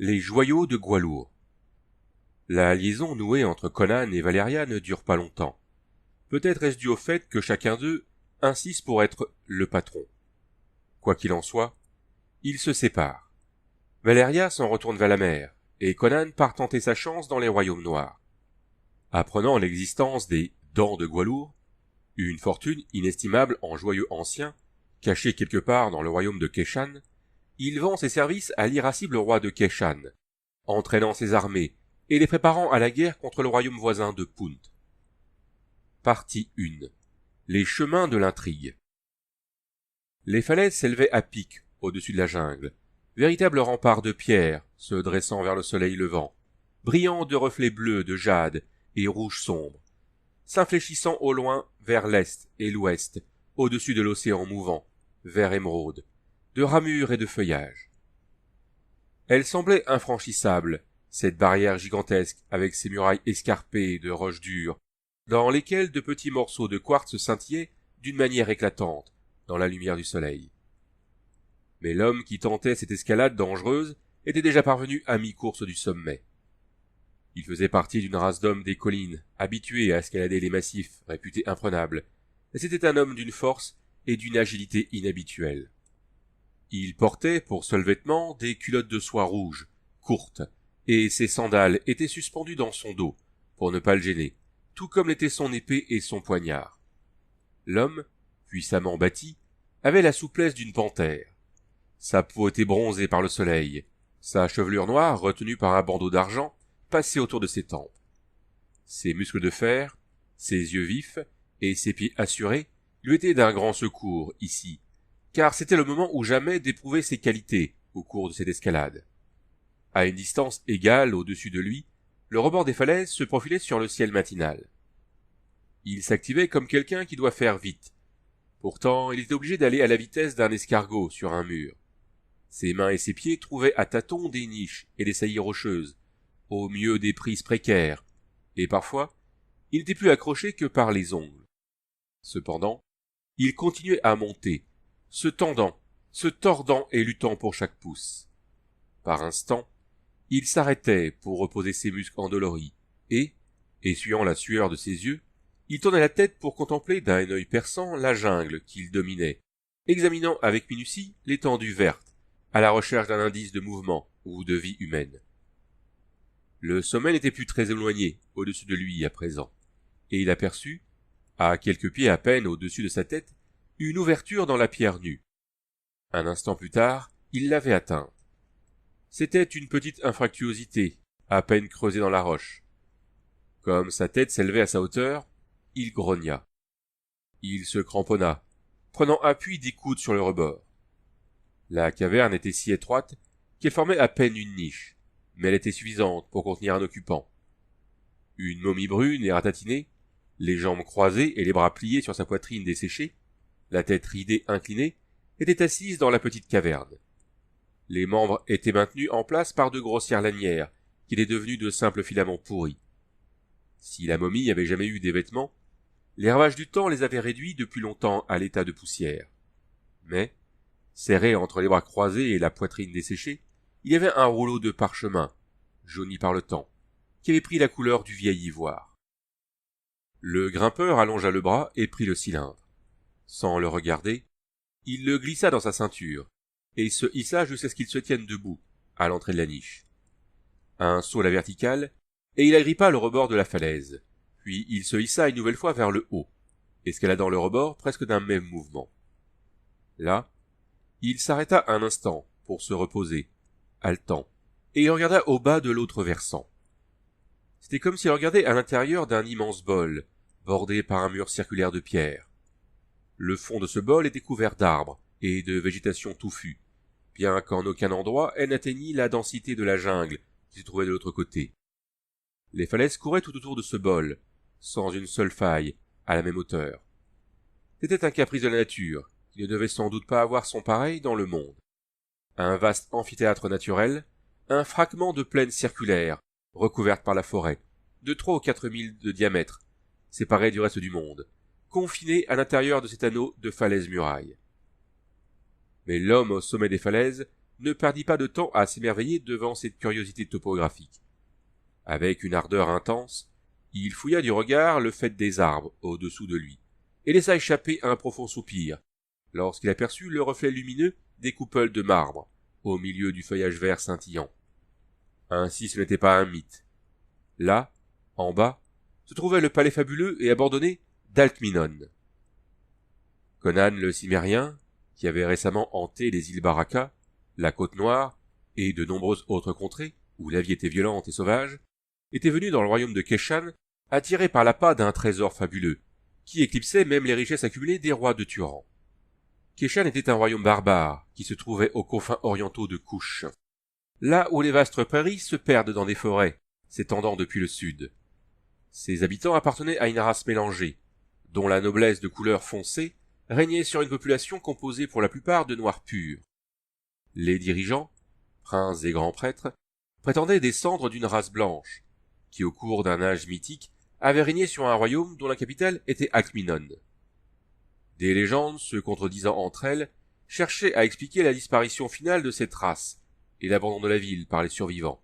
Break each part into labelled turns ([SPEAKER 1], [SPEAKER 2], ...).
[SPEAKER 1] Les joyaux de Gwahlur. La liaison nouée entre Conan et Valeria ne dure pas longtemps. Peut-être est-ce dû au fait que chacun d'eux insiste pour être le patron. Quoi qu'il en soit, ils se séparent. Valeria s'en retourne vers la mer, et Conan part tenter sa chance dans les royaumes noirs. Apprenant l'existence des Dents de Gwahlur, une fortune inestimable en joyaux anciens, cachée quelque part dans le royaume de Keshan, il vend ses services à l'irascible roi de Keshan, entraînant ses armées et les préparant à la guerre contre le royaume voisin de Punt. Partie 1. Les chemins de l'intrigue. Les falaises s'élevaient à pic au-dessus de la jungle, véritables remparts de pierre se dressant vers le soleil levant, brillants de reflets bleus, de jade et rouge sombre, s'infléchissant au loin vers l'est et l'ouest, au-dessus de l'océan mouvant, vert émeraude, de ramures et de feuillages. Elle semblait infranchissable, cette barrière gigantesque avec ses murailles escarpées de roches dures, dans lesquelles de petits morceaux de quartz scintillaient d'une manière éclatante dans la lumière du soleil. Mais l'homme qui tentait cette escalade dangereuse était déjà parvenu à mi-course du sommet. Il faisait partie d'une race d'hommes des collines, habitués à escalader les massifs, réputés imprenables, et c'était un homme d'une force et d'une agilité inhabituelles. Il portait, pour seul vêtement, des culottes de soie rouge, courtes, et ses sandales étaient suspendues dans son dos, pour ne pas le gêner, tout comme l'étaient son épée et son poignard. L'homme, puissamment bâti, avait la souplesse d'une panthère. Sa peau était bronzée par le soleil, sa chevelure noire, retenue par un bandeau d'argent, passait autour de ses tempes. Ses muscles de fer, ses yeux vifs et ses pieds assurés lui étaient d'un grand secours ici, car c'était le moment ou jamais d'éprouver ses qualités au cours de cette escalade. À une distance égale au-dessus de lui, le rebord des falaises se profilait sur le ciel matinal. Il s'activait comme quelqu'un qui doit faire vite. Pourtant, il était obligé d'aller à la vitesse d'un escargot sur un mur. Ses mains et ses pieds trouvaient à tâtons des niches et des saillies rocheuses, au mieux des prises précaires, et parfois, il n'était plus accroché que par les ongles. Cependant, il continuait à monter, se tendant, se tordant et luttant pour chaque pouce. Par instants, il s'arrêtait pour reposer ses muscles endoloris, et, essuyant la sueur de ses yeux, il tournait la tête pour contempler d'un œil perçant la jungle qu'il dominait, examinant avec minutie l'étendue verte, à la recherche d'un indice de mouvement ou de vie humaine. Le sommet n'était plus très éloigné au-dessus de lui à présent, et il aperçut, à quelques pieds à peine au-dessus de sa tête, une ouverture dans la pierre nue. Un instant plus tard, il l'avait atteinte. C'était une petite infractuosité, à peine creusée dans la roche. Comme sa tête s'élevait à sa hauteur, il grogna. Il se cramponna, prenant appui des coudes sur le rebord. La caverne était si étroite qu'elle formait à peine une niche, mais elle était suffisante pour contenir un occupant. Une momie brune et ratatinée, les jambes croisées et les bras pliés sur sa poitrine desséchée, la tête ridée inclinée, était assise dans la petite caverne. Les membres étaient maintenus en place par de grossières lanières, qui étaient devenues de simples filaments pourris. Si la momie avait jamais eu des vêtements, les ravages du temps les avaient réduits depuis longtemps à l'état de poussière. Mais, serré entre les bras croisés et la poitrine desséchée, il y avait un rouleau de parchemin, jauni par le temps, qui avait pris la couleur du vieil ivoire. Le grimpeur allongea le bras et prit le cylindre. Sans le regarder, il le glissa dans sa ceinture, et se hissa jusqu'à ce qu'il se tienne debout, à l'entrée de la niche. Un saut à la verticale, et il agrippa le rebord de la falaise, puis il se hissa une nouvelle fois vers le haut, escaladant le rebord presque d'un même mouvement. Là, il s'arrêta un instant pour se reposer, haletant, et il regarda au bas de l'autre versant. C'était comme s'il regardait à l'intérieur d'un immense bol, bordé par un mur circulaire de pierre. Le fond de ce bol était couvert d'arbres et de végétation touffue, bien qu'en aucun endroit elle n'atteignît la densité de la jungle qui se trouvait de l'autre côté. Les falaises couraient tout autour de ce bol, sans une seule faille, à la même hauteur. C'était un caprice de la nature, qui ne devait sans doute pas avoir son pareil dans le monde. Un vaste amphithéâtre naturel, un fragment de plaine circulaire, recouverte par la forêt, de 3 ou 4 milles de diamètre, séparée du reste du monde, confiné à l'intérieur de cet anneau de falaises murailles. Mais l'homme au sommet des falaises ne perdit pas de temps à s'émerveiller devant cette curiosité topographique. Avec une ardeur intense, il fouilla du regard le faîte des arbres au-dessous de lui, et laissa échapper un profond soupir, lorsqu'il aperçut le reflet lumineux des coupoles de marbre, au milieu du feuillage vert scintillant. Ainsi ce n'était pas un mythe. Là, en bas, se trouvait le palais fabuleux et abandonné d'Alcminon. Conan le Cimmérien, qui avait récemment hanté les îles Baraka, la Côte Noire et de nombreuses autres contrées où la vie était violente et sauvage, était venu dans le royaume de Keshan attiré par l'appât d'un trésor fabuleux, qui éclipsait même les richesses accumulées des rois de Turan. Keshan était un royaume barbare qui se trouvait aux confins orientaux de Couche, là où les vastes prairies se perdent dans des forêts, s'étendant depuis le sud. Ses habitants appartenaient à une race mélangée, dont la noblesse de couleur foncée régnait sur une population composée pour la plupart de noirs purs. Les dirigeants, princes et grands prêtres, prétendaient descendre d'une race blanche, qui au cours d'un âge mythique avait régné sur un royaume dont la capitale était Alcminon. Des légendes, se contredisant entre elles, cherchaient à expliquer la disparition finale de cette race et l'abandon de la ville par les survivants.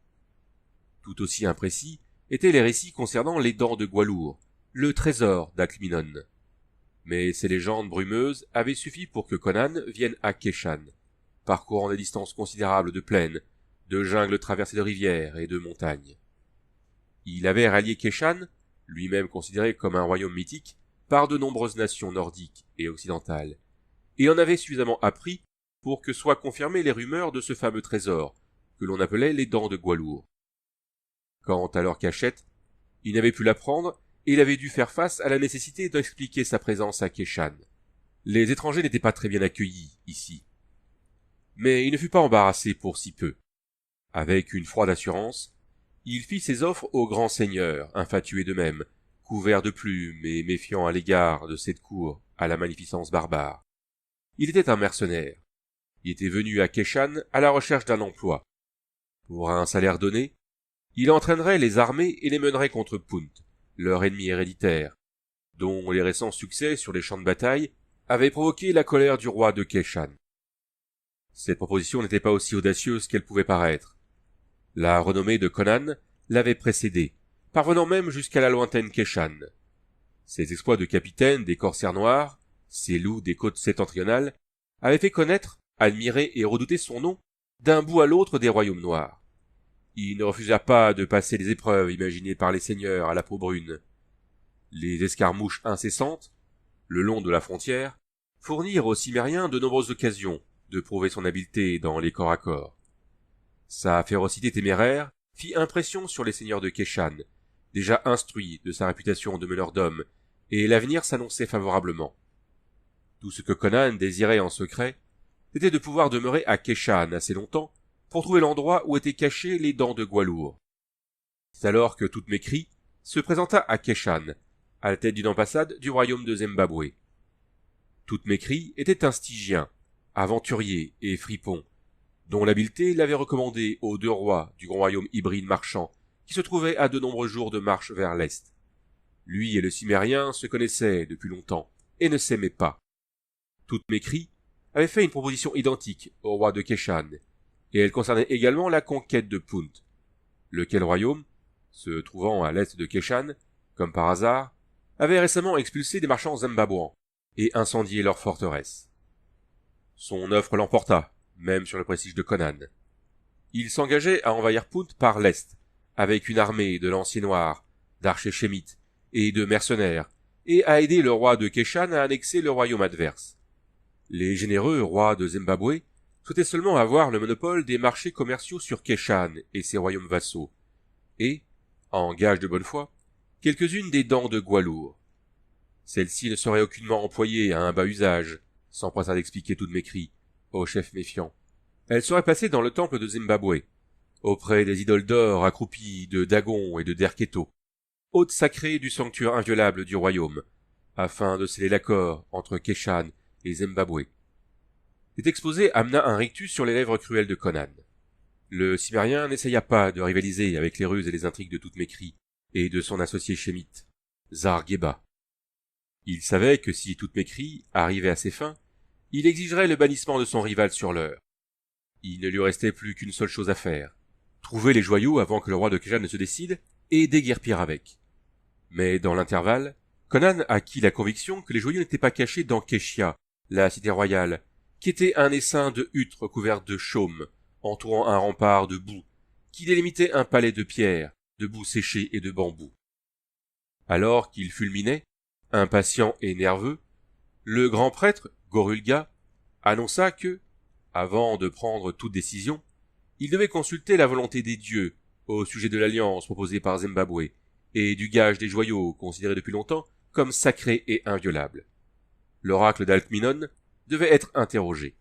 [SPEAKER 1] Tout aussi imprécis étaient les récits concernant les dents de Gwalour, le trésor d'Alcminon. Mais ces légendes brumeuses avaient suffi pour que Conan vienne à Keshan, parcourant des distances considérables de plaines, de jungles traversées de rivières et de montagnes. Il avait rallié Keshan, lui-même considéré comme un royaume mythique, par de nombreuses nations nordiques et occidentales, et en avait suffisamment appris pour que soient confirmées les rumeurs de ce fameux trésor, que l'on appelait les dents de Gwalour. Quant à leur cachette, il n'avait pu l'apprendre, et il avait dû faire face à la nécessité d'expliquer sa présence à Keshan. Les étrangers n'étaient pas très bien accueillis, ici. Mais il ne fut pas embarrassé pour si peu. Avec une froide assurance, il fit ses offres aux grands seigneurs, infatués d'eux-mêmes, couverts de plumes et méfiants à l'égard de cette cour à la magnificence barbare. Il était un mercenaire. Il était venu à Keshan à la recherche d'un emploi. Pour un salaire donné, il entraînerait les armées et les mènerait contre Punt, leur ennemi héréditaire, dont les récents succès sur les champs de bataille avaient provoqué la colère du roi de Keshan. Cette proposition n'était pas aussi audacieuse qu'elle pouvait paraître. La renommée de Conan l'avait précédé, parvenant même jusqu'à la lointaine Keshan. Ses exploits de capitaine des corsaires noirs, ses loups des côtes septentrionales, avaient fait connaître, admirer et redouter son nom d'un bout à l'autre des royaumes noirs. Il ne refusa pas de passer les épreuves imaginées par les seigneurs à la peau brune. Les escarmouches incessantes, le long de la frontière, fournirent aux Cimmériens de nombreuses occasions de prouver son habileté dans les corps à corps. Sa férocité téméraire fit impression sur les seigneurs de Keshan, déjà instruits de sa réputation de meneur d'hommes, et l'avenir s'annonçait favorablement. Tout ce que Conan désirait en secret, c'était de pouvoir demeurer à Keshan assez longtemps pour trouver l'endroit où étaient cachées les dents de Gwalour. C'est alors que Thutmekri se présenta à Keshan, à la tête d'une ambassade du royaume de Zimbabwe. Thutmekri était un Stygien, aventurier et fripon, dont l'habileté l'avait recommandé aux deux rois du grand royaume hybride marchand qui se trouvait à de nombreux jours de marche vers l'est. Lui et le Cimmérien se connaissaient depuis longtemps et ne s'aimaient pas. Thutmekri avait fait une proposition identique au roi de Keshan, et elle concernait également la conquête de Punt, lequel royaume, se trouvant à l'est de Keshan, comme par hasard, avait récemment expulsé des marchands zimbabouans et incendié leur forteresse. Son offre l'emporta, même sur le prestige de Conan. Il s'engageait à envahir Punt par l'est, avec une armée de lanciers noirs, d'archers chémites et de mercenaires, et à aider le roi de Keshan à annexer le royaume adverse. Les généreux rois de Zimbabwe souhaitaient seulement avoir le monopole des marchés commerciaux sur Keshan et ses royaumes vassaux, et, en gage de bonne foi, quelques-unes des dents de Gwalour. Celles-ci ne seraient aucunement employées à un bas usage, s'empressa d'expliquer Thutmekri, au chef méfiant. Elles seraient placées dans le temple de Zimbabwe, auprès des idoles d'or accroupies de Dagon et de Derketo, hôtes sacrées du sanctuaire inviolable du royaume, afin de sceller l'accord entre Keshan et Zimbabwe. Cet exposé amena un rictus sur les lèvres cruelles de Conan. Le Cimmérien n'essaya pas de rivaliser avec les ruses et les intrigues de Thutmekri et de son associé chémite, Zar-Geba. Il savait que si Thutmekri arrivait à ses fins, il exigerait le bannissement de son rival sur l'heure. Il ne lui restait plus qu'une seule chose à faire. Trouver les joyaux avant que le roi de Keshan ne se décide, et déguerpir avec. Mais dans l'intervalle, Conan acquit la conviction que les joyaux n'étaient pas cachés dans Keshia, la cité royale, qui était un essaim de huttes recouvertes de chaume, entourant un rempart de boue, qui délimitait un palais de pierre, de boue séchée et de bambou. Alors qu'il fulminait, impatient et nerveux, le grand prêtre, Gorulga, annonça que, avant de prendre toute décision, il devait consulter la volonté des dieux au sujet de l'alliance proposée par Zimbabwe et du gage des joyaux considéré depuis longtemps comme sacré et inviolable. L'oracle d'Alcminon devait être interrogé.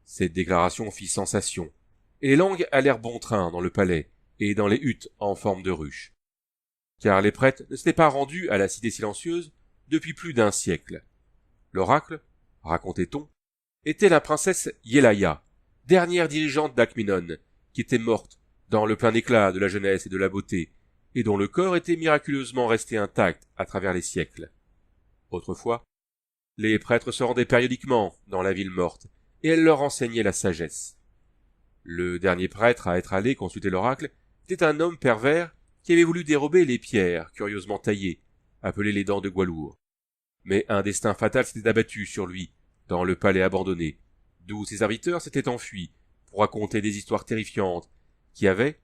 [SPEAKER 1] Cette déclaration fit sensation, et les langues allèrent bon train dans le palais et dans les huttes en forme de ruches. Car les prêtres ne s'étaient pas rendus à la cité silencieuse depuis plus d'un siècle. L'oracle, racontait-on, était la princesse Yelaya, dernière dirigeante d'Alcminon, qui était morte dans le plein éclat de la jeunesse et de la beauté, et dont le corps était miraculeusement resté intact à travers les siècles. Autrefois, les prêtres se rendaient périodiquement dans la ville morte, et elle leur enseignait la sagesse. Le dernier prêtre à être allé consulter l'oracle était un homme pervers qui avait voulu dérober les pierres curieusement taillées, appelées les dents de Gwalour. Mais un destin fatal s'était abattu sur lui, dans le palais abandonné, d'où ses serviteurs s'étaient enfuis pour raconter des histoires terrifiantes qui avaient,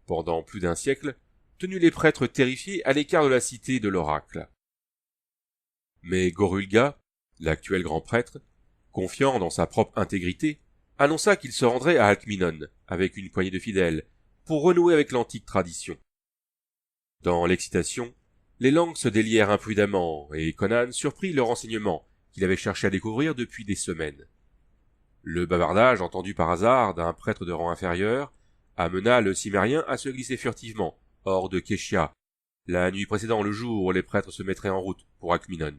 [SPEAKER 1] pendant plus d'un siècle, tenu les prêtres terrifiés à l'écart de la cité de l'oracle. Mais Gorulga, l'actuel grand prêtre, confiant dans sa propre intégrité, annonça qu'il se rendrait à Alcminon avec une poignée de fidèles pour renouer avec l'antique tradition. Dans l'excitation, les langues se délièrent imprudemment et Conan surprit le renseignement qu'il avait cherché à découvrir depuis des semaines. Le bavardage entendu par hasard d'un prêtre de rang inférieur amena le Cimmérien à se glisser furtivement hors de Keshia, la nuit précédant le jour où les prêtres se mettraient en route pour Alcminon.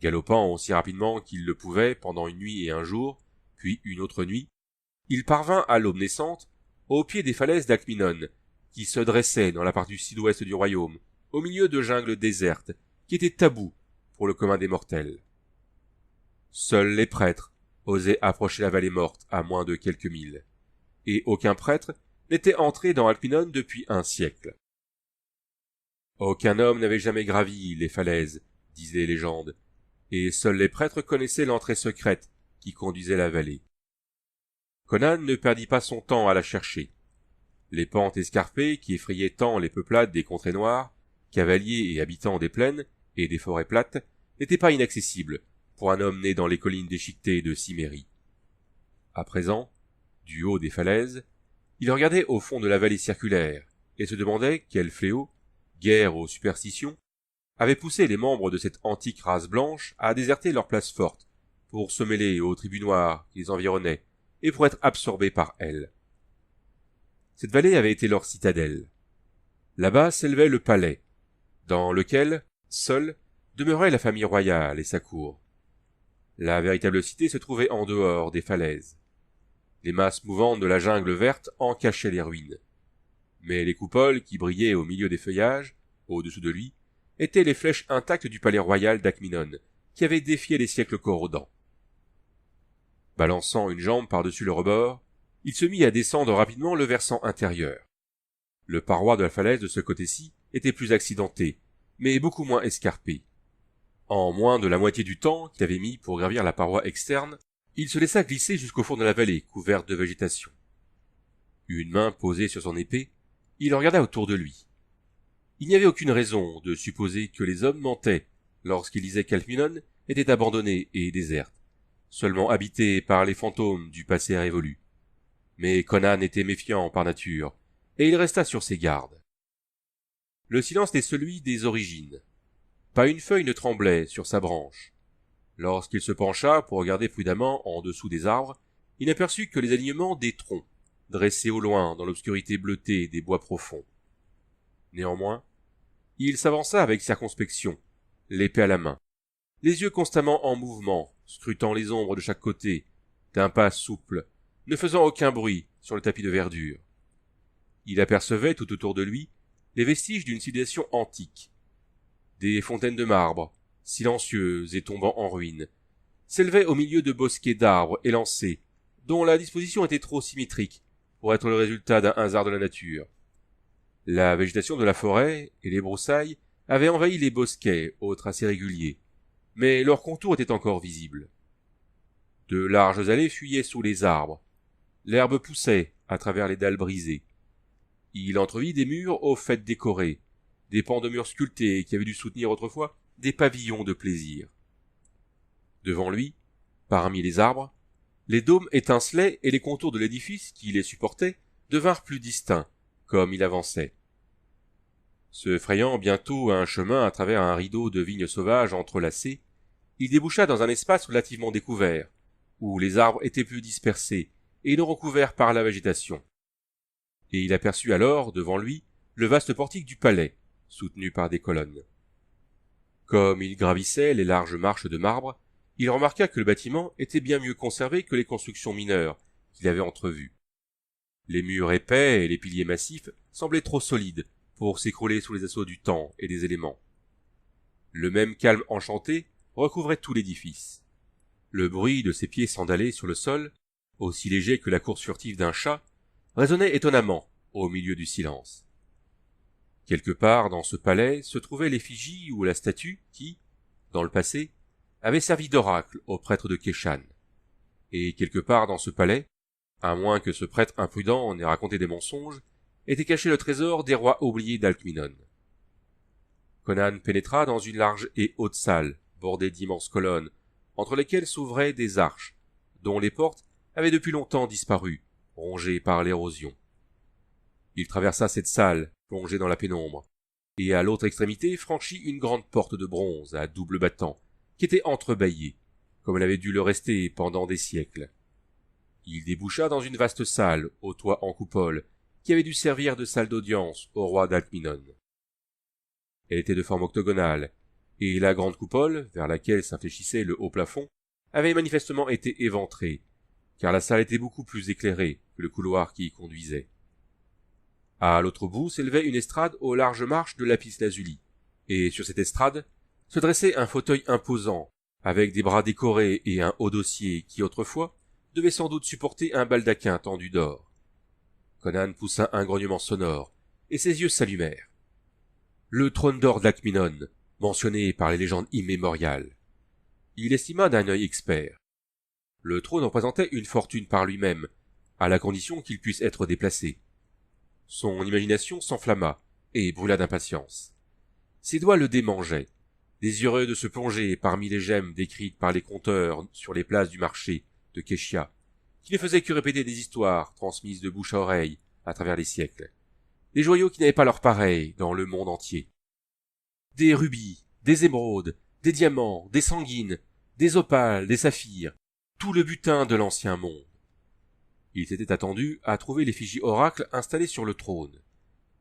[SPEAKER 1] Galopant aussi rapidement qu'il le pouvait pendant une nuit et un jour, puis une autre nuit, il parvint à l'aube naissante au pied des falaises d'Alcminon, qui se dressaient dans la partie sud-ouest du royaume, au milieu de jungles désertes, qui étaient tabous pour le commun des mortels. Seuls les prêtres osaient approcher la vallée morte à moins de quelques milles, et aucun prêtre n'était entré dans Alcminon depuis un siècle. Aucun homme n'avait jamais gravi les falaises, disaient les légendes, et seuls les prêtres connaissaient l'entrée secrète qui conduisait la vallée. Conan ne perdit pas son temps à la chercher. Les pentes escarpées qui effrayaient tant les peuplades des contrées noires, cavaliers et habitants des plaines et des forêts plates, n'étaient pas inaccessibles pour un homme né dans les collines déchiquetées de Cimmérie. À présent, du haut des falaises, il regardait au fond de la vallée circulaire et se demandait quel fléau, guerre aux superstitions, avait poussé les membres de cette antique race blanche à déserter leur place forte pour se mêler aux tribus noires qui les environnaient et pour être absorbés par elles. Cette vallée avait été leur citadelle. Là-bas s'élevait le palais, dans lequel, seule, demeurait la famille royale et sa cour. La véritable cité se trouvait en dehors des falaises. Les masses mouvantes de la jungle verte en cachaient les ruines. Mais les coupoles qui brillaient au milieu des feuillages, au-dessous de lui, étaient les flèches intactes du palais royal d'Alcminon, qui avait défié les siècles corrodants. Balançant une jambe par-dessus le rebord, il se mit à descendre rapidement le versant intérieur. Le paroi de la falaise de ce côté-ci était plus accidenté, mais beaucoup moins escarpé. En moins de la moitié du temps qu'il avait mis pour gravir la paroi externe, il se laissa glisser jusqu'au fond de la vallée couverte de végétation. Une main posée sur son épée, il regarda autour de lui. Il n'y avait aucune raison de supposer que les hommes mentaient lorsqu'ils disaient qu'Alcminon était abandonnée et déserte, seulement habitée par les fantômes du passé révolu. Mais Conan était méfiant par nature, et il resta sur ses gardes. Le silence était celui des origines. Pas une feuille ne tremblait sur sa branche. Lorsqu'il se pencha pour regarder prudemment en dessous des arbres, il n'aperçut que les alignements des troncs, dressés au loin dans l'obscurité bleutée des bois profonds. Néanmoins, il s'avança avec circonspection, l'épée à la main, les yeux constamment en mouvement, scrutant les ombres de chaque côté, d'un pas souple, ne faisant aucun bruit sur le tapis de verdure. Il apercevait tout autour de lui les vestiges d'une civilisation antique. Des fontaines de marbre, silencieuses et tombant en ruine, s'élevaient au milieu de bosquets d'arbres élancés, dont la disposition était trop symétrique pour être le résultat d'un hasard de la nature. La végétation de la forêt et les broussailles avaient envahi les bosquets, aux tracés réguliers, mais leurs contours étaient encore visibles. De larges allées fuyaient sous les arbres. L'herbe poussait à travers les dalles brisées. Il entrevit des murs aux fêtes décorées, des pans de murs sculptés qui avaient dû soutenir autrefois des pavillons de plaisir. Devant lui, parmi les arbres, les dômes étincelaient et les contours de l'édifice qui les supportait devinrent plus distincts, comme il avançait. Se frayant bientôt un chemin à travers un rideau de vignes sauvages entrelacées, il déboucha dans un espace relativement découvert, où les arbres étaient plus dispersés et non recouverts par la végétation. Et il aperçut alors, devant lui, le vaste portique du palais, soutenu par des colonnes. Comme il gravissait les larges marches de marbre, il remarqua que le bâtiment était bien mieux conservé que les constructions mineures qu'il avait entrevues. Les murs épais et les piliers massifs semblaient trop solides pour s'écrouler sous les assauts du temps et des éléments. Le même calme enchanté recouvrait tout l'édifice. Le bruit de ses pieds sandalés sur le sol, aussi léger que la course furtive d'un chat, résonnait étonnamment au milieu du silence. Quelque part dans ce palais se trouvait l'effigie ou la statue qui, dans le passé, avait servi d'oracle au prêtre de Kéchan. Et quelque part dans ce palais, à moins que ce prêtre imprudent n'ait raconté des mensonges, était caché le trésor des rois oubliés d'Alcminon. Conan pénétra dans une large et haute salle, bordée d'immenses colonnes, entre lesquelles s'ouvraient des arches, dont les portes avaient depuis longtemps disparu, rongées par l'érosion. Il traversa cette salle, plongée dans la pénombre, et à l'autre extrémité franchit une grande porte de bronze à double battant, qui était entrebâillée, comme elle avait dû le rester pendant des siècles. Il déboucha dans une vaste salle, au toit en coupole, qui avait dû servir de salle d'audience au roi d'Alcminon. Elle était de forme octogonale, et la grande coupole, vers laquelle s'infléchissait le haut plafond, avait manifestement été éventrée, car la salle était beaucoup plus éclairée que le couloir qui y conduisait. À l'autre bout s'élevait une estrade aux larges marches de lapis-lazuli, et sur cette estrade se dressait un fauteuil imposant, avec des bras décorés et un haut dossier qui, autrefois, devait sans doute supporter un baldaquin tendu d'or. Conan poussa un grognement sonore, et ses yeux s'allumèrent. Le trône d'or d'Alcminon, mentionné par les légendes immémoriales. Il estima d'un œil expert. Le trône représentait une fortune par lui-même, à la condition qu'il puisse être déplacé. Son imagination s'enflamma et brûla d'impatience. Ses doigts le démangeaient, désireux de se plonger parmi les gemmes décrites par les conteurs sur les places du marché de Kéchia, qui ne faisaient que répéter des histoires transmises de bouche à oreille à travers les siècles, des joyaux qui n'avaient pas leur pareil dans le monde entier. Des rubis, des émeraudes, des diamants, des sanguines, des opales, des saphirs, tout le butin de l'ancien monde. Il s'était attendu à trouver l'effigie oracle installée sur le trône,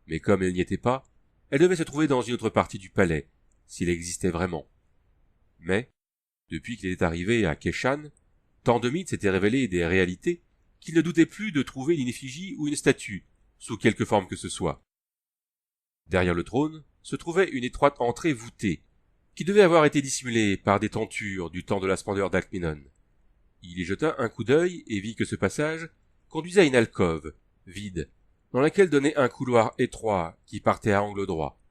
[SPEAKER 1] mais comme elle n'y était pas, elle devait se trouver dans une autre partie du palais, s'il existait vraiment. Mais, depuis qu'il était arrivé à Kéchan, tant de mythes s'étaient révélés des réalités qu'il ne doutait plus de trouver une effigie ou une statue, sous quelque forme que ce soit. Derrière le trône se trouvait une étroite entrée voûtée, qui devait avoir été dissimulée par des tentures du temps de la splendeur d'Alcminon. Il y jeta un coup d'œil et vit que ce passage conduisait à une alcôve, vide, dans laquelle donnait un couloir étroit qui partait à angle droit.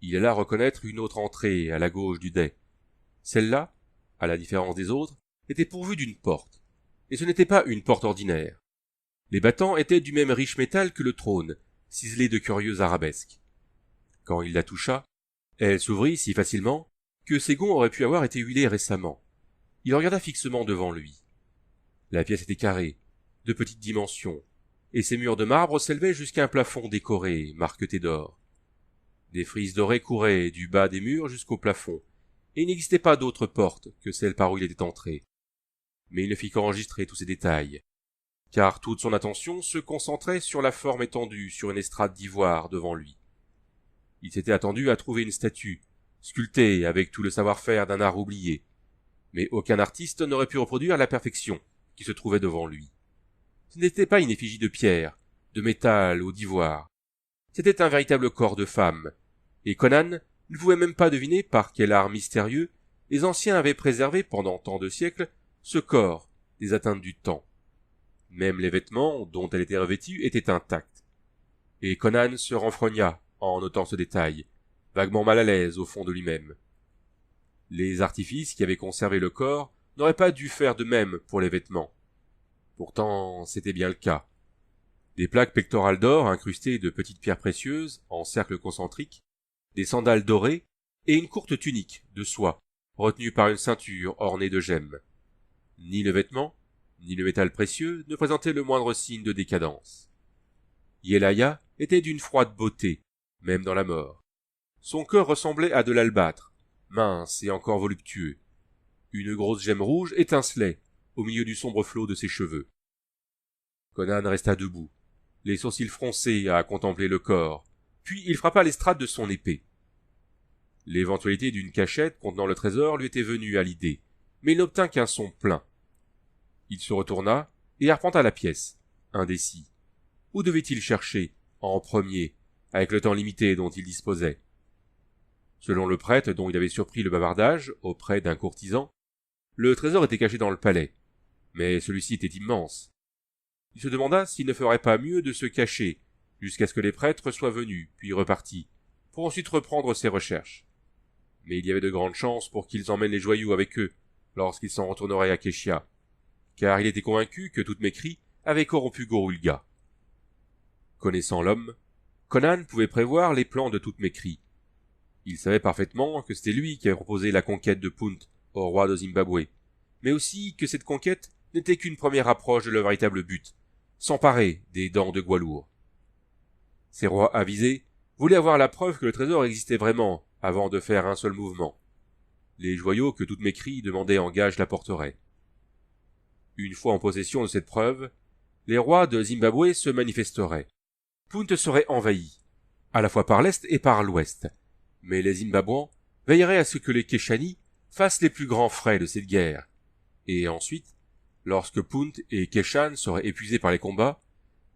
[SPEAKER 1] Il alla reconnaître une autre entrée à la gauche du dais. Celle-là, à la différence des autres, était pourvue d'une porte, et ce n'était pas une porte ordinaire. Les battants étaient du même riche métal que le trône, ciselés de curieux arabesques. Quand il la toucha, elle s'ouvrit si facilement que ses gonds auraient pu avoir été huilés récemment. Il regarda fixement devant lui. La pièce était carrée, de petite dimension, et ses murs de marbre s'élevaient jusqu'à un plafond décoré, marqueté d'or. Des frises dorées couraient du bas des murs jusqu'au plafond, et il n'existait pas d'autre porte que celle par où il était entré. Mais il ne fit qu'enregistrer tous ces détails, car toute son attention se concentrait sur la forme étendue sur une estrade d'ivoire devant lui. Il s'était attendu à trouver une statue, sculptée avec tout le savoir-faire d'un art oublié, mais aucun artiste n'aurait pu reproduire la perfection qui se trouvait devant lui. Ce n'était pas une effigie de pierre, de métal ou d'ivoire. C'était un véritable corps de femme, et Conan ne pouvait même pas deviner par quel art mystérieux les anciens avaient préservé pendant tant de siècles ce corps des atteintes du temps. Même les vêtements dont elle était revêtue étaient intacts. Et Conan se renfrogna en notant ce détail, vaguement mal à l'aise au fond de lui-même. Les artifices qui avaient conservé le corps n'auraient pas dû faire de même pour les vêtements. Pourtant, c'était bien le cas. Des plaques pectorales d'or incrustées de petites pierres précieuses en cercles concentriques, des sandales dorées et une courte tunique de soie retenue par une ceinture ornée de gemmes. Ni le vêtement, ni le métal précieux ne présentaient le moindre signe de décadence. Yelaya était d'une froide beauté, même dans la mort. Son corps ressemblait à de l'albâtre, mince et encore voluptueux. Une grosse gemme rouge étincelait au milieu du sombre flot de ses cheveux. Conan resta debout, les sourcils froncés à contempler le corps, puis il frappa l'estrade de son épée. L'éventualité d'une cachette contenant le trésor lui était venue à l'idée, mais il n'obtint qu'un son plein. Il se retourna et arpenta la pièce, indécis. Où devait-il chercher, en premier, avec le temps limité dont il disposait? Selon le prêtre dont il avait surpris le bavardage auprès d'un courtisan, le trésor était caché dans le palais, mais celui-ci était immense. Il se demanda s'il ne ferait pas mieux de se cacher jusqu'à ce que les prêtres soient venus, puis repartis, pour ensuite reprendre ses recherches. Mais il y avait de grandes chances pour qu'ils emmènent les joyaux avec eux lorsqu'ils s'en retourneraient à Keshia, car il était convaincu que Thutmekri avait corrompu Gorulga. Connaissant l'homme, Conan pouvait prévoir les plans de Thutmekri. Il savait parfaitement que c'était lui qui avait proposé la conquête de Punt au roi de Zimbabwe, mais aussi que cette conquête n'était qu'une première approche de leur véritable but, s'emparer des dents de Gwalour. Ces rois avisés voulaient avoir la preuve que le trésor existait vraiment avant de faire un seul mouvement. Les joyaux que Thutmekri demandait en gage l'apporteraient. Une fois en possession de cette preuve, les rois de Zimbabwe se manifesteraient. Punt serait envahi, à la fois par l'est et par l'ouest, mais les Zimbabwans veilleraient à ce que les Keshani fassent les plus grands frais de cette guerre, et ensuite, lorsque Punt et Keshan seraient épuisés par les combats,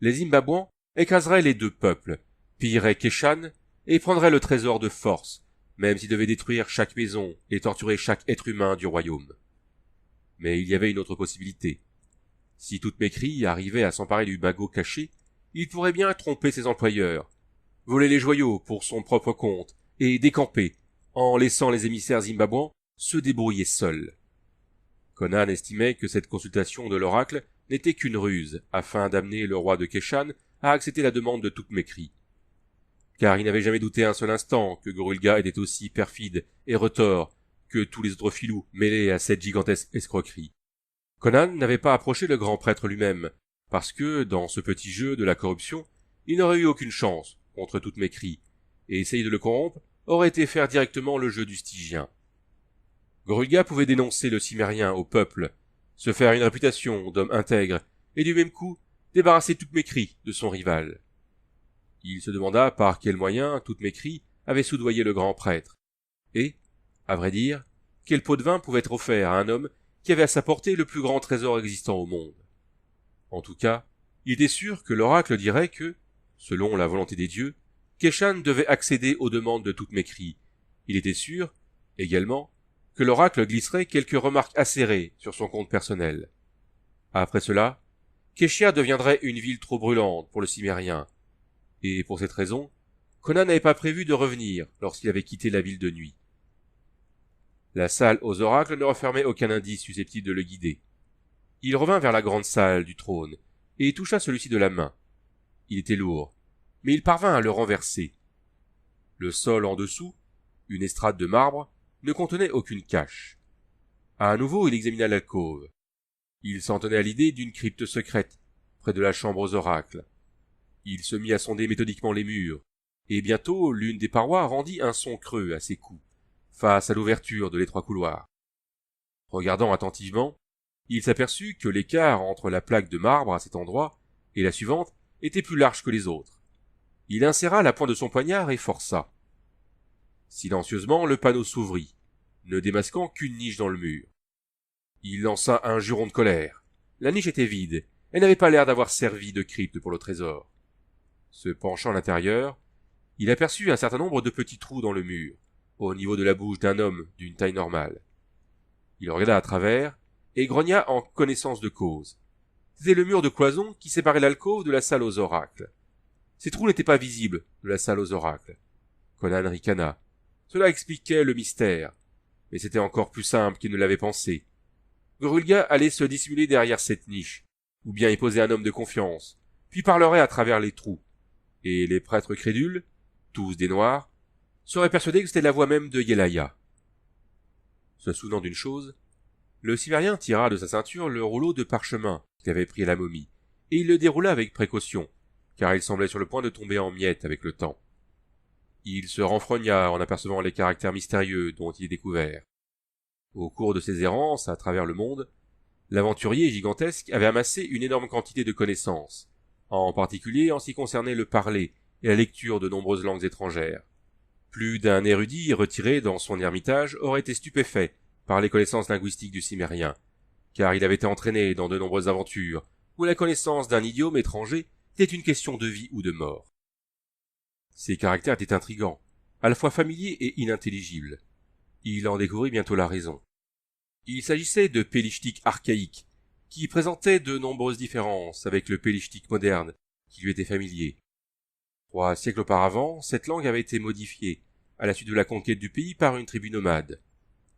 [SPEAKER 1] les Zimbabwans écraseraient les deux peuples, pilleraient Keshan et prendraient le trésor de force, même s'ils devaient détruire chaque maison et torturer chaque être humain du royaume. Mais il y avait une autre possibilité. Si Thutmekri arrivait à s'emparer du magot caché, il pourrait bien tromper ses employeurs, voler les joyaux pour son propre compte et décamper, en laissant les émissaires zimbabwans se débrouiller seuls. Conan estimait que cette consultation de l'oracle n'était qu'une ruse afin d'amener le roi de Keshan à accepter la demande de Thutmekri. Car il n'avait jamais douté un seul instant que Gorulga était aussi perfide et retors que tous les autres filous mêlés à cette gigantesque escroquerie. Conan n'avait pas approché le grand prêtre lui-même, parce que, dans ce petit jeu de la corruption, il n'aurait eu aucune chance contre Thutmekri, et essayer de le corrompre aurait été faire directement le jeu du Stygien. Gorulga pouvait dénoncer le Cimmérien au peuple, se faire une réputation d'homme intègre, et du même coup débarrasser Thutmekri de son rival. Il se demanda par quel moyen Thutmekri avait soudoyé le grand prêtre, et, à vrai dire, quel pot de vin pouvait être offert à un homme qui avait à sa portée le plus grand trésor existant au monde. En tout cas, il était sûr que l'oracle dirait que, selon la volonté des dieux, Keshan devait accéder aux demandes de Thutmekri. Il était sûr, également, que l'oracle glisserait quelques remarques acérées sur son compte personnel. Après cela, Keshia deviendrait une ville trop brûlante pour le Cimmérien, et pour cette raison, Conan n'avait pas prévu de revenir lorsqu'il avait quitté la ville de nuit. La salle aux oracles ne renfermait aucun indice susceptible de le guider. Il revint vers la grande salle du trône, et toucha celui-ci de la main. Il était lourd, mais il parvint à le renverser. Le sol en dessous, une estrade de marbre, ne contenait aucune cache. À nouveau, il examina l'alcôve. Il s'en tenait à l'idée d'une crypte secrète, près de la chambre aux oracles. Il se mit à sonder méthodiquement les murs, et bientôt l'une des parois rendit un son creux à ses coups, face à l'ouverture de l'étroit couloir. Regardant attentivement, il s'aperçut que l'écart entre la plaque de marbre à cet endroit et la suivante était plus large que les autres. Il inséra la pointe de son poignard et força. Silencieusement, le panneau s'ouvrit, ne démasquant qu'une niche dans le mur. Il lança un juron de colère. La niche était vide, elle n'avait pas l'air d'avoir servi de crypte pour le trésor. Se penchant à l'intérieur, il aperçut un certain nombre de petits trous dans le mur, au niveau de la bouche d'un homme d'une taille normale. Il regarda à travers, et grogna en connaissance de cause. C'était le mur de cloison qui séparait l'alcôve de la salle aux oracles. Ces trous n'étaient pas visibles de la salle aux oracles. Conan ricana. Cela expliquait le mystère, mais c'était encore plus simple qu'il ne l'avait pensé. Grulga allait se dissimuler derrière cette niche, ou bien y poser un homme de confiance, puis parlerait à travers les trous. Et les prêtres crédules, tous des noirs, seraient persuadés que c'était la voix même de Yelaya. Se souvenant d'une chose, le Cimérien tira de sa ceinture le rouleau de parchemin qu'il avait pris à la momie, et il le déroula avec précaution, car il semblait sur le point de tomber en miettes avec le temps. Il se renfrogna en apercevant les caractères mystérieux dont il est découvert. Au cours de ses errances à travers le monde, l'aventurier gigantesque avait amassé une énorme quantité de connaissances, en particulier en ce qui concernait le parler et la lecture de nombreuses langues étrangères. Plus d'un érudit retiré dans son ermitage aurait été stupéfait par les connaissances linguistiques du Cimérien, car il avait été entraîné dans de nombreuses aventures où la connaissance d'un idiome étranger était une question de vie ou de mort. Ses caractères étaient intrigants, à la fois familiers et inintelligibles. Il en découvrit bientôt la raison. Il s'agissait de pélishtiques archaïques, qui présentaient de nombreuses différences avec le pélishtique moderne, qui lui était familier. 3 siècles auparavant, cette langue avait été modifiée, à la suite de la conquête du pays par une tribu nomade.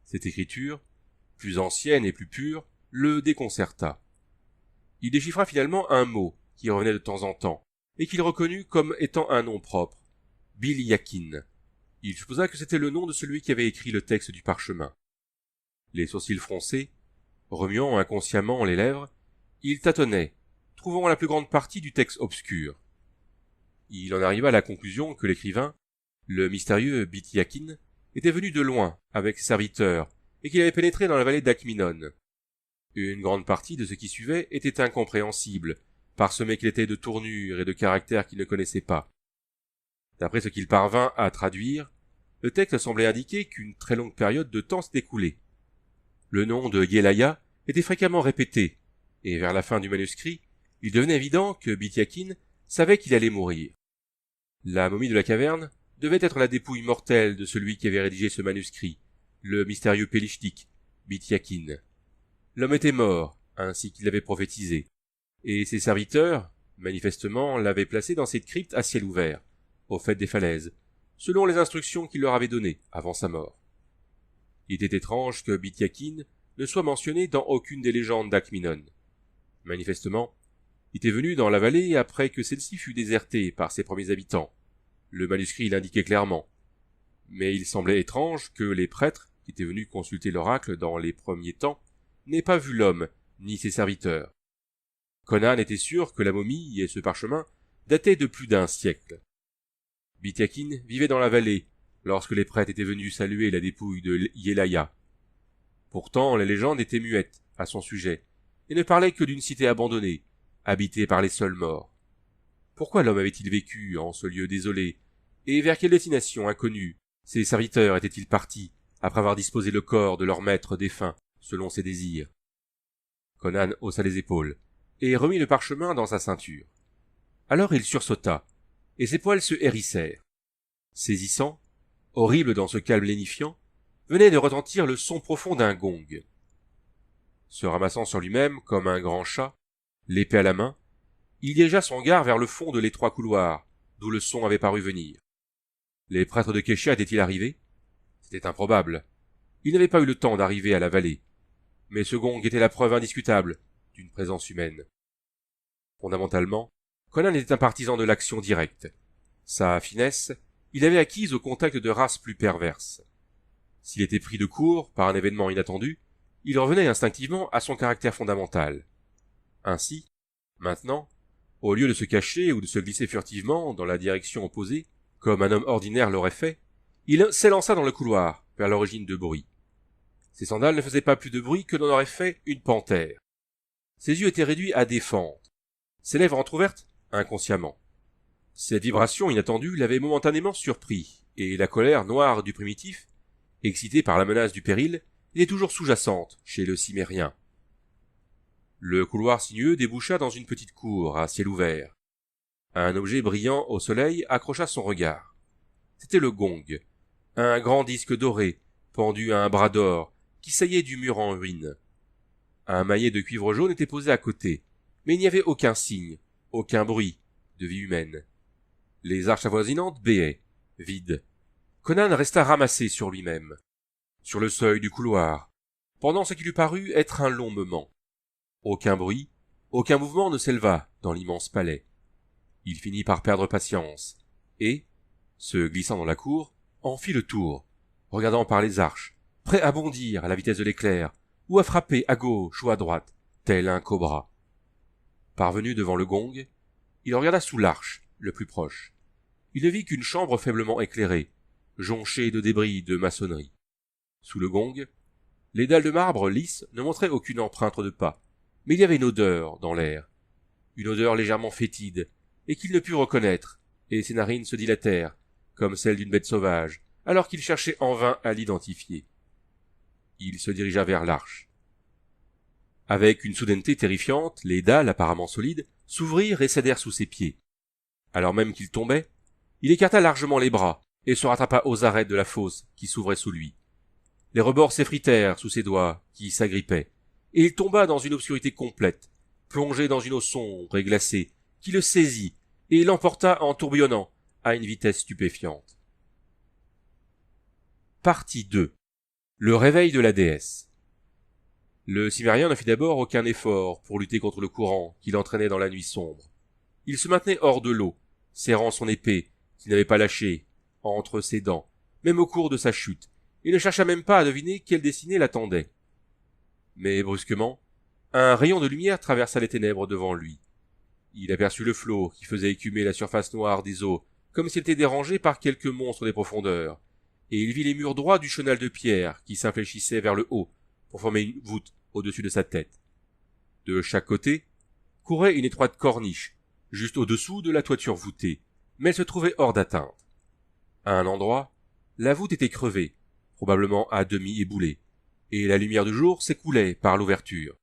[SPEAKER 1] Cette écriture, plus ancienne et plus pure, le déconcerta. Il déchiffra finalement un mot qui revenait de temps en temps, et qu'il reconnut comme étant un nom propre, Bil-Yakin. Il supposa que c'était le nom de celui qui avait écrit le texte du parchemin. Les sourcils froncés, remuant inconsciemment les lèvres, il tâtonnait, trouvant la plus grande partie du texte obscur. Il en arriva à la conclusion que l'écrivain, le mystérieux Bit-Yakin, était venu de loin avec ses serviteurs et qu'il avait pénétré dans la vallée d'Akminon. Une grande partie de ce qui suivait était incompréhensible, parsemé qu'il était de tournures et de caractères qu'il ne connaissait pas. D'après ce qu'il parvint à traduire, le texte semblait indiquer qu'une très longue période de temps s'était écoulée. Le nom de Yelaya était fréquemment répété, et vers la fin du manuscrit, il devenait évident que Bit-Yakin savait qu'il allait mourir. La momie de la caverne devait être la dépouille mortelle de celui qui avait rédigé ce manuscrit, le mystérieux pélishtique, Bit-Yakin. L'homme était mort, ainsi qu'il l'avait prophétisé, et ses serviteurs, manifestement, l'avaient placé dans cette crypte à ciel ouvert, au fait des falaises, selon les instructions qu'il leur avait données avant sa mort. Il était étrange que Bit-Yakin ne soit mentionné dans aucune des légendes d'Akminon. Manifestement, il était venu dans la vallée après que celle-ci fut désertée par ses premiers habitants. Le manuscrit l'indiquait clairement. Mais il semblait étrange que les prêtres, qui étaient venus consulter l'oracle dans les premiers temps, n'aient pas vu l'homme, ni ses serviteurs. Conan était sûr que la momie et ce parchemin dataient de plus d'un siècle. Bit-Yakin vivait dans la vallée, lorsque les prêtres étaient venus saluer la dépouille de Yelaya. Pourtant, les légendes étaient muettes à son sujet, et ne parlaient que d'une cité abandonnée, habitée par les seuls morts. Pourquoi l'homme avait-il vécu en ce lieu désolé, et vers quelle destination inconnue ses serviteurs étaient-ils partis, après avoir disposé le corps de leur maître défunt, selon ses désirs? Conan haussa les épaules, et remit le parchemin dans sa ceinture. Alors il sursauta, et ses poils se hérissèrent. Saisissant, horrible dans ce calme lénifiant, venait de retentir le son profond d'un gong. Se ramassant sur lui-même comme un grand chat, l'épée à la main, il dirigea son regard vers le fond de l'étroit couloir, d'où le son avait paru venir. Les prêtres de Kesha étaient-ils arrivés? C'était improbable. Ils n'avaient pas eu le temps d'arriver à la vallée. Mais ce gong était la preuve indiscutable d'une présence humaine. Fondamentalement, Conan était un partisan de l'action directe. Sa finesse, il l'avait acquise au contact de races plus perverses. S'il était pris de court par un événement inattendu, il revenait instinctivement à son caractère fondamental. Ainsi, maintenant, au lieu de se cacher ou de se glisser furtivement dans la direction opposée, comme un homme ordinaire l'aurait fait, il s'élança dans le couloir, vers l'origine de bruit. Ses sandales ne faisaient pas plus de bruit que n'en aurait fait une panthère. Ses yeux étaient réduits à des fentes, ses lèvres entr'ouvertes inconsciemment. Cette vibration inattendue l'avait momentanément surpris, et la colère noire du primitif, excitée par la menace du péril, était toujours sous-jacente chez le Cimérien. Le couloir sinueux déboucha dans une petite cour à ciel ouvert. Un objet brillant au soleil accrocha son regard. C'était le gong, un grand disque doré, pendu à un bras d'or, qui saillait du mur en ruine. Un maillet de cuivre jaune était posé à côté, mais il n'y avait aucun signe, aucun bruit de vie humaine. Les arches avoisinantes béaient, vides. Conan resta ramassé sur lui-même, sur le seuil du couloir, pendant ce qui lui parut être un long moment. Aucun bruit, aucun mouvement ne s'éleva dans l'immense palais. Il finit par perdre patience, et, se glissant dans la cour, en fit le tour, regardant par les arches, prêt à bondir à la vitesse de l'éclair, ou à frapper à gauche ou à droite, tel un cobra. Parvenu devant le gong, il regarda sous l'arche, le plus proche. Il ne vit qu'une chambre faiblement éclairée, jonchée de débris de maçonnerie. Sous le gong, les dalles de marbre lisses ne montraient aucune empreinte de pas, mais il y avait une odeur dans l'air, une odeur légèrement fétide, et qu'il ne put reconnaître, et ses narines se dilatèrent, comme celles d'une bête sauvage, alors qu'il cherchait en vain à l'identifier. Il se dirigea vers l'arche. Avec une soudaineté terrifiante, les dalles, apparemment solides, s'ouvrirent et cédèrent sous ses pieds. Alors même qu'il tombait, il écarta largement les bras et se rattrapa aux arêtes de la fosse qui s'ouvrait sous lui. Les rebords s'effritèrent sous ses doigts qui s'agrippaient, et il tomba dans une obscurité complète, plongé dans une eau sombre et glacée, qui le saisit et l'emporta en tourbillonnant à une vitesse stupéfiante. Partie 2. Le réveil de la déesse. Le Cimmérien ne fit d'abord aucun effort pour lutter contre le courant qui l'entraînait dans la nuit sombre. Il se maintenait hors de l'eau, serrant son épée, qu'il n'avait pas lâchée, entre ses dents, même au cours de sa chute, et ne chercha même pas à deviner quelle destinée l'attendait. Mais brusquement, un rayon de lumière traversa les ténèbres devant lui. Il aperçut le flot qui faisait écumer la surface noire des eaux, comme s'il était dérangé par quelque monstre des profondeurs, et il vit les murs droits du chenal de pierre qui s'infléchissait vers le haut pour former une voûte au-dessus de sa tête. De chaque côté courait une étroite corniche, juste au-dessous de la toiture voûtée, mais elle se trouvait hors d'atteinte. À un endroit, la voûte était crevée, probablement à demi éboulée, et la lumière du jour s'écoulait par l'ouverture.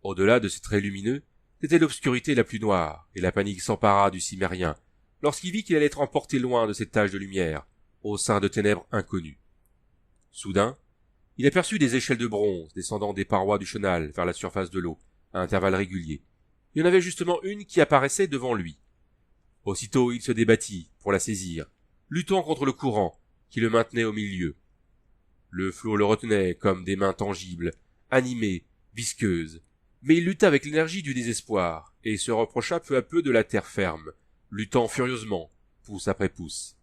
[SPEAKER 1] Au-delà de ces traits lumineux, c'était l'obscurité la plus noire, et la panique s'empara du Cimmérien, lorsqu'il vit qu'il allait être emporté loin de ces taches de lumière, au sein de ténèbres inconnues. Soudain, il aperçut des échelles de bronze descendant des parois du chenal vers la surface de l'eau, à intervalles réguliers. Il y en avait justement une qui apparaissait devant lui. Aussitôt il se débattit pour la saisir, luttant contre le courant qui le maintenait au milieu. Le flot le retenait comme des mains tangibles, animées, visqueuses, mais il lutta avec l'énergie du désespoir et se reprocha peu à peu de la terre ferme, luttant furieusement, pouce après pouce.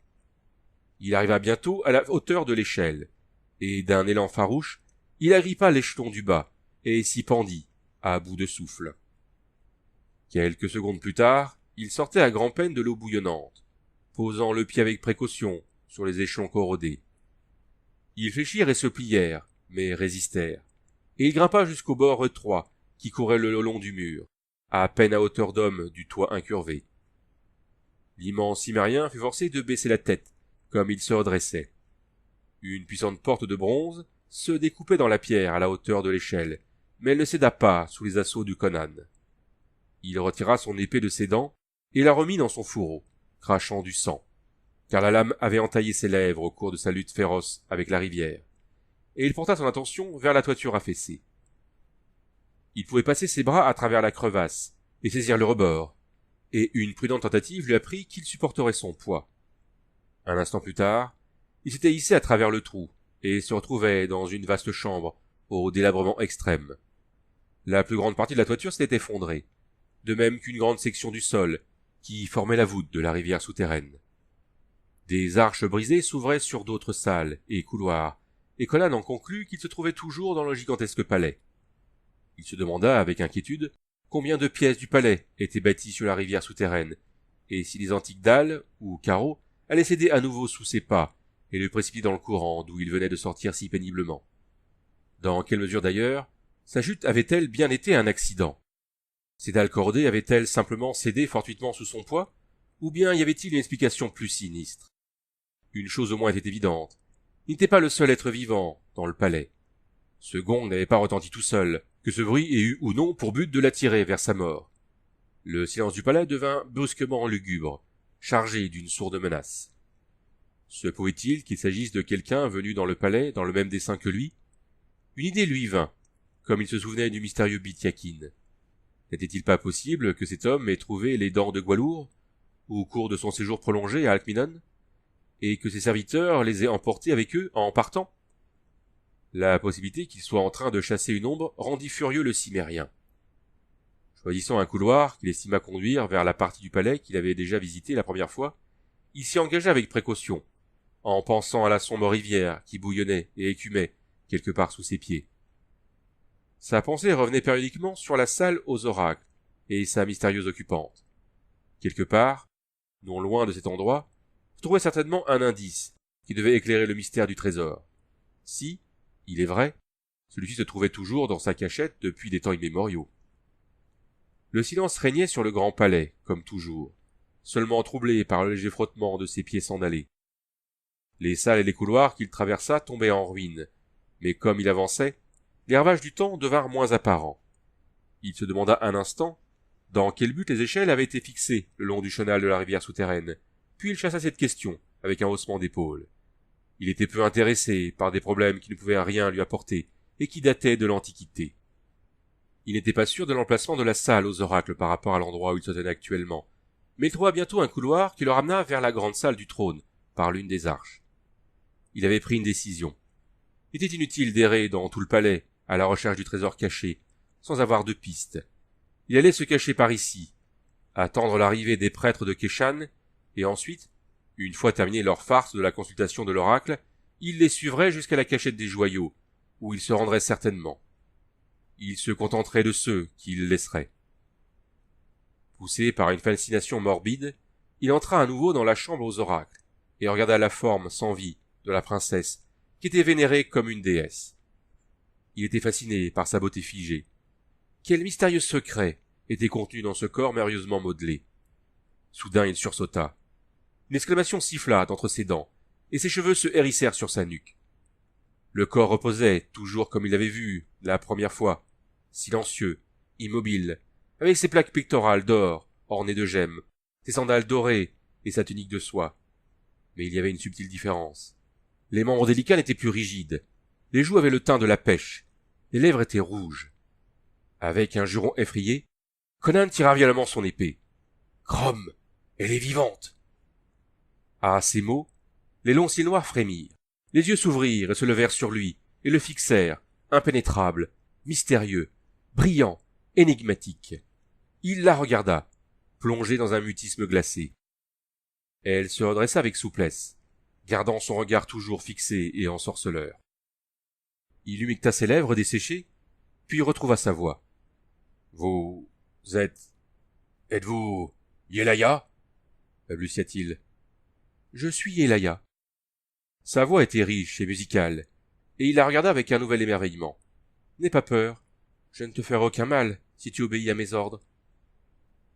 [SPEAKER 1] Il arriva bientôt à la hauteur de l'échelle, et d'un élan farouche, il agrippa l'échelon du bas et s'y pendit, à bout de souffle. Quelques secondes plus tard, il sortait à grand-peine de l'eau bouillonnante, posant le pied avec précaution sur les échelons corrodés. Ils fléchirent et se plièrent, mais résistèrent, et il grimpa jusqu'au bord étroit qui courait le long du mur, à peine à hauteur d'homme du toit incurvé. L'immense Cimmérien fut forcé de baisser la tête, comme il se redressait. Une puissante porte de bronze se découpait dans la pierre à la hauteur de l'échelle, mais elle ne céda pas sous les assauts du Conan. Il retira son épée de ses dents et la remit dans son fourreau, crachant du sang, car la lame avait entaillé ses lèvres au cours de sa lutte féroce avec la rivière, et il porta son attention vers la toiture affaissée. Il pouvait passer ses bras à travers la crevasse et saisir le rebord, et une prudente tentative lui apprit qu'il supporterait son poids. Un instant plus tard, il s'était hissé à travers le trou et se retrouvait dans une vaste chambre au délabrement extrême. La plus grande partie de la toiture s'était effondrée, de même qu'une grande section du sol qui formait la voûte de la rivière souterraine. Des arches brisées s'ouvraient sur d'autres salles et couloirs, et Conan en conclut qu'il se trouvait toujours dans le gigantesque palais. Il se demanda avec inquiétude combien de pièces du palais étaient bâties sur la rivière souterraine, et si les antiques dalles ou carreaux allaient céder à nouveau sous ses pas et le précipiter dans le courant d'où il venait de sortir si péniblement. Dans quelle mesure d'ailleurs sa chute avait-elle bien été un accident? Ces dalles cordées avaient-elles simplement cédé fortuitement sous son poids, ou bien y avait-il une explication plus sinistre? Une chose au moins était évidente, il n'était pas le seul être vivant dans le palais. Ce gong n'avait pas retenti tout seul, que ce bruit ait eu ou non pour but de l'attirer vers sa mort. Le silence du palais devint brusquement lugubre, chargé d'une sourde menace. Se pouvait-il qu'il s'agisse de quelqu'un venu dans le palais dans le même dessein que lui? Une idée lui vint, comme il se souvenait du mystérieux Bitiakin. N'était-il pas possible que cet homme ait trouvé les dents de Gwaluur au cours de son séjour prolongé à Alcminon, et que ses serviteurs les aient emportés avec eux en partant? La possibilité qu'il soit en train de chasser une ombre rendit furieux le cimérien. Choisissant un couloir qu'il estima conduire vers la partie du palais qu'il avait déjà visitée la première fois, il s'y engagea avec précaution, en pensant à la sombre rivière qui bouillonnait et écumait quelque part sous ses pieds. Sa pensée revenait périodiquement sur la salle aux oracles et sa mystérieuse occupante. Quelque part, non loin de cet endroit, se trouvait certainement un indice qui devait éclairer le mystère du trésor. Si, il est vrai, celui-ci se trouvait toujours dans sa cachette depuis des temps immémoriaux. Le silence régnait sur le grand palais, comme toujours, seulement troublé par le léger frottement de ses pieds sandalés. Les salles et les couloirs qu'il traversa tombaient en ruine, mais comme il avançait, les ravages du temps devinrent moins apparents. Il se demanda un instant dans quel but les échelles avaient été fixées le long du chenal de la rivière souterraine, puis il chassa cette question avec un haussement d'épaules. Il était peu intéressé par des problèmes qui ne pouvaient rien lui apporter et qui dataient de l'Antiquité. Il n'était pas sûr de l'emplacement de la salle aux oracles par rapport à l'endroit où il se tenait actuellement, mais il trouva bientôt un couloir qui le ramena vers la grande salle du trône, par l'une des arches. Il avait pris une décision. Il était inutile d'errer dans tout le palais à la recherche du trésor caché, sans avoir de piste. Il allait se cacher par ici, attendre l'arrivée des prêtres de Keshan, et ensuite, une fois terminée leur farce de la consultation de l'oracle, il les suivrait jusqu'à la cachette des joyaux, où il se rendrait certainement. Il se contenterait de ceux qu'il laisserait. Poussé par une fascination morbide, il entra à nouveau dans la chambre aux oracles, et regarda la forme sans vie de la princesse, qui était vénérée comme une déesse. Il était fasciné par sa beauté figée. Quel mystérieux secret était contenu dans ce corps merveilleusement modelé? Soudain il sursauta. Une exclamation siffla d'entre ses dents, et ses cheveux se hérissèrent sur sa nuque. Le corps reposait, toujours comme il l'avait vu la première fois, silencieux, immobile, avec ses plaques pectorales d'or ornées de gemmes, ses sandales dorées et sa tunique de soie. Mais il y avait une subtile différence. Les membres délicats n'étaient plus rigides, les joues avaient le teint de la pêche, les lèvres étaient rouges. Avec un juron effrayé, Conan tira violemment son épée. « Crom, elle est vivante !» À ces mots, les longs cils noirs frémirent. Les yeux s'ouvrirent et se levèrent sur lui, et le fixèrent, impénétrable, mystérieux, brillant, énigmatique. Il la regarda, plongé dans un mutisme glacé. Elle se redressa avec souplesse, gardant son regard toujours fixé et ensorceleur. Il humecta ses lèvres desséchées, puis retrouva sa voix. « Vous êtes-vous Yelaya ?» balbutia-t-il. « Je suis Yelaya. » Sa voix était riche et musicale, et il la regarda avec un nouvel émerveillement. « N'aie pas peur, je ne te ferai aucun mal si tu obéis à mes ordres. »«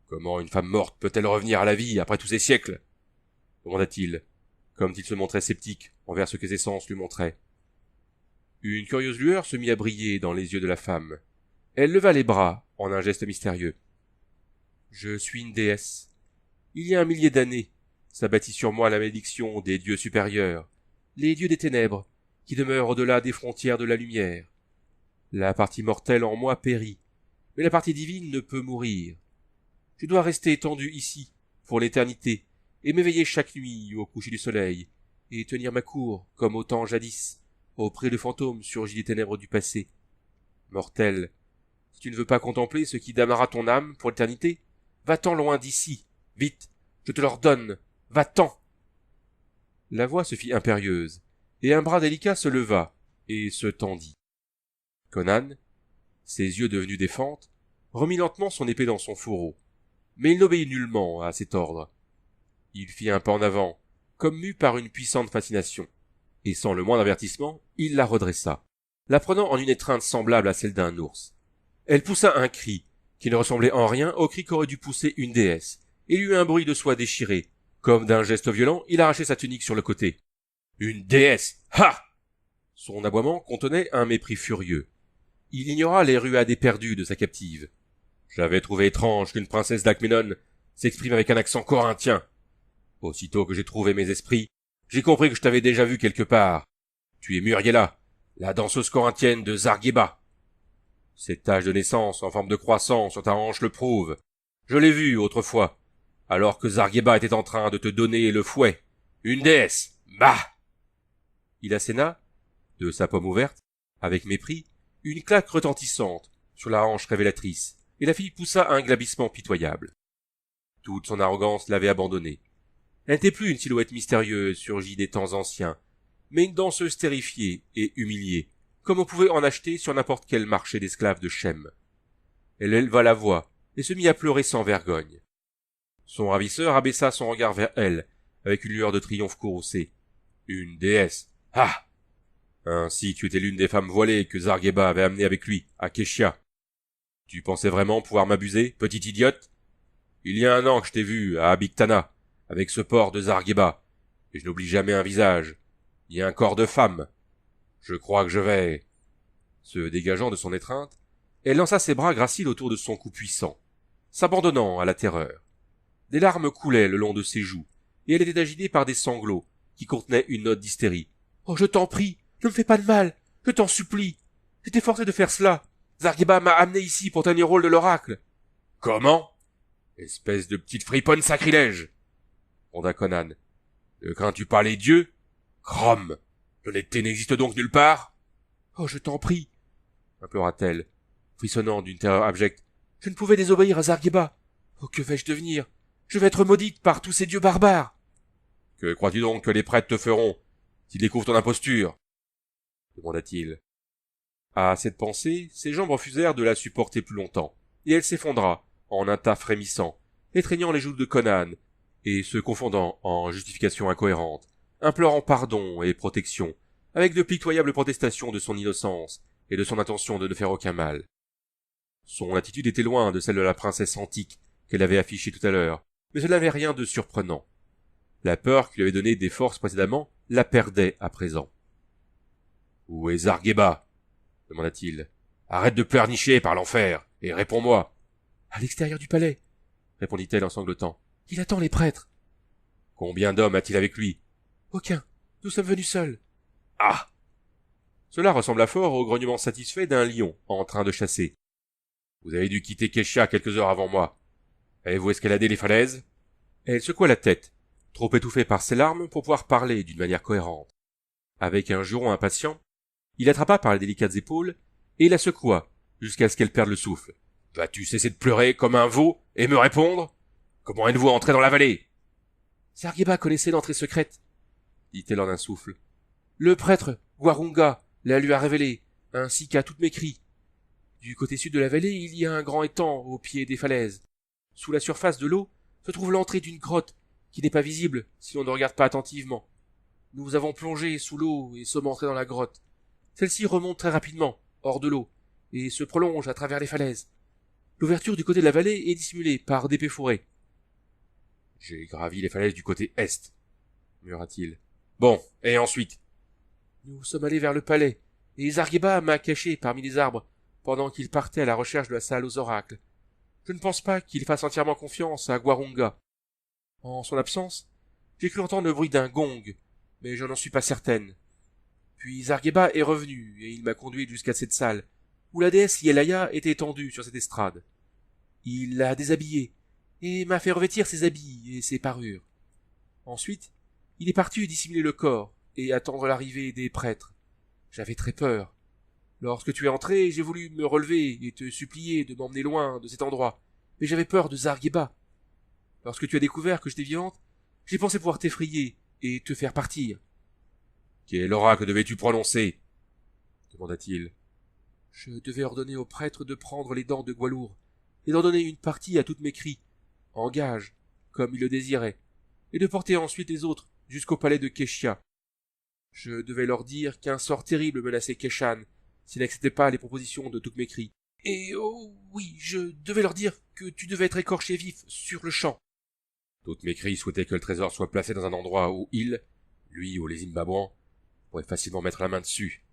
[SPEAKER 1] Comment une femme morte peut-elle revenir à la vie après tous ces siècles ?» demanda-t-il, comme s'il se montrait sceptique envers ce que ses sens lui montraient. Une curieuse lueur se mit à briller dans les yeux de la femme. Elle leva les bras en un geste mystérieux. « Je suis une déesse. Il y a 1 millier d'années, s'abattit sur moi la malédiction des dieux supérieurs, les dieux des ténèbres, qui demeurent au-delà des frontières de la lumière. La partie mortelle en moi périt, mais la partie divine ne peut mourir. Je dois rester étendu ici, pour l'éternité, et m'éveiller chaque nuit au coucher du soleil, et tenir ma cour, comme au temps jadis, auprès de fantômes surgis des ténèbres du passé. Mortel, si tu ne veux pas contempler ce qui damnera ton âme pour l'éternité, va-t'en loin d'ici, vite, je te l'ordonne, va-t'en. La voix se fit impérieuse, et un bras délicat se leva, et se tendit. Conan, ses yeux devenus des fentes, remit lentement son épée dans son fourreau, mais il n'obéit nullement à cet ordre. Il fit un pas en avant, comme mu par une puissante fascination, et sans le moindre avertissement, il la redressa, la prenant en une étreinte semblable à celle d'un ours. Elle poussa un cri, qui ne ressemblait en rien au cri qu'aurait dû pousser une déesse, et il y eut un bruit de soie déchirée, comme d'un geste violent, il arrachait sa tunique sur le côté. Une déesse! Ha! Son aboiement contenait un mépris furieux. Il ignora les ruades éperdues de sa captive. J'avais trouvé étrange qu'une princesse d'Alcménon s'exprime avec un accent corinthien. Aussitôt que j'ai trouvé mes esprits, j'ai compris que je t'avais déjà vu quelque part. Tu es Muriela, la danseuse corinthienne de Zargheba. Cette tache de naissance en forme de croissant sur ta hanche le prouve. Je l'ai vue autrefois, alors que Zargheba était en train de te donner le fouet. Une déesse. Bah. Il asséna, de sa paume ouverte, avec mépris, une claque retentissante sur la hanche révélatrice, et la fille poussa un glapissement pitoyable. Toute son arrogance l'avait abandonnée. Elle n'était plus une silhouette mystérieuse surgie des temps anciens, mais une danseuse terrifiée et humiliée, comme on pouvait en acheter sur n'importe quel marché d'esclaves de Shem. Elle éleva la voix et se mit à pleurer sans vergogne. Son ravisseur abaissa son regard vers elle, avec une lueur de triomphe courroucée. Une déesse. Ah! Ainsi tu étais l'une des femmes voilées que Zargheba avait amenées avec lui, à Keshia. Tu pensais vraiment pouvoir m'abuser, petite idiote? Il y a 1 an que je t'ai vu, à Abiktana, avec ce porc de Zargheba, et je n'oublie jamais un visage. Il y a un corps de femme. Je crois que je vais... Se dégageant de son étreinte, elle lança ses bras graciles autour de son cou puissant, s'abandonnant à la terreur. Des larmes coulaient le long de ses joues, et elle était agitée par des sanglots, qui contenaient une note d'hystérie. « Oh, je t'en prie, ne me fais pas de mal, je t'en supplie. J'étais forcé de faire cela. Zargheba m'a amené ici pour tenir rôle de l'oracle. »« Comment ? Espèce de petite friponne sacrilège !» gronda Conan. « Ne crains-tu pas les dieux ? Crom ! L'honnêteté n'existe donc nulle part ?»« Oh, je t'en prie !» implora-t-elle, frissonnant d'une terreur abjecte. « Je ne pouvais désobéir à Zargheba. Oh, que vais-je devenir ? Je vais être maudite par tous ces dieux barbares. »« Que crois-tu donc que les prêtres te feront, s'ils découvrent ton imposture ?» demanda-t-il. À cette pensée, ses jambes refusèrent de la supporter plus longtemps, et elle s'effondra, en un tas frémissant, étreignant les joues de Conan, et se confondant en justifications incohérentes, implorant pardon et protection, avec de pitoyables protestations de son innocence et de son intention de ne faire aucun mal. Son attitude était loin de celle de la princesse antique qu'elle avait affichée tout à l'heure, mais cela n'avait rien de surprenant. La peur qui lui avait donné des forces précédemment la perdait à présent. « Où est Zargheba ?» demanda-t-il. « Arrête de pleurnicher par l'enfer, et réponds-moi. »« À l'extérieur du palais, » répondit-elle en sanglotant. « Il attend les prêtres. »« Combien d'hommes a-t-il avec lui ?»« Aucun. Nous sommes venus seuls. »« Ah !» Cela ressembla fort au grognement satisfait d'un lion en train de chasser. « Vous avez dû quitter Kesha quelques heures avant moi. Avez-vous escaladé les falaises ?» Elle secoua la tête, trop étouffée par ses larmes pour pouvoir parler d'une manière cohérente. Avec un juron impatient, il l'attrapa par les délicates épaules et la secoua jusqu'à ce qu'elle perde le souffle. « Vas-tu cesser de pleurer comme un veau et me répondre ? Comment êtes-vous entré dans la vallée ?»« Zargheba connaissait l'entrée secrète, » dit-elle en un souffle. « Le prêtre, Gwarunga, la lui a révélée, ainsi qu'à toutes mes cris. Du côté sud de la vallée, il y a un grand étang au pied des falaises. Sous la surface de l'eau se trouve l'entrée d'une grotte qui n'est pas visible si l'on ne regarde pas attentivement. Nous avons plongé sous l'eau et sommes entrés dans la grotte. Celle-ci remonte très rapidement, hors de l'eau, et se prolonge à travers les falaises. L'ouverture du côté de la vallée est dissimulée par d'épais fourrés. « J'ai gravi les falaises du côté est, » murmura-t-il. « Bon, et ensuite ?»« Nous sommes allés vers le palais, et Zargheba m'a caché parmi les arbres pendant qu'il partait à la recherche de la salle aux oracles. Je ne pense pas qu'il fasse entièrement confiance à Gwarunga. En son absence, j'ai cru entendre le bruit d'un gong, mais je n'en suis pas certaine. Puis Zargheba est revenu, et il m'a conduit jusqu'à cette salle, où la déesse Yelaya était étendue sur cette estrade. Il l'a déshabillée, et m'a fait revêtir ses habits et ses parures. Ensuite, il est parti dissimuler le corps, et attendre l'arrivée des prêtres. J'avais très peur. Lorsque tu es entré, j'ai voulu me relever et te supplier de m'emmener loin de cet endroit, mais j'avais peur de Zargheba. Lorsque tu as découvert que j'étais vivante, j'ai pensé pouvoir t'effrayer et te faire partir. »« Quel oracle devais-tu prononcer ?» demanda-t-il. « Je devais ordonner aux prêtres de prendre les dents de Gwalour et d'en donner une partie à toutes mes cris, en gage, comme ils le désiraient, et de porter ensuite les autres jusqu'au palais de Keshia. Je devais leur dire qu'un sort terrible menaçait Keshan s'ils n'acceptaient pas les propositions de toutes mes cris. Et oh oui, je devais leur dire que tu devais être écorché vif sur le champ. » Toutes mes cris souhaitaient que le trésor soit placé dans un endroit où il, lui ou les Zimbabwans, pourraient facilement mettre la main dessus,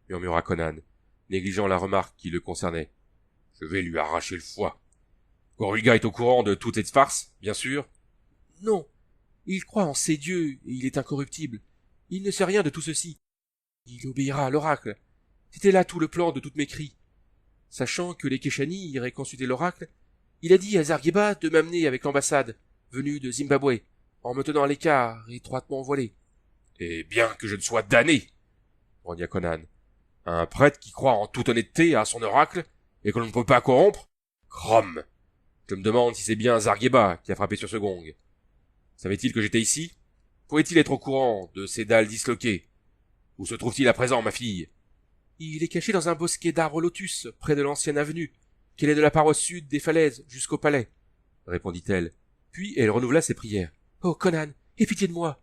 [SPEAKER 1] murmura Conan, négligeant la remarque qui le concernait. « Je vais lui arracher le foie. Gwarunga est au courant de toute cette farce, bien sûr. »« Non, il croit en ses dieux et il est incorruptible. Il ne sait rien de tout ceci. Il obéira à l'oracle. C'était là tout le plan de toutes mes cris.
[SPEAKER 2] Sachant que les Keshani iraient consulter l'oracle, il a dit à Zargheba de m'amener avec l'ambassade, venue de Zimbabwe, en me tenant à l'écart, étroitement voilé.
[SPEAKER 1] Et bien que je ne sois damné, grogna Conan, un prêtre qui croit en toute honnêteté à son oracle, et que l'on ne peut pas corrompre? Crom! Je me demande si c'est bien Zargheba qui a frappé sur ce gong. Savait-il que j'étais ici? Pouvait-il être au courant de ces dalles disloquées? Où se trouve-t-il à présent, ma fille?
[SPEAKER 2] Il est caché dans un bosquet d'arbres lotus, près de l'ancienne avenue, qui est de la paroisse sud des falaises jusqu'au palais, répondit-elle. Puis elle renouvela ses prières. Oh, Conan, aie pitié de moi.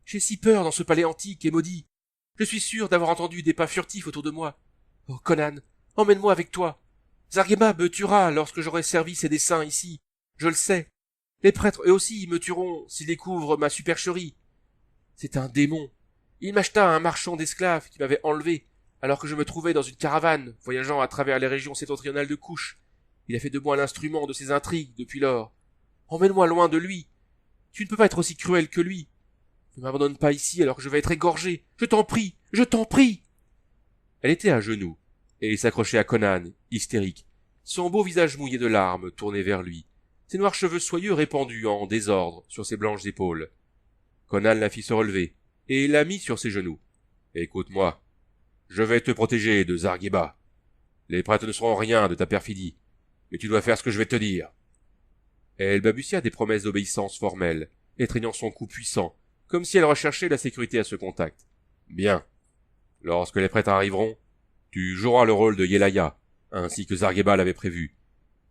[SPEAKER 2] J'ai si peur dans ce palais antique et maudit. Je suis sûr d'avoir entendu des pas furtifs autour de moi. Oh, Conan, emmène-moi avec toi. Zargheba me tuera lorsque j'aurai servi ses desseins ici. Je le sais. Les prêtres, eux aussi, me tueront s'ils découvrent ma supercherie. C'est un démon. Il m'acheta un marchand d'esclaves qui m'avait enlevé, alors que je me trouvais dans une caravane, voyageant à travers les régions septentrionales de Couche. Il a fait de moi l'instrument de ses intrigues depuis lors. Emmène-moi loin de lui. Tu ne peux pas être aussi cruel que lui. Ne m'abandonne pas ici alors que je vais être égorgé. Je t'en prie, je t'en prie.
[SPEAKER 1] Elle était à genoux, et s'accrochait à Conan, hystérique, son beau visage mouillé de larmes tourné vers lui, ses noirs cheveux soyeux répandus en désordre sur ses blanches épaules. Conan la fit se relever, et la mit sur ses genoux. Écoute-moi, je vais te protéger de Zargheba. Les prêtres ne seront rien de ta perfidie, mais tu dois faire ce que je vais te dire. Elle balbutia des promesses d'obéissance formelle, étreignant son cou puissant, comme si elle recherchait la sécurité à ce contact. Bien. Lorsque les prêtres arriveront, tu joueras le rôle de Yelaya, ainsi que Zargheba l'avait prévu.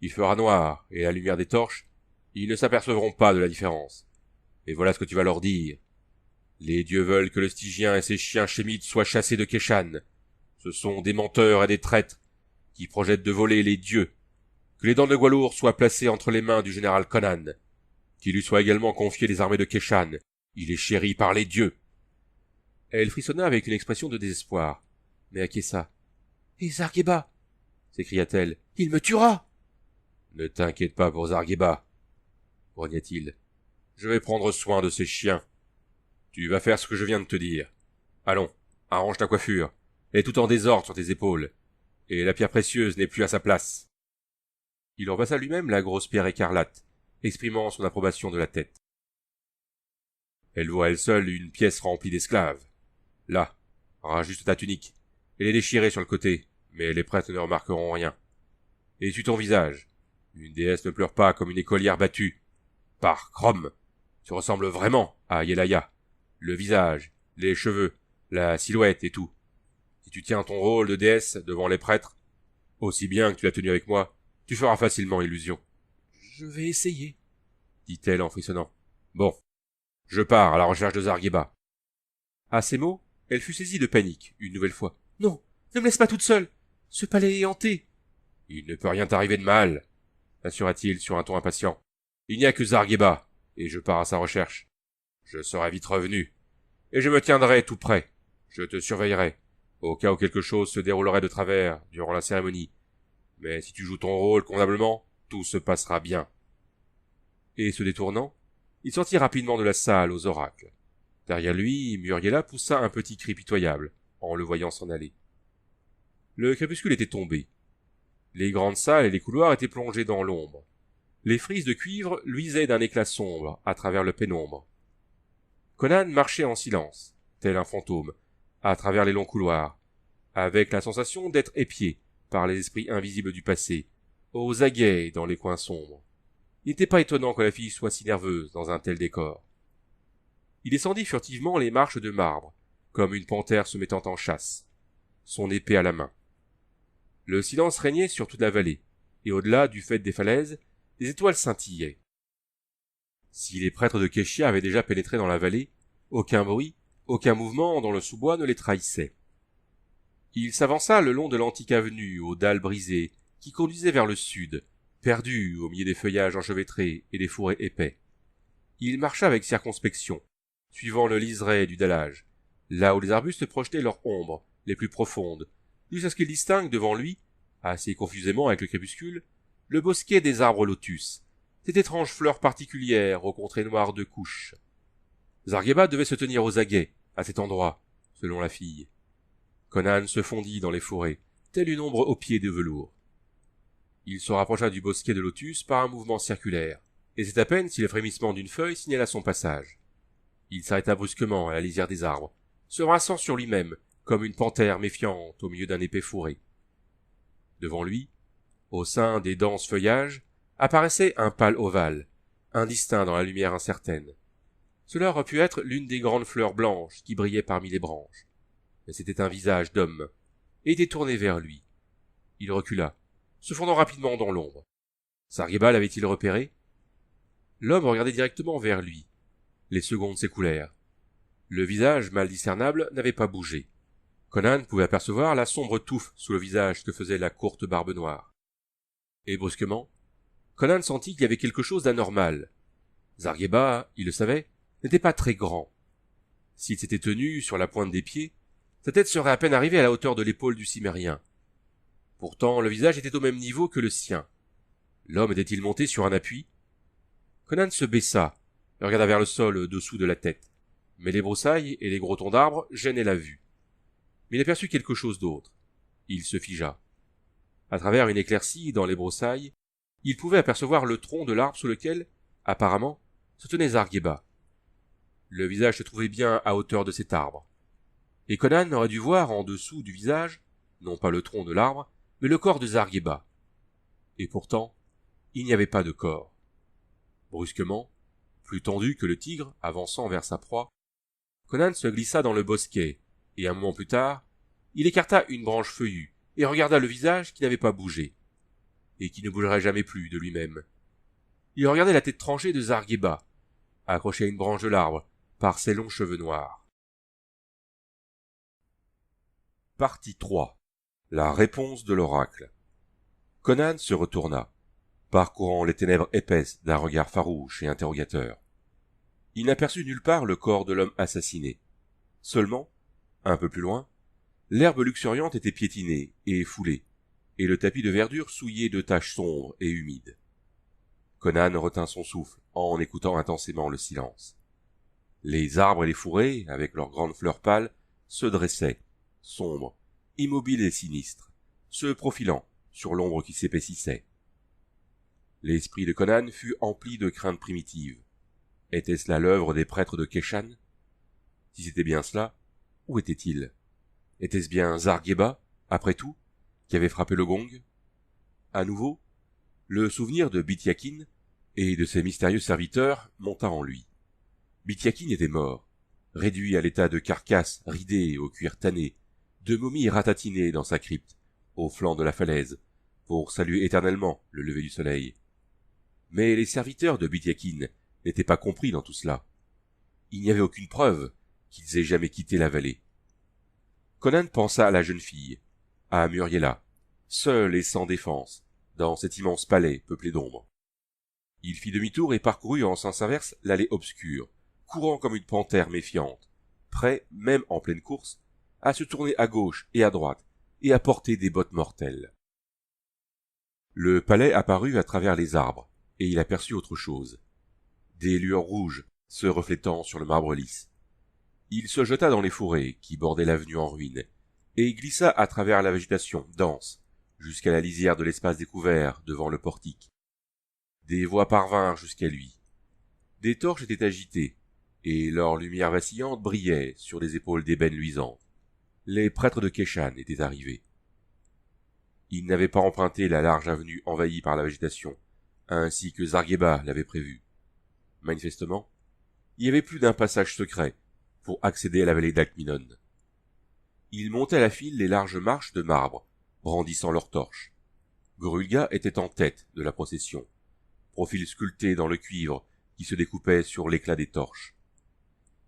[SPEAKER 1] Il fera noir, et à la lumière des torches, ils ne s'apercevront pas de la différence. Et voilà ce que tu vas leur dire. Les dieux veulent que le Stygien et ses chiens chémites soient chassés de Keshan. Ce sont des menteurs et des traîtres qui projettent de voler les dieux. Que les dents de Gwalour soient placées entre les mains du général Conan. Qu'il lui soit également confié les armées de Keshan. Il est chéri par les dieux. Elle frissonna avec une expression de désespoir, mais acquiesça.
[SPEAKER 2] « Et Zargheba » s'écria-t-elle. « Il me tuera !»«
[SPEAKER 1] Ne t'inquiète pas pour Zargheba, » grogna-t-il. « Je vais prendre soin de ces chiens. Tu vas faire ce que je viens de te dire. Allons, arrange ta coiffure. Elle est tout en désordre sur tes épaules. Et la pierre précieuse n'est plus à sa place. » Il en passa lui-même la grosse pierre écarlate, exprimant son approbation de la tête. Elle vaut à elle seule une pièce remplie d'esclaves. Là, rajuste ta tunique. Elle est déchirée sur le côté, mais les prêtres ne remarqueront rien. Et essuie ton visage. Une déesse ne pleure pas comme une écolière battue. Par Crom, tu ressembles vraiment à Yelaya. Le visage, les cheveux, la silhouette et tout. Si tu tiens ton rôle de déesse devant les prêtres, aussi bien que tu l'as tenu avec moi, tu feras facilement illusion.
[SPEAKER 2] « Je vais essayer, »
[SPEAKER 1] dit-elle en frissonnant. « Bon, je pars à la recherche de Zargheba. » À ces mots, elle fut saisie de panique, une nouvelle fois.
[SPEAKER 2] « Non, ne me laisse pas toute seule. Ce palais est hanté. »«
[SPEAKER 1] Il ne peut rien t'arriver de mal, » assura-t-il sur un ton impatient. « Il n'y a que Zargheba, et je pars à sa recherche. Je serai vite revenu, et je me tiendrai tout près. Je te surveillerai, au cas où quelque chose se déroulerait de travers durant la cérémonie. Mais si tu joues ton rôle convenablement, tout se passera bien. » Et se détournant, il sortit rapidement de la salle aux oracles. Derrière lui, Muriela poussa un petit cri pitoyable, en le voyant s'en aller. Le crépuscule était tombé. Les grandes salles et les couloirs étaient plongés dans l'ombre. Les frises de cuivre luisaient d'un éclat sombre à travers le pénombre. Conan marchait en silence, tel un fantôme, à travers les longs couloirs, avec la sensation d'être épié par les esprits invisibles du passé, aux aguets dans les coins sombres. Il n'était pas étonnant que la fille soit si nerveuse dans un tel décor. Il descendit furtivement les marches de marbre, comme une panthère se mettant en chasse, son épée à la main. Le silence régnait sur toute la vallée, et au-delà du faîte des falaises, des étoiles scintillaient. Si les prêtres de Keshia avaient déjà pénétré dans la vallée, aucun bruit, aucun mouvement dans le sous-bois ne les trahissait. Il s'avança le long de l'antique avenue aux dalles brisées, qui conduisait vers le sud, perdu au milieu des feuillages enchevêtrés et des fourrés épais. Il marcha avec circonspection, suivant le liseré du dallage, là où les arbustes projetaient leurs ombres les plus profondes, jusqu'à ce qu'il distingue devant lui, assez confusément avec le crépuscule, le bosquet des arbres lotus, cette étrange fleur particulière aux contrées noires de couche. Zargheba devait se tenir aux aguets, à cet endroit, selon la fille. Conan se fondit dans les fourrés, telle une ombre aux pieds de velours. Il se rapprocha du bosquet de lotus par un mouvement circulaire, et c'est à peine si le frémissement d'une feuille signala son passage. Il s'arrêta brusquement à la lisière des arbres, se brassant sur lui-même, comme une panthère méfiante au milieu d'un épais fourré. Devant lui, au sein des denses feuillages, apparaissait un pâle ovale, indistinct dans la lumière incertaine. Cela aurait pu être l'une des grandes fleurs blanches qui brillaient parmi les branches. Mais c'était un visage d'homme, et était tourné vers lui. Il recula, se fondant rapidement dans l'ombre. Zargheba l'avait-il repéré? L'homme regardait directement vers lui. Les secondes s'écoulèrent. Le visage mal discernable n'avait pas bougé. Conan pouvait apercevoir la sombre touffe sous le visage que faisait la courte barbe noire. Et brusquement, Conan sentit qu'il y avait quelque chose d'anormal. Zargheba, il le savait, n'était pas très grand. S'il s'était tenu sur la pointe des pieds, sa tête serait à peine arrivée à la hauteur de l'épaule du Cimmérien. Pourtant, le visage était au même niveau que le sien. L'homme était-il monté sur un appui? Conan se baissa et regarda vers le sol au-dessous de la tête. Mais les broussailles et les gros troncs d'arbres gênaient la vue. Mais il aperçut quelque chose d'autre. Il se figea. À travers une éclaircie dans les broussailles, il pouvait apercevoir le tronc de l'arbre sous lequel, apparemment, se tenait Zargheba. Le visage se trouvait bien à hauteur de cet arbre. Et Conan aurait dû voir en dessous du visage, non pas le tronc de l'arbre, mais le corps de Zargheba. Et pourtant, il n'y avait pas de corps. Brusquement, plus tendu que le tigre avançant vers sa proie, Conan se glissa dans le bosquet, et un moment plus tard, il écarta une branche feuillue et regarda le visage qui n'avait pas bougé, et qui ne bougerait jamais plus de lui-même. Il regardait la tête tranchée de Zargheba, accrochée à une branche de l'arbre par ses longs cheveux noirs. Partie 3. La réponse de l'oracle. Conan se retourna, parcourant les ténèbres épaisses d'un regard farouche et interrogateur. Il n'aperçut nulle part le corps de l'homme assassiné. Seulement, un peu plus loin, l'herbe luxuriante était piétinée et foulée, et le tapis de verdure souillé de taches sombres et humides. Conan retint son souffle en écoutant intensément le silence. Les arbres et les fourrés, avec leurs grandes fleurs pâles, se dressaient, sombres, immobiles et sinistres, se profilant sur l'ombre qui s'épaississait. L'esprit de Conan fut empli de craintes primitives. Était-ce là l'œuvre des prêtres de Keshan? Si c'était bien cela, où était-il? Était-ce bien Zargheba, après tout, qui avait frappé le gong? À nouveau, le souvenir de Bitiakin et de ses mystérieux serviteurs monta en lui. Bitiakin était mort, réduit à l'état de carcasse ridée au cuir tanné, de momie ratatinée dans sa crypte, au flanc de la falaise, pour saluer éternellement le lever du soleil. Mais les serviteurs de Bitiakin n'étaient pas compris dans tout cela. Il n'y avait aucune preuve qu'ils aient jamais quitté la vallée. Conan pensa à la jeune fille, à Muriela, seule et sans défense, dans cet immense palais peuplé d'ombre. Il fit demi-tour et parcourut en sens inverse l'allée obscure, courant comme une panthère méfiante, prêt, même en pleine course, à se tourner à gauche et à droite, et à porter des bottes mortelles. Le palais apparut à travers les arbres, et il aperçut autre chose. Des lueurs rouges se reflétant sur le marbre lisse. Il se jeta dans les fourrés qui bordaient l'avenue en ruine, et glissa à travers la végétation dense, jusqu'à la lisière de l'espace découvert devant le portique. Des voix parvinrent jusqu'à lui. Des torches étaient agitées, et leur lumière vacillante brillait sur les épaules d'ébène luisante. Les prêtres de Keshan étaient arrivés. Ils n'avaient pas emprunté la large avenue envahie par la végétation, ainsi que Zargheba l'avait prévu. Manifestement, il y avait plus d'un passage secret pour accéder à la vallée d'Alkminon. Ils montaient à la file les larges marches de marbre, brandissant leurs torches. Grulga était en tête de la procession, profil sculpté dans le cuivre qui se découpait sur l'éclat des torches.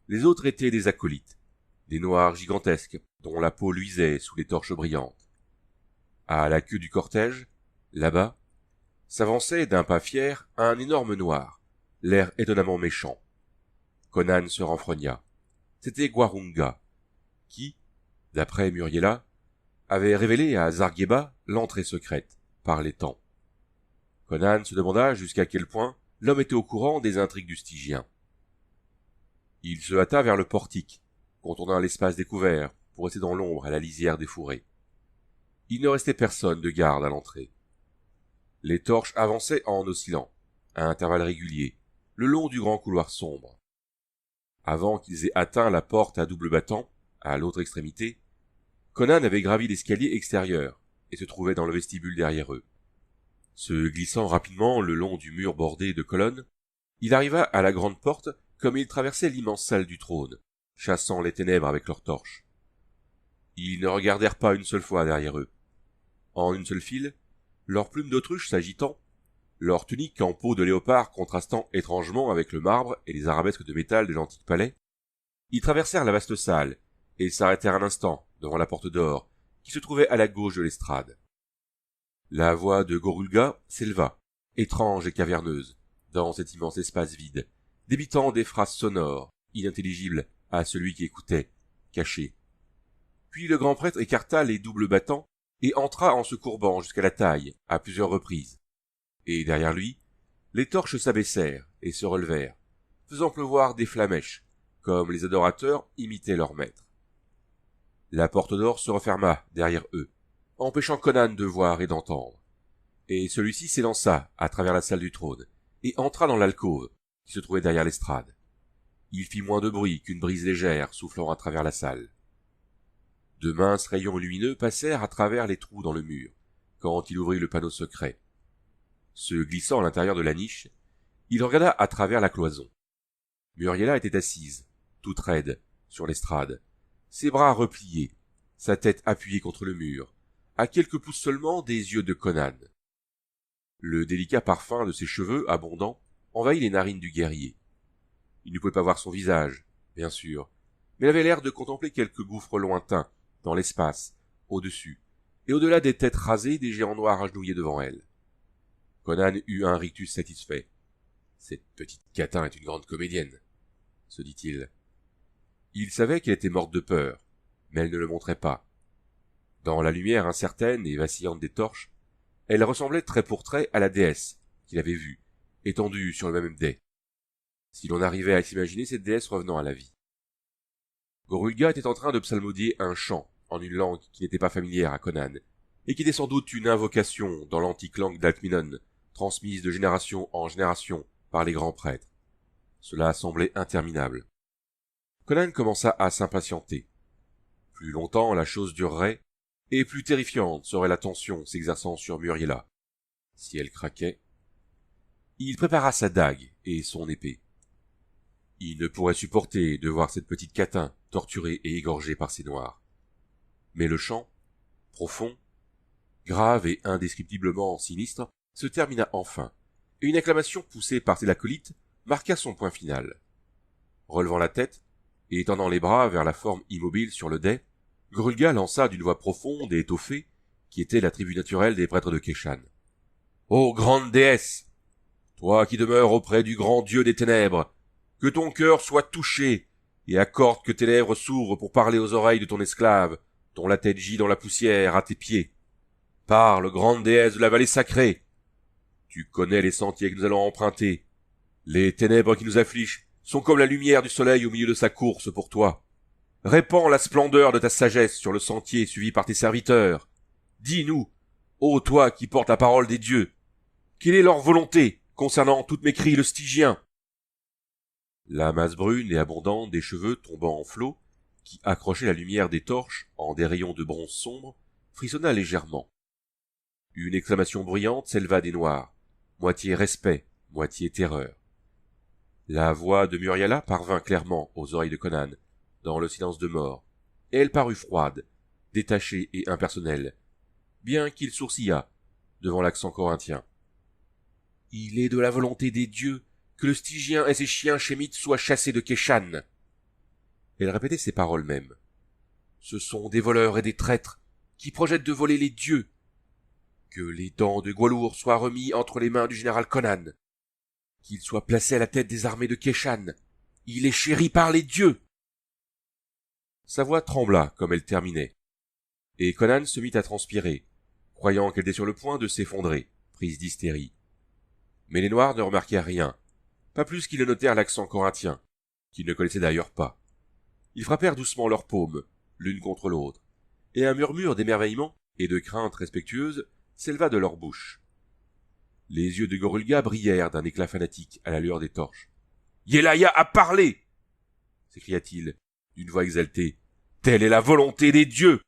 [SPEAKER 1] Les autres étaient des acolytes, des noirs gigantesques dont la peau luisait sous les torches brillantes. À la queue du cortège, là-bas, s'avançait d'un pas fier un énorme noir, l'air étonnamment méchant. Conan se renfrogna. C'était Gwarunga, qui, d'après Muriela, avait révélé à Zargheba l'entrée secrète, par les temps. Conan se demanda jusqu'à quel point l'homme était au courant des intrigues du Stygien. Il se hâta vers le portique, contournant l'espace découvert pour rester dans l'ombre à la lisière des fourrés. Il ne restait personne de garde à l'entrée. Les torches avançaient en oscillant, à intervalles réguliers, le long du grand couloir sombre. Avant qu'ils aient atteint la porte à double battant, à l'autre extrémité, Conan avait gravi l'escalier extérieur et se trouvait dans le vestibule derrière eux. Se glissant rapidement le long du mur bordé de colonnes, il arriva à la grande porte comme il traversait l'immense salle du trône, chassant les ténèbres avec leurs torches. Ils ne regardèrent pas une seule fois derrière eux. En une seule file, leurs plumes d'autruche s'agitant, leurs tuniques en peau de léopard contrastant étrangement avec le marbre et les arabesques de métal de l'antique palais, ils traversèrent la vaste salle et s'arrêtèrent un instant devant la porte d'or qui se trouvait à la gauche de l'estrade. La voix de Gorulga s'éleva, étrange et caverneuse, dans cet immense espace vide, débitant des phrases sonores, inintelligibles à celui qui écoutait, caché. Puis le grand prêtre écarta les doubles battants et entra en se courbant jusqu'à la taille, à plusieurs reprises. Et derrière lui, les torches s'abaissèrent et se relevèrent, faisant pleuvoir des flammèches, comme les adorateurs imitaient leur maître. La porte d'or se referma derrière eux, empêchant Conan de voir et d'entendre, et celui-ci s'élança à travers la salle du trône et entra dans l'alcôve qui se trouvait derrière l'estrade. Il fit moins de bruit qu'une brise légère soufflant à travers la salle. De minces rayons lumineux passèrent à travers les trous dans le mur, quand il ouvrit le panneau secret. Se glissant à l'intérieur de la niche, il regarda à travers la cloison. Muriela était assise, toute raide, sur l'estrade, ses bras repliés, sa tête appuyée contre le mur, à quelques pouces seulement des yeux de Conan. Le délicat parfum de ses cheveux abondants envahit les narines du guerrier. Il ne pouvait pas voir son visage, bien sûr, mais il avait l'air de contempler quelques gouffres lointains, dans l'espace, au-dessus, et au-delà des têtes rasées des géants noirs agenouillés devant elle. Conan eut un rictus satisfait. Cette petite catin est une grande comédienne, se dit-il. Il savait qu'elle était morte de peur, mais elle ne le montrait pas. Dans la lumière incertaine et vacillante des torches, elle ressemblait trait pour trait à la déesse qu'il avait vue, étendue sur le même dais. Si l'on arrivait à s'imaginer cette déesse revenant à la vie. Gorulga était en train de psalmodier un chant en une langue qui n'était pas familière à Conan, et qui était sans doute une invocation dans l'antique langue d'Alcminon, transmise de génération en génération par les grands prêtres. Cela semblait interminable. Conan commença à s'impatienter. Plus longtemps la chose durerait, et plus terrifiante serait la tension s'exerçant sur Muriela. Si elle craquait... Il prépara sa dague et son épée. Il ne pourrait supporter de voir cette petite catin torturée et égorgée par ces noirs. Mais le chant, profond, grave et indescriptiblement sinistre, se termina enfin, et une acclamation poussée par ses acolytes marqua son point final. Relevant la tête, et étendant les bras vers la forme immobile sur le dais, Grulga lança d'une voix profonde et étoffée, qui était la tribu naturelle des prêtres de Keshan. « Ô grande déesse, toi qui demeures auprès du grand dieu des ténèbres, que ton cœur soit touché, et accorde que tes lèvres s'ouvrent pour parler aux oreilles de ton esclave, dont la tête gît dans la poussière à tes pieds. Parle, grande déesse de la vallée sacrée. Tu connais les sentiers que nous allons emprunter. Les ténèbres qui nous affligent sont comme la lumière du soleil au milieu de sa course pour toi. Répands la splendeur de ta sagesse sur le sentier suivi par tes serviteurs. Dis-nous, ô toi qui portes la parole des dieux, quelle est leur volonté concernant toutes mes cris le stygien? La masse brune et abondante des cheveux tombant en flots, qui accrochaient la lumière des torches en des rayons de bronze sombre, frissonna légèrement. Une exclamation bruyante s'éleva des noirs, moitié respect, moitié terreur. La voix de Muriela parvint clairement aux oreilles de Conan, dans le silence de mort, et elle parut froide, détachée et impersonnelle, bien qu'il sourcillât devant l'accent corinthien. « Il est de la volonté des dieux que le Stygien et ses chiens chémites soient chassés de Keshan. » Elle répétait ces paroles mêmes. « Ce sont des voleurs et des traîtres qui projettent de voler les dieux. Que les dents de Gwalour soient remis entre les mains du général Conan. Qu'il soit placé à la tête des armées de Keshan. Il est chéri par les dieux. » Sa voix trembla comme elle terminait, et Conan se mit à transpirer, croyant qu'elle était sur le point de s'effondrer, prise d'hystérie. Mais les Noirs ne remarquèrent rien, pas plus qu'ils ne notèrent l'accent corinthien, qu'ils ne connaissaient d'ailleurs pas. Ils frappèrent doucement leurs paumes, l'une contre l'autre, et un murmure d'émerveillement et de crainte respectueuse s'éleva de leur bouche. Les yeux de Gorulga brillèrent d'un éclat fanatique à la lueur des torches. « Yelaya a parlé !» s'écria-t-il d'une voix exaltée. « Telle est la volonté des dieux !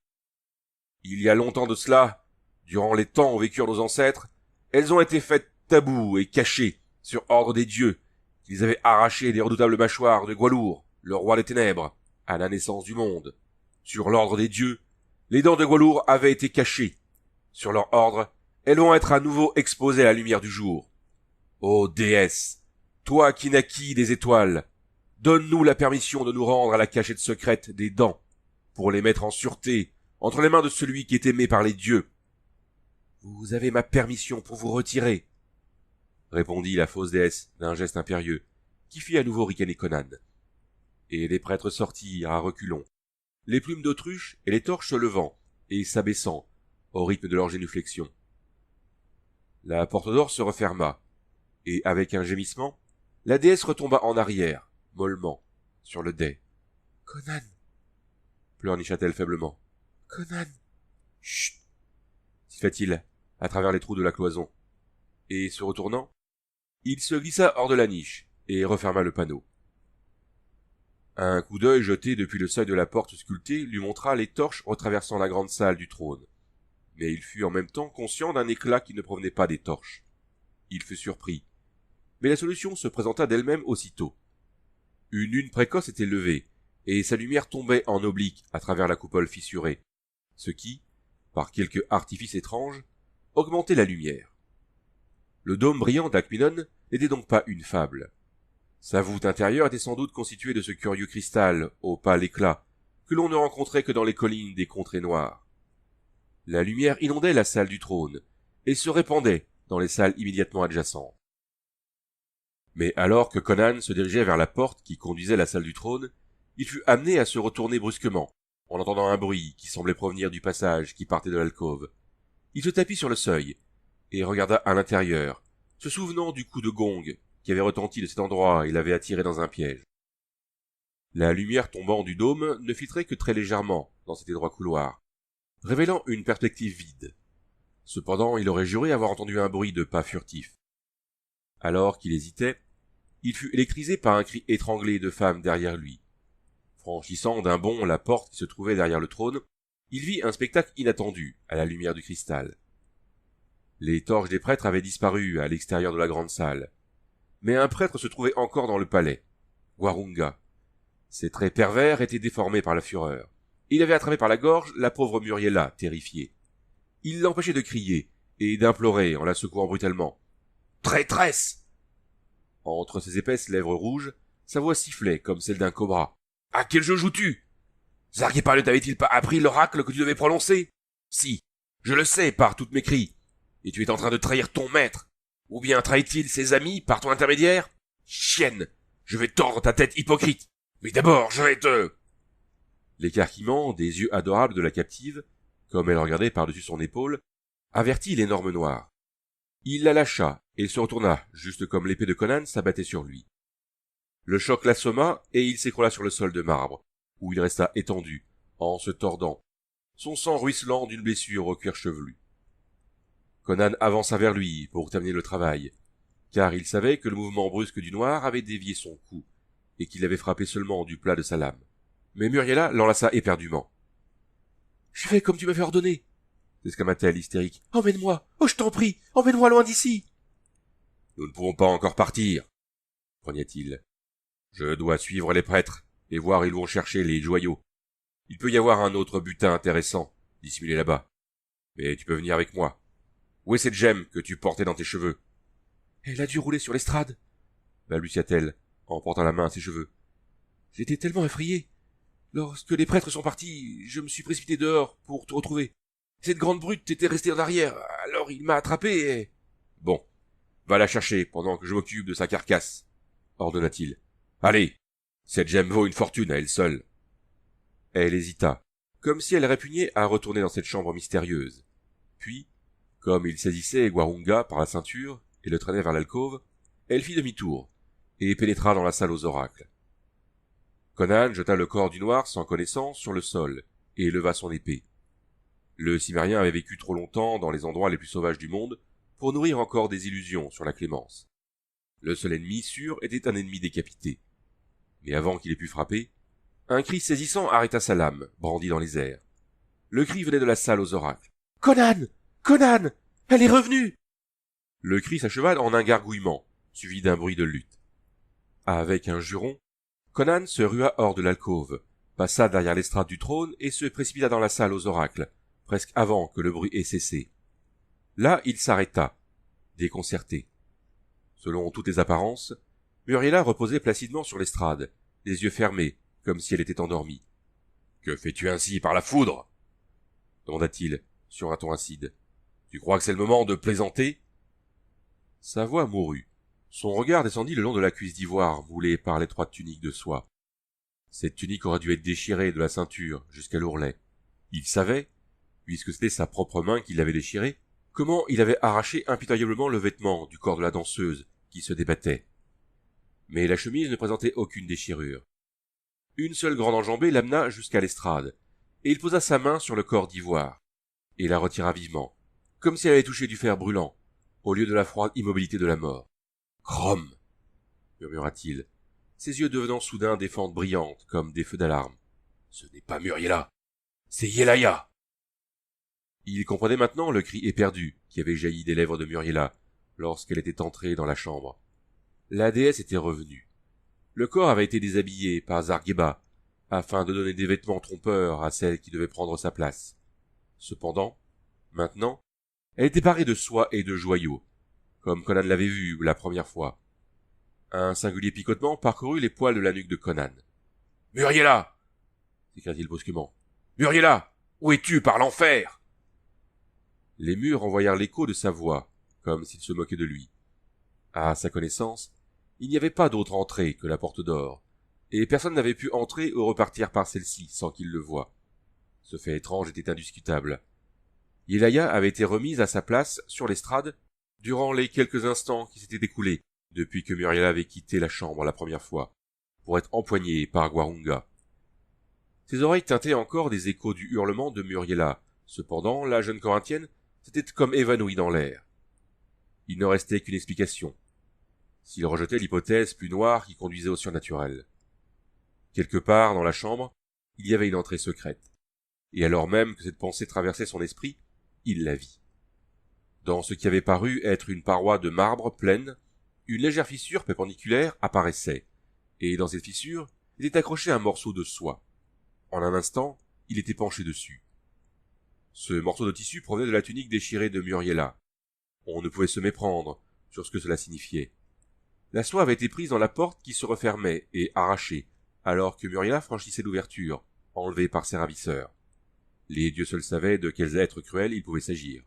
[SPEAKER 1] Il y a longtemps de cela, durant les temps où vécurent nos ancêtres, elles ont été faites tabous et cachées sur ordre des dieux, qu'ils avaient arraché des redoutables mâchoires de Gwalour, le roi des ténèbres, à la naissance du monde. Sur l'ordre des dieux, les dents de Gwalour avaient été cachées. Sur leur ordre, elles vont être à nouveau exposées à la lumière du jour. Ô déesse, toi qui naquis des étoiles, donne-nous la permission de nous rendre à la cachette secrète des dents, pour les mettre en sûreté entre les mains de celui qui est aimé par les dieux. Vous avez ma permission pour vous retirer, répondit la fausse déesse d'un geste impérieux, qui fit à nouveau ricaner Conan. Et les prêtres sortirent à reculons, les plumes d'autruche et les torches se levant et s'abaissant au rythme de leur génuflexion. La porte d'or se referma, et avec un gémissement, la déesse retomba en arrière, mollement, sur le dais. « Conan !» pleurnicha-t-elle faiblement. « Conan !»« Chut !» siffla-t-il à travers les trous de la cloison, et se retournant, il se glissa hors de la niche et referma le panneau. Un coup d'œil jeté depuis le seuil de la porte sculptée lui montra les torches retraversant la grande salle du trône. Mais il fut en même temps conscient d'un éclat qui ne provenait pas des torches. Il fut surpris. Mais la solution se présenta d'elle-même aussitôt. Une lune précoce était levée, et sa lumière tombait en oblique à travers la coupole fissurée, ce qui, par quelque artifice étrange, augmentait la lumière. Le dôme brillant d'Akminon n'était donc pas une fable. Sa voûte intérieure était sans doute constituée de ce curieux cristal au pâle éclat que l'on ne rencontrait que dans les collines des contrées noires. La lumière inondait la salle du trône et se répandait dans les salles immédiatement adjacentes. Mais alors que Conan se dirigeait vers la porte qui conduisait à la salle du trône, il fut amené à se retourner brusquement, en entendant un bruit qui semblait provenir du passage qui partait de l'alcôve. Il se tapit sur le seuil et regarda à l'intérieur, se souvenant du coup de gong qui avait retenti de cet endroit et l'avait attiré dans un piège. La lumière tombant du dôme ne filtrait que très légèrement dans cet étroit couloir, révélant une perspective vide. Cependant, il aurait juré avoir entendu un bruit de pas furtifs. Alors qu'il hésitait, il fut électrisé par un cri étranglé de femme derrière lui. Franchissant d'un bond la porte qui se trouvait derrière le trône, il vit un spectacle inattendu à la lumière du cristal. Les torches des prêtres avaient disparu à l'extérieur de la grande salle. Mais un prêtre se trouvait encore dans le palais, Warunga. Ses traits pervers étaient déformés par la fureur. Il avait attrapé par la gorge la pauvre Muriela, terrifiée. Il l'empêchait de crier et d'implorer en la secouant brutalement. « Traîtresse !» Entre ses épaisses lèvres rouges, sa voix sifflait comme celle d'un cobra. « À quel jeu joues-tu ? Zargheba ne t'avait-il pas appris l'oracle que tu devais prononcer ? Si, je le sais par toutes mes cris. Et tu es en train de trahir ton maître. Ou bien trahit-il ses amis par ton intermédiaire ? Chienne, je vais tordre ta tête hypocrite. Mais d'abord, je vais te... » L'écarquillement des yeux adorables de la captive, comme elle regardait par-dessus son épaule, avertit l'énorme noir. Il la lâcha et se retourna, juste comme l'épée de Conan s'abattait sur lui. Le choc l'assomma et il s'écroula sur le sol de marbre, où il resta étendu, en se tordant, son sang ruisselant d'une blessure au cuir chevelu. Conan avança vers lui pour terminer le travail, car il savait que le mouvement brusque du noir avait dévié son coup, et qu'il avait frappé seulement du plat de sa lame. Mais Muriela l'enlaça éperdument. « Je fais comme tu m'avais ordonné !» s'exclama-t-elle hystérique. « Emmène-moi! Oh, je t'en prie! Emmène-moi loin d'ici !»« Nous ne pouvons pas encore partir, » grogna-t-il. « Je dois suivre les prêtres et voir où ils vont chercher les joyaux. Il peut y avoir un autre butin intéressant, dissimulé là-bas. Mais tu peux venir avec moi. Où est cette gemme que tu portais dans tes cheveux ?»« Elle a dû rouler sur l'estrade, » balbutia-t-elle, en portant la main à ses cheveux. « J'étais tellement effrayé. Lorsque les prêtres sont partis, je me suis précipité dehors pour te retrouver. Cette grande brute était restée en arrière, alors il m'a attrapé et... »« Bon, va la chercher pendant que je m'occupe de sa carcasse, » ordonna-t-il. « Allez, cette gemme vaut une fortune à elle seule. » Elle hésita, comme si elle répugnait à retourner dans cette chambre mystérieuse. Puis, comme il saisissait Warunga par la ceinture et le traînait vers l'alcôve, elle fit demi-tour et pénétra dans la salle aux oracles. Conan jeta le corps du noir sans connaissance sur le sol et leva son épée. Le Cimérien avait vécu trop longtemps dans les endroits les plus sauvages du monde pour nourrir encore des illusions sur la clémence. Le seul ennemi sûr était un ennemi décapité. Mais avant qu'il ait pu frapper, un cri saisissant arrêta sa lame, brandie dans les airs. Le cri venait de la salle aux oracles. « Conan! Conan! Elle est revenue !» Le cri s'acheva en un gargouillement, suivi d'un bruit de lutte. Avec un juron, Conan se rua hors de l'alcôve, passa derrière l'estrade du trône et se précipita dans la salle aux oracles, presque avant que le bruit ait cessé. Là, il s'arrêta, déconcerté. Selon toutes les apparences, Muriela reposait placidement sur l'estrade, les yeux fermés, comme si elle était endormie. « Que fais-tu ainsi par la foudre ?» demanda-t-il, sur un ton acide. « Tu crois que c'est le moment de plaisanter ?» Sa voix mourut. Son regard descendit le long de la cuisse d'ivoire moulée par l'étroite tunique de soie. Cette tunique aurait dû être déchirée de la ceinture jusqu'à l'ourlet. Il savait, puisque c'était sa propre main qui l'avait déchirée, comment il avait arraché impitoyablement le vêtement du corps de la danseuse qui se débattait. Mais la chemise ne présentait aucune déchirure. Une seule grande enjambée l'amena jusqu'à l'estrade, et il posa sa main sur le corps d'ivoire, et la retira vivement, comme si elle avait touché du fer brûlant, au lieu de la froide immobilité de la mort. « Chrome !» murmura-t-il, ses yeux devenant soudain des fentes brillantes comme des feux d'alarme. « Ce n'est pas Muriela, c'est Yelaya !» Il comprenait maintenant le cri éperdu qui avait jailli des lèvres de Muriela lorsqu'elle était entrée dans la chambre. La déesse était revenue. Le corps avait été déshabillé par Zargheba, afin de donner des vêtements trompeurs à celle qui devait prendre sa place. Cependant, maintenant, elle était parée de soie et de joyaux, comme Conan l'avait vue la première fois. Un singulier picotement parcourut les poils de la nuque de Conan. « Muriela !» s'écria-t-il brusquement. « Muriela, où es-tu par l'enfer ?» Les murs envoyèrent l'écho de sa voix, comme s'il se moquait de lui. À sa connaissance, il n'y avait pas d'autre entrée que la porte d'or, et personne n'avait pu entrer ou repartir par celle-ci sans qu'il le voie. Ce fait étrange était indiscutable. Yelaya avait été remise à sa place sur l'estrade durant les quelques instants qui s'étaient écoulés depuis que Muriela avait quitté la chambre la première fois, pour être empoignée par Gwarunga. Ses oreilles tintaient encore des échos du hurlement de Muriela. Cependant, la jeune Corinthienne s'était comme évanouie dans l'air. Il ne restait qu'une explication, s'il rejetait l'hypothèse plus noire qui conduisait au surnaturel. Quelque part dans la chambre, il y avait une entrée secrète, et alors même que cette pensée traversait son esprit, il la vit. Dans ce qui avait paru être une paroi de marbre pleine, une légère fissure perpendiculaire apparaissait, et dans cette fissure était accroché un morceau de soie. En un instant, il était penché dessus. Ce morceau de tissu provenait de la tunique déchirée de Muriela. On ne pouvait se méprendre sur ce que cela signifiait. La soie avait été prise dans la porte qui se refermait et arrachée, alors que Muriela franchissait l'ouverture, enlevée par ses ravisseurs. Les dieux seuls savaient de quels êtres cruels il pouvait s'agir.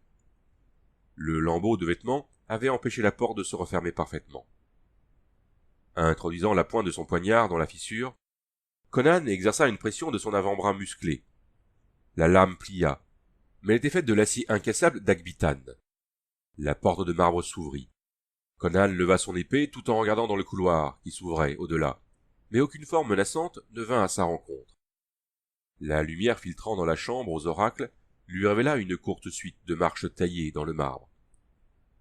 [SPEAKER 1] Le lambeau de vêtement avait empêché la porte de se refermer parfaitement. Introduisant la pointe de son poignard dans la fissure, Conan exerça une pression de son avant-bras musclé. La lame plia, mais elle était faite de l'acier incassable d'Akbitan. La porte de marbre s'ouvrit. Conan leva son épée tout en regardant dans le couloir qui s'ouvrait au-delà, mais aucune forme menaçante ne vint à sa rencontre. La lumière filtrant dans la chambre aux oracles lui révéla une courte suite de marches taillées dans le marbre.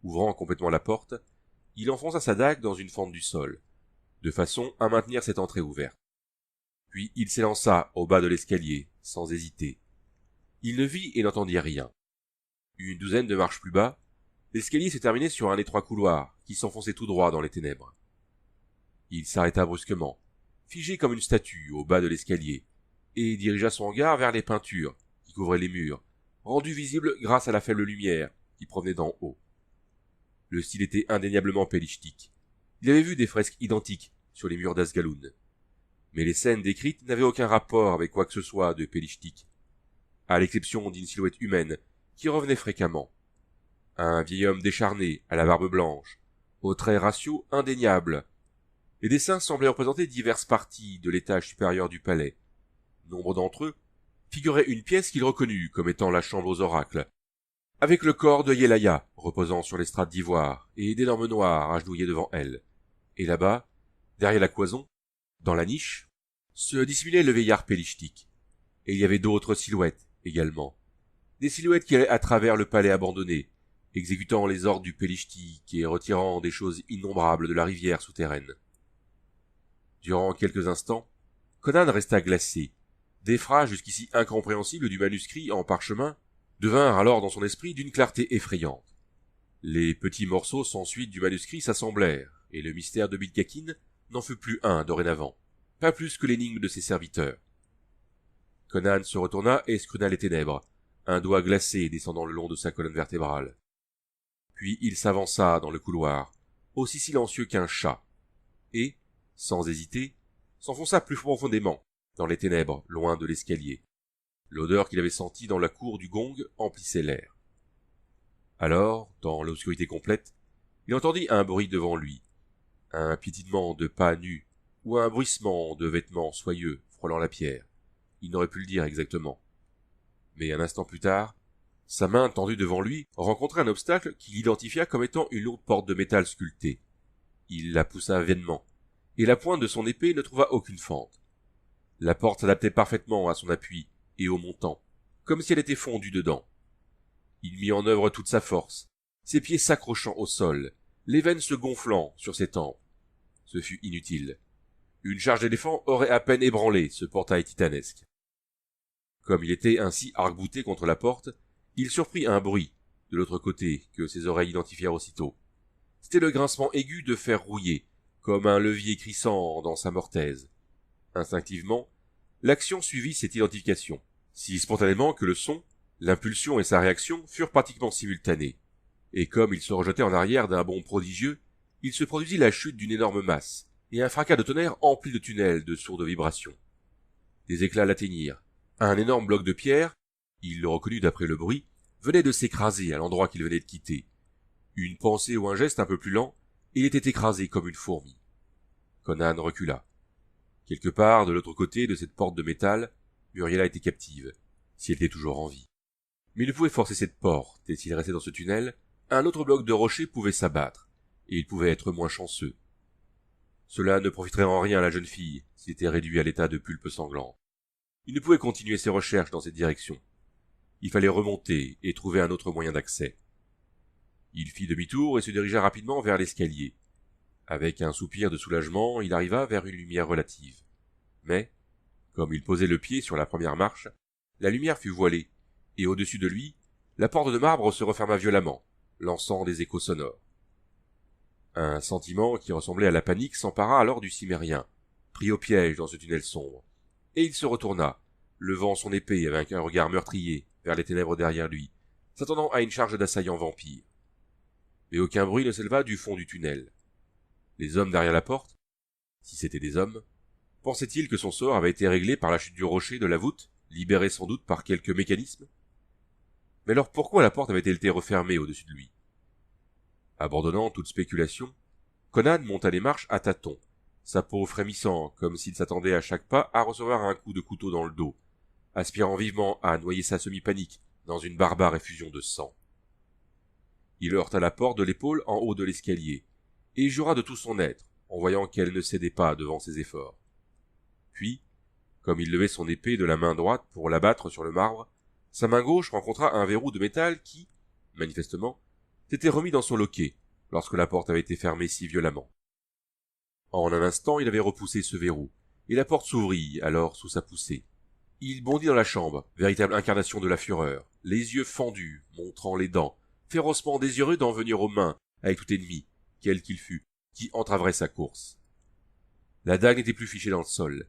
[SPEAKER 1] Ouvrant complètement la porte, il enfonça sa dague dans une fente du sol, de façon à maintenir cette entrée ouverte. Puis il s'élança au bas de l'escalier, sans hésiter. Il ne vit et n'entendit rien. Une douzaine de marches plus bas, l'escalier se terminait sur un étroit couloir qui s'enfonçait tout droit dans les ténèbres. Il s'arrêta brusquement, figé comme une statue au bas de l'escalier, et dirigea son regard vers les peintures qui couvraient les murs, rendues visibles grâce à la faible lumière qui provenait d'en haut. Le style était indéniablement pélishtique. Il avait vu des fresques identiques sur les murs d'Asgaloun. Mais les scènes décrites n'avaient aucun rapport avec quoi que ce soit de pélishtique, à l'exception d'une silhouette humaine qui revenait fréquemment. Un vieil homme décharné, à la barbe blanche, aux traits raciaux indéniables. Les dessins semblaient représenter diverses parties de l'étage supérieur du palais. Nombre d'entre eux figuraient une pièce qu'il reconnut comme étant la chambre aux oracles, avec le corps de Yelaya reposant sur l'estrade d'ivoire et d'énormes noirs agenouillés devant elle. Et là-bas, derrière la cloison, dans la niche, se dissimulait le vieillard pélishtique. Et il y avait d'autres silhouettes également. des silhouettes qui allaient à travers le palais abandonné, exécutant les ordres du Pélishtik et retirant des choses innombrables de la rivière souterraine. Durant quelques instants, Conan resta glacé. Des phrases jusqu'ici incompréhensibles du manuscrit en parchemin devinrent alors dans son esprit d'une clarté effrayante. Les petits morceaux sans suite du manuscrit s'assemblèrent, et le mystère de Bilkakin n'en fut plus un dorénavant, pas plus que l'énigme de ses serviteurs. Conan se retourna et scruta les ténèbres, un doigt glacé descendant le long de sa colonne vertébrale. Puis il s'avança dans le couloir, aussi silencieux qu'un chat, et, sans hésiter, s'enfonça plus profondément dans les ténèbres, loin de l'escalier. L'odeur qu'il avait sentie dans la cour du gong emplissait l'air. Alors, dans l'obscurité complète, il entendit un bruit devant lui, un piétinement de pas nus, ou un bruissement de vêtements soyeux frôlant la pierre. Il n'aurait pu le dire exactement. Mais un instant plus tard, sa main tendue devant lui rencontra un obstacle qu'il identifia comme étant une lourde porte de métal sculptée. Il la poussa vainement, et la pointe de son épée ne trouva aucune fente. La porte s'adaptait parfaitement à son appui et au montant, comme si elle était fondue dedans. Il mit en œuvre toute sa force, ses pieds s'accrochant au sol, les veines se gonflant sur ses tempes. Ce fut inutile. Une charge d'éléphant aurait à peine ébranlé ce portail titanesque. Comme il était ainsi arc-bouté contre la porte, il surprit un bruit, de l'autre côté, que ses oreilles identifièrent aussitôt. C'était le grincement aigu de fer rouillé, comme un levier crissant dans sa mortaise. Instinctivement, l'action suivit cette identification, si spontanément que le son, l'impulsion et sa réaction furent pratiquement simultanés. Et comme il se rejetait en arrière d'un bond prodigieux, il se produisit la chute d'une énorme masse, et un fracas de tonnerre emplit le tunnel de sourdes vibrations. Des éclats l'atteignirent. Un énorme bloc de pierre, il le reconnut d'après le bruit, venait de s'écraser à l'endroit qu'il venait de quitter. Une pensée ou un geste un peu plus lent, et il était écrasé comme une fourmi. Conan recula. Quelque part, de l'autre côté de cette porte de métal, Muriela était captive, si elle était toujours en vie. Mais il ne pouvait forcer cette porte, et s'il restait dans ce tunnel, un autre bloc de rocher pouvait s'abattre, et il pouvait être moins chanceux. Cela ne profiterait en rien à la jeune fille, s'il était réduit à l'état de pulpe sanglante. Il ne pouvait continuer ses recherches dans cette direction. Il fallait remonter et trouver un autre moyen d'accès. Il fit demi-tour et se dirigea rapidement vers l'escalier. Avec un soupir de soulagement, il arriva vers une lumière relative. Mais, comme il posait le pied sur la première marche, la lumière fut voilée, et au-dessus de lui, la porte de marbre se referma violemment, lançant des échos sonores. Un sentiment qui ressemblait à la panique s'empara alors du cimérien, pris au piège dans ce tunnel sombre, et il se retourna, levant son épée avec un regard meurtrier vers les ténèbres derrière lui, s'attendant à une charge d'assaillants vampires. Mais aucun bruit ne s'éleva du fond du tunnel. Les hommes derrière la porte, si c'étaient des hommes, pensaient-ils que son sort avait été réglé par la chute du rocher de la voûte, libéré sans doute par quelque mécanisme? Mais alors pourquoi la porte avait-elle été refermée au-dessus de lui? Abandonnant toute spéculation, Conan monta les marches à tâtons, sa peau frémissant comme s'il s'attendait à chaque pas à recevoir un coup de couteau dans le dos, aspirant vivement à noyer sa semi-panique dans une barbare effusion de sang. Il heurta la porte de l'épaule en haut de l'escalier, et jura de tout son être, en voyant qu'elle ne cédait pas devant ses efforts. Puis, comme il levait son épée de la main droite pour l'abattre sur le marbre, sa main gauche rencontra un verrou de métal qui, manifestement, s'était remis dans son loquet lorsque la porte avait été fermée si violemment. En un instant, il avait repoussé ce verrou, et la porte s'ouvrit alors sous sa poussée. Il bondit dans la chambre, véritable incarnation de la fureur, les yeux fendus, montrant les dents, férocement désireux d'en venir aux mains avec tout ennemi, quel qu'il fût, qui entraverait sa course. La dague n'était plus fichée dans le sol.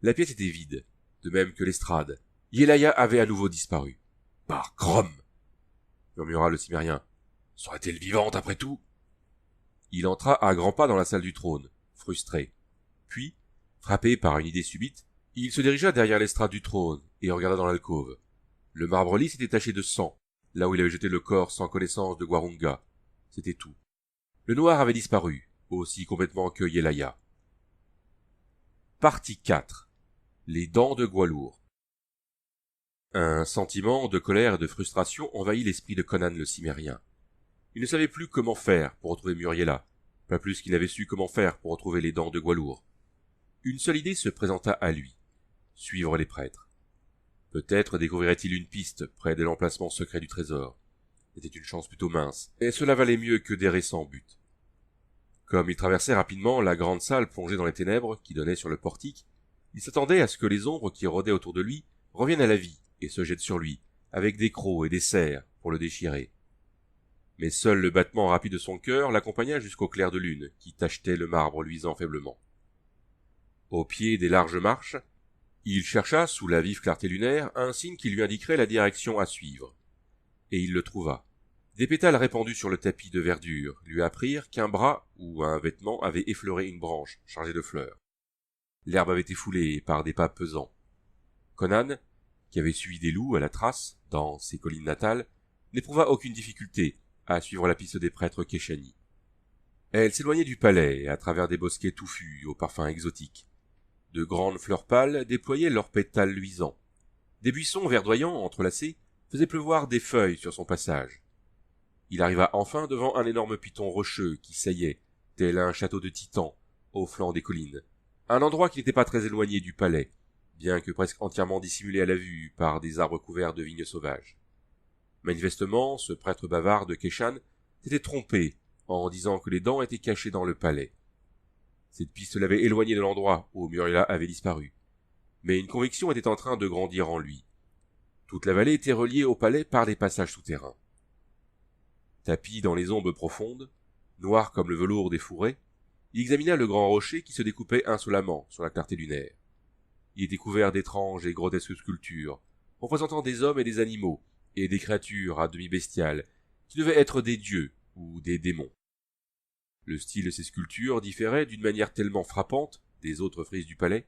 [SPEAKER 1] La pièce était vide, de même que l'estrade. Yelaya avait à nouveau disparu. « Par Crom !» murmura le cimérien. « Serait-elle vivante après tout ?» Il entra à grands pas dans la salle du trône, frustré. Puis, frappé par une idée subite, il se dirigea derrière l'estrade du trône et regarda dans l'alcôve. Le marbre lisse était taché de sang, là où il avait jeté le corps sans connaissance de Gwarunga. C'était tout. Le noir avait disparu, aussi complètement que Yelaya. Partie 4. Les dents de Gwalour. Un sentiment de colère et de frustration envahit l'esprit de Conan le cimérien. Il ne savait plus comment faire pour retrouver Muriela, pas plus qu'il n'avait su comment faire pour retrouver les dents de Gwalour. Une seule idée se présenta à lui, suivre les prêtres. Peut-être découvrirait-il une piste près de l'emplacement secret du trésor. C'était une chance plutôt mince, et cela valait mieux que d'errer sans but. Comme il traversait rapidement la grande salle plongée dans les ténèbres qui donnaient sur le portique, il s'attendait à ce que les ombres qui rôdaient autour de lui reviennent à la vie et se jettent sur lui, avec des crocs et des serres pour le déchirer. Mais seul le battement rapide de son cœur l'accompagna jusqu'au clair de lune qui tachetait le marbre luisant faiblement. Au pied des larges marches, il chercha, sous la vive clarté lunaire, un signe qui lui indiquerait la direction à suivre. Et il le trouva. Des pétales répandus sur le tapis de verdure lui apprirent qu'un bras ou un vêtement avait effleuré une branche chargée de fleurs. L'herbe avait été foulée par des pas pesants. Conan, qui avait suivi des loups à la trace, dans ses collines natales, n'éprouva aucune difficulté à suivre la piste des prêtres Keshani. Elle s'éloignait du palais, à travers des bosquets touffus aux parfums exotiques. De grandes fleurs pâles déployaient leurs pétales luisants. Des buissons verdoyants entrelacés faisaient pleuvoir des feuilles sur son passage. Il arriva enfin devant un énorme piton rocheux qui saillait, tel un château de titan, au flanc des collines. Un endroit qui n'était pas très éloigné du palais, bien que presque entièrement dissimulé à la vue par des arbres couverts de vignes sauvages. Manifestement, ce prêtre bavard de Keshan s'était trompé en disant que les dents étaient cachées dans le palais. Cette piste l'avait éloigné de l'endroit où Muriela avait disparu. Mais une conviction était en train de grandir en lui. Toute la vallée était reliée au palais par des passages souterrains. Tapi dans les ombres profondes, noir comme le velours des fourrés, il examina le grand rocher qui se découpait insolemment sur la clarté lunaire. Il était couvert d'étranges et grotesques sculptures, représentant des hommes et des animaux, et des créatures à demi bestiales, qui devaient être des dieux ou des démons. Le style de ces sculptures différait d'une manière tellement frappante des autres frises du palais,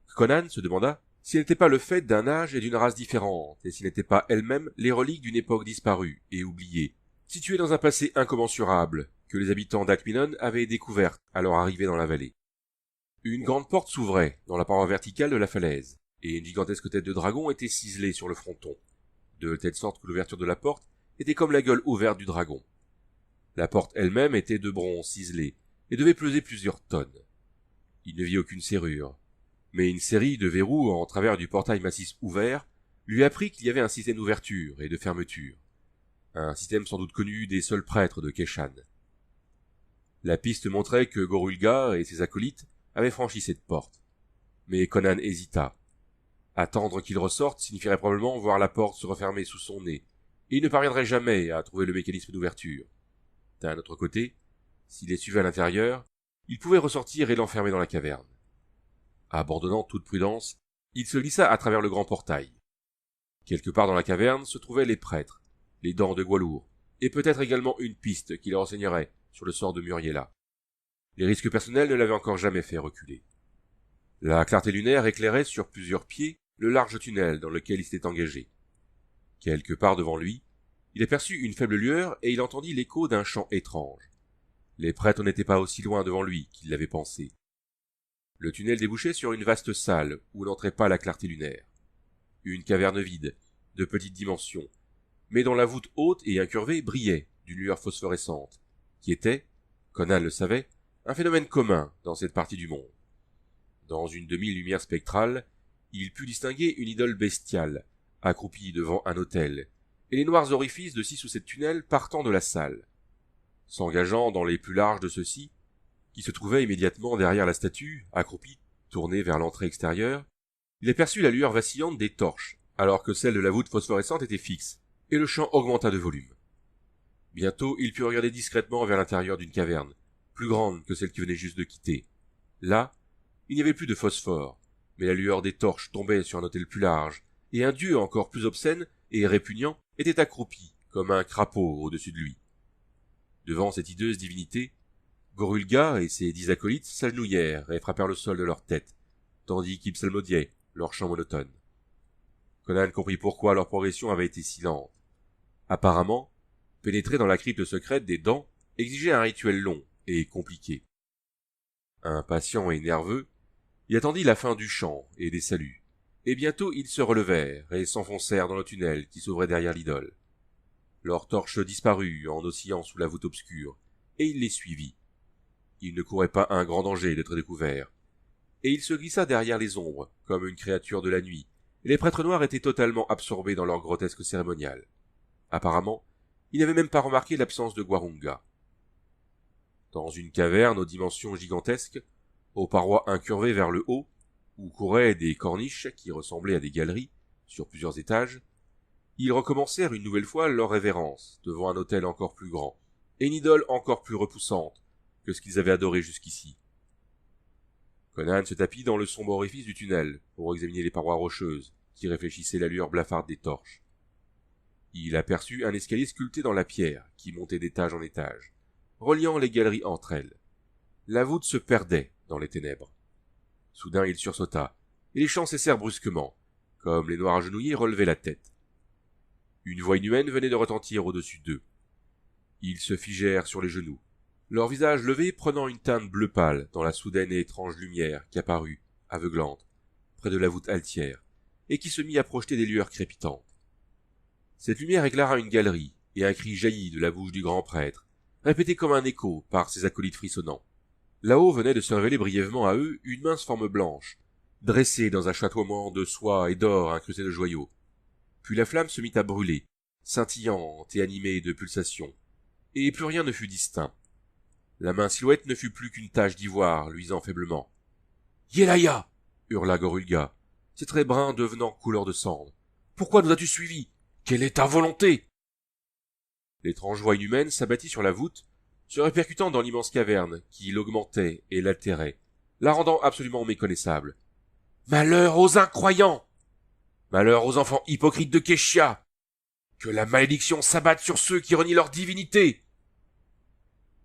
[SPEAKER 1] que Conan se demanda si elles n'étaient pas le fait d'un âge et d'une race différente, et si n'étaient pas elles-mêmes les reliques d'une époque disparue et oubliée, située dans un passé incommensurable, que les habitants d'Akminon avaient découverte à leur arrivée dans la vallée. Une grande porte s'ouvrait dans la paroi verticale de la falaise, et une gigantesque tête de dragon était ciselée sur le fronton, de telle sorte que l'ouverture de la porte était comme la gueule ouverte du dragon. La porte elle-même était de bronze ciselé, et devait peser plusieurs tonnes. Il ne vit aucune serrure, mais une série de verrous en travers du portail massif ouvert lui apprit qu'il y avait un système d'ouverture et de fermeture, un système sans doute connu des seuls prêtres de Keshan. La piste montrait que Gorulga et ses acolytes avaient franchi cette porte, mais Conan hésita. Attendre qu'il ressorte signifierait probablement voir la porte se refermer sous son nez, et il ne parviendrait jamais à trouver le mécanisme d'ouverture. D'un autre côté, s'il les suivait à l'intérieur, il pouvait ressortir et l'enfermer dans la caverne. Abandonnant toute prudence, il se glissa à travers le grand portail. Quelque part dans la caverne se trouvaient les prêtres, les dents de Gwalour, et peut-être également une piste qui les renseignerait sur le sort de Muriela. Les risques personnels ne l'avaient encore jamais fait reculer. La clarté lunaire éclairait sur plusieurs pieds le large tunnel dans lequel il s'était engagé. Quelque part devant lui, il aperçut une faible lueur et il entendit l'écho d'un chant étrange. Les prêtres n'étaient pas aussi loin devant lui qu'il l'avait pensé. Le tunnel débouchait sur une vaste salle où n'entrait pas la clarté lunaire. Une caverne vide, de petite dimension, mais dont la voûte haute et incurvée brillait d'une lueur phosphorescente, qui était, Conan le savait, un phénomène commun dans cette partie du monde. Dans une demi-lumière spectrale, il put distinguer une idole bestiale, accroupie devant un autel, et les noirs orifices de 6 ou 7 tunnels partant de la salle. S'engageant dans les plus larges de ceux-ci, qui se trouvaient immédiatement derrière la statue, accroupie, tournée vers l'entrée extérieure, il aperçut la lueur vacillante des torches, alors que celle de la voûte phosphorescente était fixe, et le champ augmenta de volume. Bientôt, il put regarder discrètement vers l'intérieur d'une caverne, plus grande que celle qu'il venait juste de quitter. Là, il n'y avait plus de phosphore, mais la lueur des torches tombait sur un autel plus large, et un dieu encore plus obscène et répugnant était accroupi, comme un crapaud au-dessus de lui. Devant cette hideuse divinité, Gorulga et ses 10 acolytes s'agenouillèrent et frappèrent le sol de leur tête, tandis qu'ils psalmodiaient leur chant monotone. Conan comprit pourquoi leur progression avait été si lente. Apparemment, pénétrer dans la crypte secrète des dents exigeait un rituel long et compliqué. Impatient et nerveux, il attendit la fin du chant et des saluts, et bientôt ils se relevèrent et s'enfoncèrent dans le tunnel qui s'ouvrait derrière l'idole. Leur torche disparut en oscillant sous la voûte obscure, et il les suivit. Il ne courait pas un grand danger d'être découvert, et il se glissa derrière les ombres, comme une créature de la nuit, et les prêtres noirs étaient totalement absorbés dans leur grotesque cérémonial. Apparemment, ils n'avaient même pas remarqué l'absence de Gwarunga. Dans une caverne aux dimensions gigantesques, aux parois incurvées vers le haut, où couraient des corniches qui ressemblaient à des galeries, sur plusieurs étages, ils recommencèrent une nouvelle fois leur révérence devant un autel encore plus grand, et une idole encore plus repoussante que ce qu'ils avaient adoré jusqu'ici. Conan se tapit dans le sombre orifice du tunnel pour examiner les parois rocheuses qui réfléchissaient la lueur blafarde des torches. Il aperçut un escalier sculpté dans la pierre qui montait d'étage en étage, reliant les galeries entre elles. La voûte se perdait dans les ténèbres. Soudain il sursauta, et les chants cessèrent brusquement, comme les noirs agenouillés relevaient la tête. Une voix inhumaine venait de retentir au-dessus d'eux. Ils se figèrent sur les genoux, leurs visages levés prenant une teinte bleu pâle dans la soudaine et étrange lumière qui apparut, aveuglante, près de la voûte altière, et qui se mit à projeter des lueurs crépitantes. Cette lumière éclaira une galerie, et un cri jaillit de la bouche du grand prêtre, répété comme un écho par ses acolytes frissonnants. Là-haut venait de se révéler brièvement à eux une mince forme blanche, dressée dans un chatoiement de soie et d'or incrusté de joyaux. Puis la flamme se mit à brûler, scintillante et animée de pulsations, et plus rien ne fut distinct. La mince silhouette ne fut plus qu'une tache d'ivoire luisant faiblement. « Yelaya !» hurla Gorulga, ses traits bruns devenant couleur de cendre. « Pourquoi nous as-tu suivis? Quelle est ta volonté ?» L'étrange voix inhumaine s'abattit sur la voûte, se répercutant dans l'immense caverne qui l'augmentait et l'altérait, la rendant absolument méconnaissable. « Malheur aux incroyants! Malheur aux enfants hypocrites de Keshia! Que la malédiction s'abatte sur ceux qui renient leur divinité !»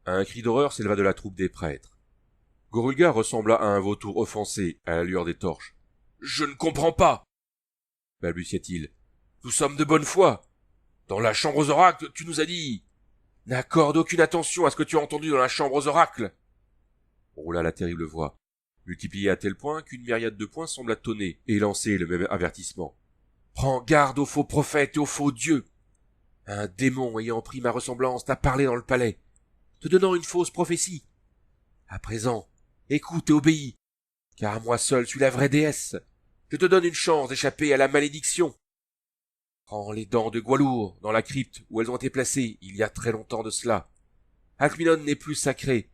[SPEAKER 1] Un cri d'horreur s'éleva de la troupe des prêtres. Gorulga ressembla à un vautour offensé à la lueur des torches. « Je ne comprends pas !» balbutia-t-il. « Nous sommes de bonne foi. Dans la chambre aux oracles, tu nous as dit... N'accorde aucune attention à ce que tu as entendu dans la chambre aux oracles !» roula la terrible voix, multipliée à tel point qu'une myriade de poings sembla tonner et lancer le même avertissement. « Prends garde aux faux prophètes et aux faux dieux. Un démon ayant pris ma ressemblance t'a parlé dans le palais, te donnant une fausse prophétie. À présent, écoute et obéis, car moi seul suis la vraie déesse. Je te donne une chance d'échapper à la malédiction. Prends les dents de Gwalour dans la crypte où elles ont été placées il y a très longtemps de cela. Alkminon n'est plus sacrée,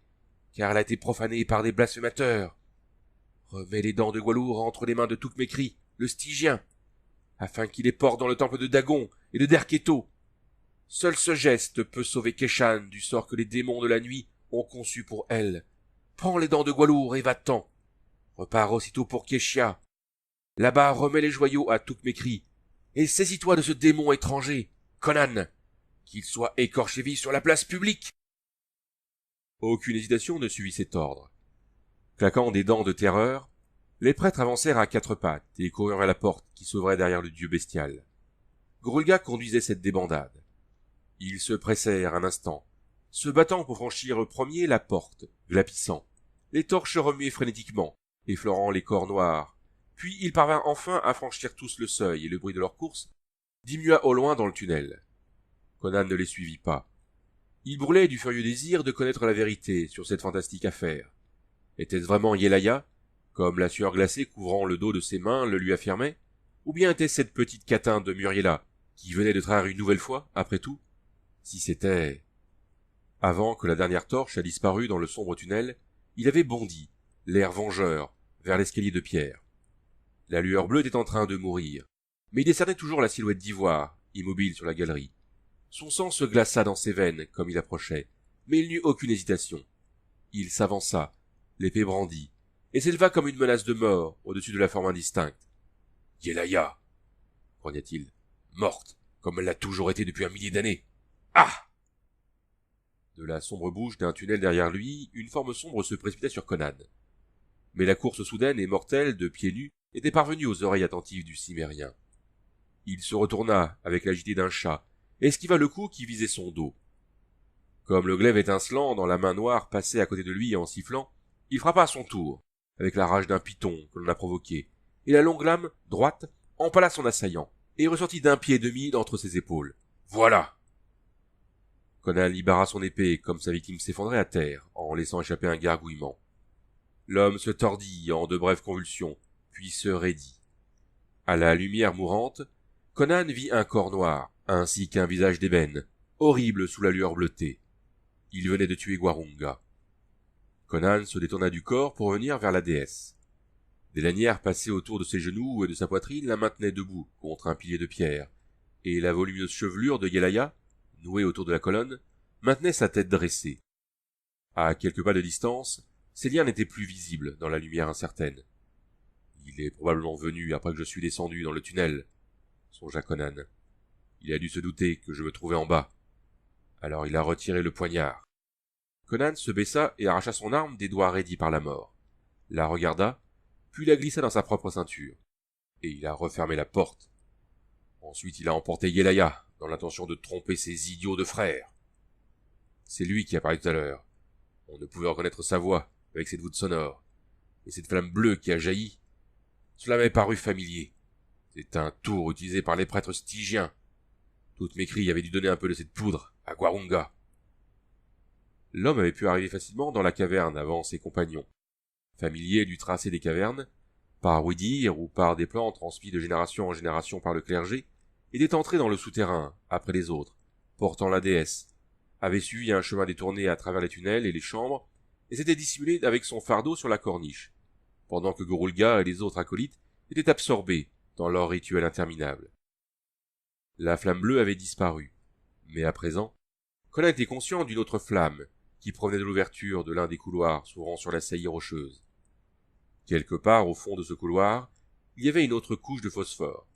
[SPEAKER 1] car elle a été profanée par des blasphémateurs. Remets les dents de Gwalour entre les mains de Toukmekri, le Stygien, afin qu'il les porte dans le temple de Dagon et de Derketo. Seul ce geste peut sauver Keshan du sort que les démons de la nuit ont conçu pour elle. Prends les dents de Gwalour et va-t'en. Repars aussitôt pour Keshia. Là-bas, remets les joyaux à Toukmekri, et saisis-toi de ce démon étranger, Conan, qu'il soit écorché vif sur la place publique. » Aucune hésitation ne suivit cet ordre. Claquant des dents de terreur, les prêtres avancèrent à quatre pattes et coururent vers la porte qui s'ouvrait derrière le dieu bestial. Gorulga conduisait cette débandade. Ils se pressèrent un instant, se battant pour franchir premier la porte, glapissant, les torches remuaient frénétiquement, effleurant les corps noirs. Puis ils parvinrent enfin à franchir tous le seuil et le bruit de leur course diminua au loin dans le tunnel. Conan ne les suivit pas. Il brûlait du furieux désir de connaître la vérité sur cette fantastique affaire. Était-ce vraiment Yelaya, comme la sueur glacée couvrant le dos de ses mains le lui affirmait, ou bien était-ce cette petite catin de Muriela qui venait de trahir une nouvelle fois, après tout? Si c'était... Avant que la dernière torche a disparu dans le sombre tunnel, il avait bondi, l'air vengeur, vers l'escalier de pierre. La lueur bleue était en train de mourir, mais il décernait toujours la silhouette d'ivoire, immobile sur la galerie. Son sang se glaça dans ses veines comme il approchait, mais il n'eut aucune hésitation. Il s'avança, l'épée brandie, et s'éleva comme une menace de mort au-dessus de la forme indistincte. « Yelaya !» grogna-t-il. « Morte, comme elle l'a toujours été depuis un millier d'années. Ah !» De la sombre bouche d'un tunnel derrière lui, une forme sombre se précipita sur Conan. Mais la course soudaine et mortelle de pieds nus était parvenue aux oreilles attentives du cimérien. Il se retourna avec l'agilité d'un chat, et esquiva le coup qui visait son dos. Comme le glaive étincelant dans la main noire passait à côté de lui en sifflant, il frappa à son tour, avec la rage d'un python que l'on a provoqué, et la longue lame, droite, empala son assaillant, et ressortit d'un pied et demi d'entre ses épaules. « Voilà !» Conan libéra son épée comme sa victime s'effondrait à terre, en laissant échapper un gargouillement. L'homme se tordit en de brèves convulsions, puis se raidit. À la lumière mourante, Conan vit un corps noir, ainsi qu'un visage d'ébène, horrible sous la lueur bleutée. Il venait de tuer Gwarunga. Conan se détourna du corps pour venir vers la déesse. Des lanières passées autour de ses genoux et de sa poitrine la maintenaient debout contre un pilier de pierre, et la volumineuse chevelure de Yelaya, nouée autour de la colonne, maintenait sa tête dressée. À quelques pas de distance, ses liens n'étaient plus visibles dans la lumière incertaine. Il est probablement venu après que je suis descendu dans le tunnel, songea Conan. Il a dû se douter que je me trouvais en bas. Alors il a retiré le poignard. Conan se baissa et arracha son arme des doigts raidis par la mort, la regarda, puis la glissa dans sa propre ceinture, et il a refermé la porte. Ensuite il a emporté Yelaya, dans l'intention de tromper ses idiots de frères. C'est lui qui a parlé tout à l'heure. On ne pouvait reconnaître sa voix, avec cette voûte sonore, et cette flamme bleue qui a jailli. Cela m'est paru familier. C'est un tour utilisé par les prêtres stygiens. Toutes mes cris avaient dû donner un peu de cette poudre à Gwarunga. L'homme avait pu arriver facilement dans la caverne avant ses compagnons. Familier du tracé des cavernes, par ouï-dire ou par des plans transmis de génération en génération par le clergé, était entré dans le souterrain, après les autres, portant la déesse, avait suivi un chemin détourné à travers les tunnels et les chambres, et s'était dissimulé avec son fardeau sur la corniche, pendant que Gorulga et les autres acolytes étaient absorbés dans leur rituel interminable. La flamme bleue avait disparu, mais à présent, Conan était conscient d'une autre flamme, qui provenait de l'ouverture de l'un des couloirs s'ouvrant sur la saillie rocheuse. Quelque part au fond de ce couloir, il y avait une autre couche de phosphore,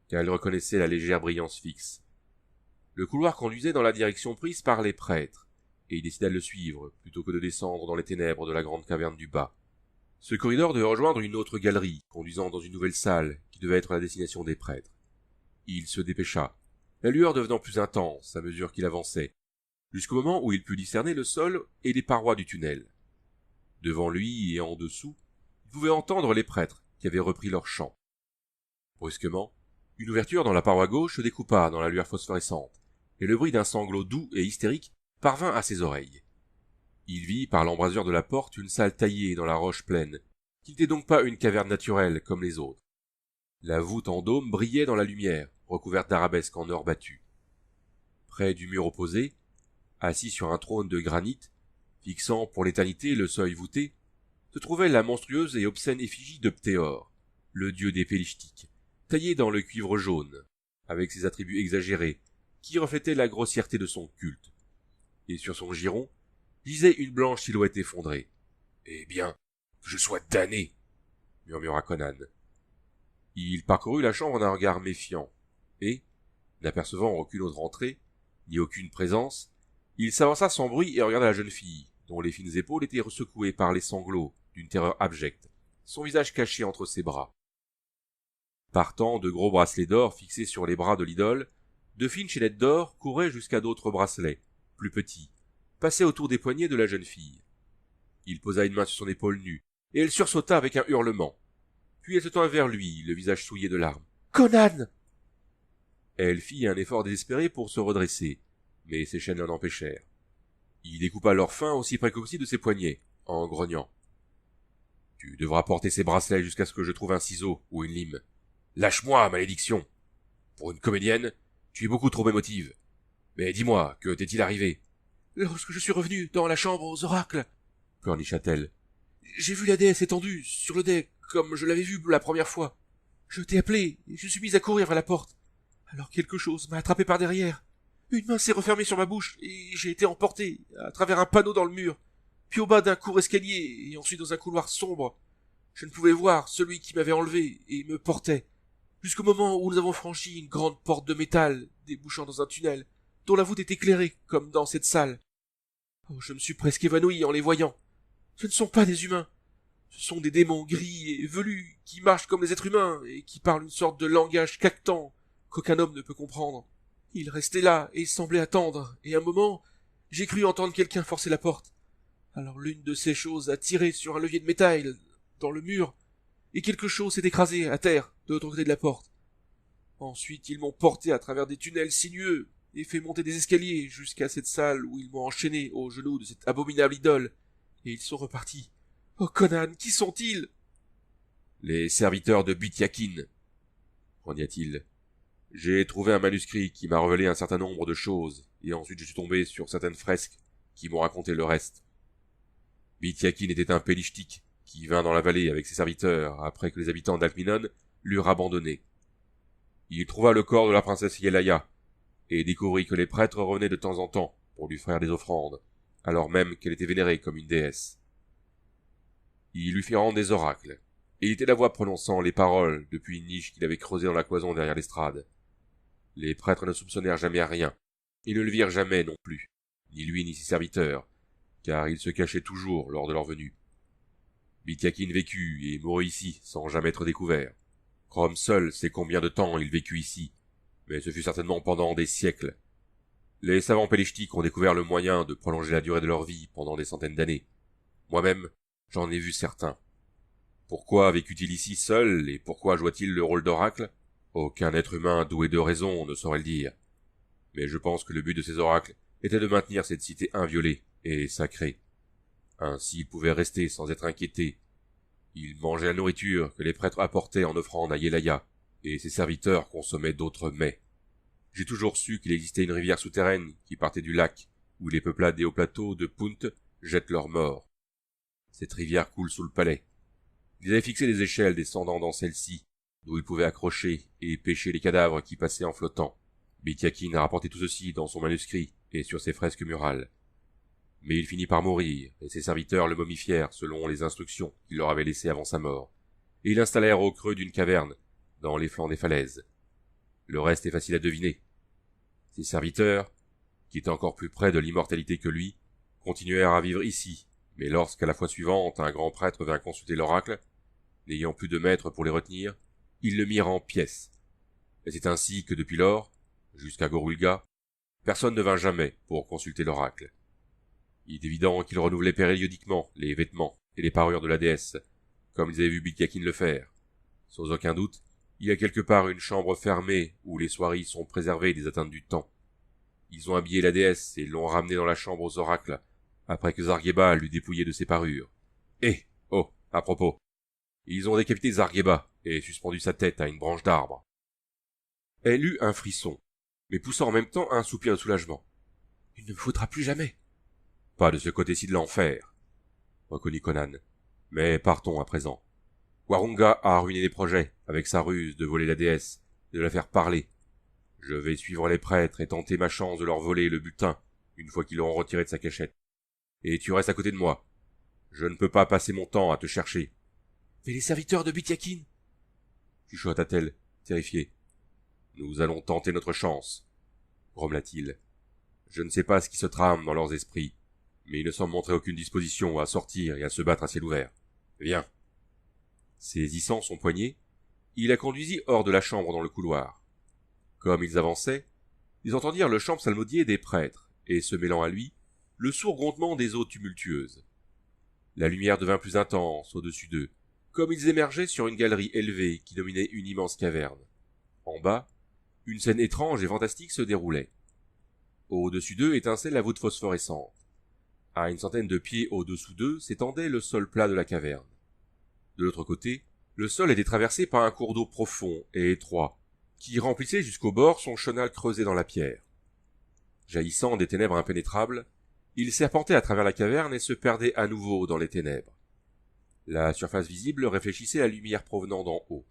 [SPEAKER 1] car il reconnaissait la légère brillance fixe. Le couloir conduisait dans la direction prise par les prêtres, et il décida de le suivre, plutôt que de descendre dans les ténèbres de la grande caverne du bas. Ce corridor devait rejoindre une autre galerie, conduisant dans une nouvelle salle, qui devait être la destination des prêtres. Il se dépêcha, la lueur devenant plus intense à mesure qu'il avançait, jusqu'au moment où il put discerner le sol et les parois du tunnel. Devant lui et en dessous, il pouvait entendre les prêtres qui avaient repris leur chant. Brusquement, une ouverture dans la paroi gauche se découpa dans la lueur phosphorescente, et le bruit d'un sanglot doux et hystérique parvint à ses oreilles. Il vit par l'embrasure de la porte une salle taillée dans la roche pleine, qui n'était donc pas une caverne naturelle comme les autres. La voûte en dôme brillait dans la lumière, recouverte d'arabesques en or battu. Près du mur opposé, assis sur un trône de granit, fixant pour l'éternité le seuil voûté, se trouvait la monstrueuse et obscène effigie de Ptéor, le dieu des Pélishtiques, taillé dans le cuivre jaune, avec ses attributs exagérés, qui reflétaient la grossièreté de son culte. Et sur son giron gisait une blanche silhouette effondrée. « Eh bien, que je sois damné !» murmura Conan. Il parcourut la chambre d'un regard méfiant, et, n'apercevant aucune autre entrée, ni aucune présence, il s'avança sans bruit et regarda la jeune fille, dont les fines épaules étaient secouées par les sanglots d'une terreur abjecte, son visage caché entre ses bras. Partant de gros bracelets d'or fixés sur les bras de l'idole, de fines chaînettes d'or couraient jusqu'à d'autres bracelets, plus petits, passés autour des poignets de la jeune fille. Il posa une main sur son épaule nue, et elle sursauta avec un hurlement. Puis elle se tint vers lui, le visage souillé de larmes. « Conan !» Elle fit un effort désespéré pour se redresser, mais ses chaînes l'en empêchèrent. Il découpa leur fin aussi près que possible de ses poignets, en grognant. « Tu devras porter ces bracelets jusqu'à ce que je trouve un ciseau ou une lime. Lâche-moi, malédiction! Pour une comédienne, tu es beaucoup trop émotive. Mais dis-moi, que t'est-il arrivé ?»« Lorsque je suis revenu dans la chambre aux oracles, pleurnicha-t-elle, j'ai vu la déesse étendue sur le dais, comme je l'avais vue la première fois. Je t'ai appelé, et je suis mise à courir vers la porte. Alors quelque chose m'a attrapé par derrière. Une main s'est refermée sur ma bouche, et j'ai été emporté, à travers un panneau dans le mur, puis au bas d'un court escalier, et ensuite dans un couloir sombre. Je ne pouvais voir celui qui m'avait enlevé et me portait, jusqu'au moment où nous avons franchi une grande porte de métal, débouchant dans un tunnel, dont la voûte est éclairée, comme dans cette salle. Oh, je me suis presque évanoui en les voyant. Ce ne sont pas des humains. Ce sont des démons gris et velus, qui marchent comme les êtres humains, et qui parlent une sorte de langage caquetant, qu'aucun homme ne peut comprendre. Ils restaient là, et semblaient attendre, et un moment, j'ai cru entendre quelqu'un forcer la porte. Alors l'une de ces choses a tiré sur un levier de métal, dans le mur, et quelque chose s'est écrasé à terre, de l'autre côté de la porte. Ensuite, ils m'ont porté à travers des tunnels sinueux, et fait monter des escaliers jusqu'à cette salle où ils m'ont enchaîné aux genoux de cette abominable idole, et ils sont repartis. Oh Conan, qui sont-ils? Les serviteurs de Bithyakin. grogna-t-il. J'ai trouvé un manuscrit qui m'a révélé un certain nombre de choses, et ensuite je suis tombé sur certaines fresques qui m'ont raconté le reste. Bitiakin était un Pélishtik qui vint dans la vallée avec ses serviteurs après que les habitants d'Alkminon l'eurent abandonné. Il trouva le corps de la princesse Yelaya, et découvrit que les prêtres revenaient de temps en temps pour lui faire des offrandes, alors même qu'elle était vénérée comme une déesse. Il lui fit rendre des oracles, et il était la voix prononçant les paroles depuis une niche qu'il avait creusée dans la cloison derrière l'estrade. Les prêtres ne soupçonnèrent jamais rien, et ne le virent jamais non plus, ni lui ni ses serviteurs, car ils se cachaient toujours lors de leur venue. Bitiakin vécut et mourut ici sans jamais être découvert. Chrome seul sait combien de temps il vécut ici, mais ce fut certainement pendant des siècles. Les savants pélishtiques ont découvert le moyen de prolonger la durée de leur vie pendant des centaines d'années. Moi-même, j'en ai vu certains. Pourquoi vécut-il ici seul et pourquoi joua-t-il le rôle d'oracle? Aucun être humain doué de raison ne saurait le dire. Mais je pense que le but de ces oracles était de maintenir cette cité inviolée et sacrée. Ainsi il pouvait rester sans être inquiété. Il mangeait la nourriture que les prêtres apportaient en offrande à Yelaya, et ses serviteurs consommaient d'autres mets. J'ai toujours su qu'il existait une rivière souterraine qui partait du lac, où les peuplades des hauts plateaux de Punt jettent leurs morts. Cette rivière coule sous le palais. Ils avaient fixé des échelles descendant dans celle-ci, d'où ils pouvaient accrocher et pêcher les cadavres qui passaient en flottant. Bitiakin a rapporté tout ceci dans son manuscrit et sur ses fresques murales. Mais il finit par mourir, et ses serviteurs le momifièrent selon les instructions qu'il leur avait laissées avant sa mort, et l'installèrent au creux d'une caverne, dans les flancs des falaises. Le reste est facile à deviner. Ses serviteurs, qui étaient encore plus près de l'immortalité que lui, continuèrent à vivre ici, mais lorsqu'à la fois suivante un grand prêtre vint consulter l'oracle, n'ayant plus de maître pour les retenir, ils le mirent en pièces. Et c'est ainsi que depuis lors, jusqu'à Gorulga, personne ne vint jamais pour consulter l'oracle. Il est évident qu'ils renouvelaient périodiquement les vêtements et les parures de la déesse, comme ils avaient vu Bitiakin le faire. Sans aucun doute, il y a quelque part une chambre fermée où les soieries sont préservées des atteintes du temps. Ils ont habillé la déesse et l'ont ramenée dans la chambre aux oracles, après que Zargheba l'eût dépouillée de ses parures. À propos, ils ont décapité Zargheba et suspendu sa tête à une branche d'arbre. Elle eut un frisson, mais poussa en même temps un soupir de soulagement. « Il ne me faudra plus jamais. »« Pas de ce côté-ci de l'enfer, » reconnut Conan. « Mais partons à présent. Warunga a ruiné les projets, avec sa ruse de voler la déesse, et de la faire parler. Je vais suivre les prêtres et tenter ma chance de leur voler le butin, une fois qu'ils l'auront retiré de sa cachette. Et tu restes à côté de moi. Je ne peux pas passer mon temps à te chercher. »« Mais les serviteurs de Bitiakin » chuchota-t-elle, terrifiée. « Nous allons tenter notre chance, » grommela-t-il. « Je ne sais pas ce qui se trame dans leurs esprits, mais ils ne semblent montrer aucune disposition à sortir et à se battre à ciel ouvert. Viens. » Saisissant son poignet, il la conduisit hors de la chambre dans le couloir. Comme ils avançaient, ils entendirent le chant psalmodié des prêtres, et se mêlant à lui, le sourd grondement des eaux tumultueuses. La lumière devint plus intense au-dessus d'eux, comme ils émergeaient sur une galerie élevée qui dominait une immense caverne. En bas, une scène étrange et fantastique se déroulait. Au-dessus d'eux étincelait la voûte phosphorescente. À une centaine de pieds au-dessous d'eux s'étendait le sol plat de la caverne. De l'autre côté, le sol était traversé par un cours d'eau profond et étroit, qui remplissait jusqu'au bord son chenal creusé dans la pierre. Jaillissant des ténèbres impénétrables, il serpentait à travers la caverne et se perdait à nouveau dans les ténèbres. La surface visible réfléchissait la lumière provenant d'en haut.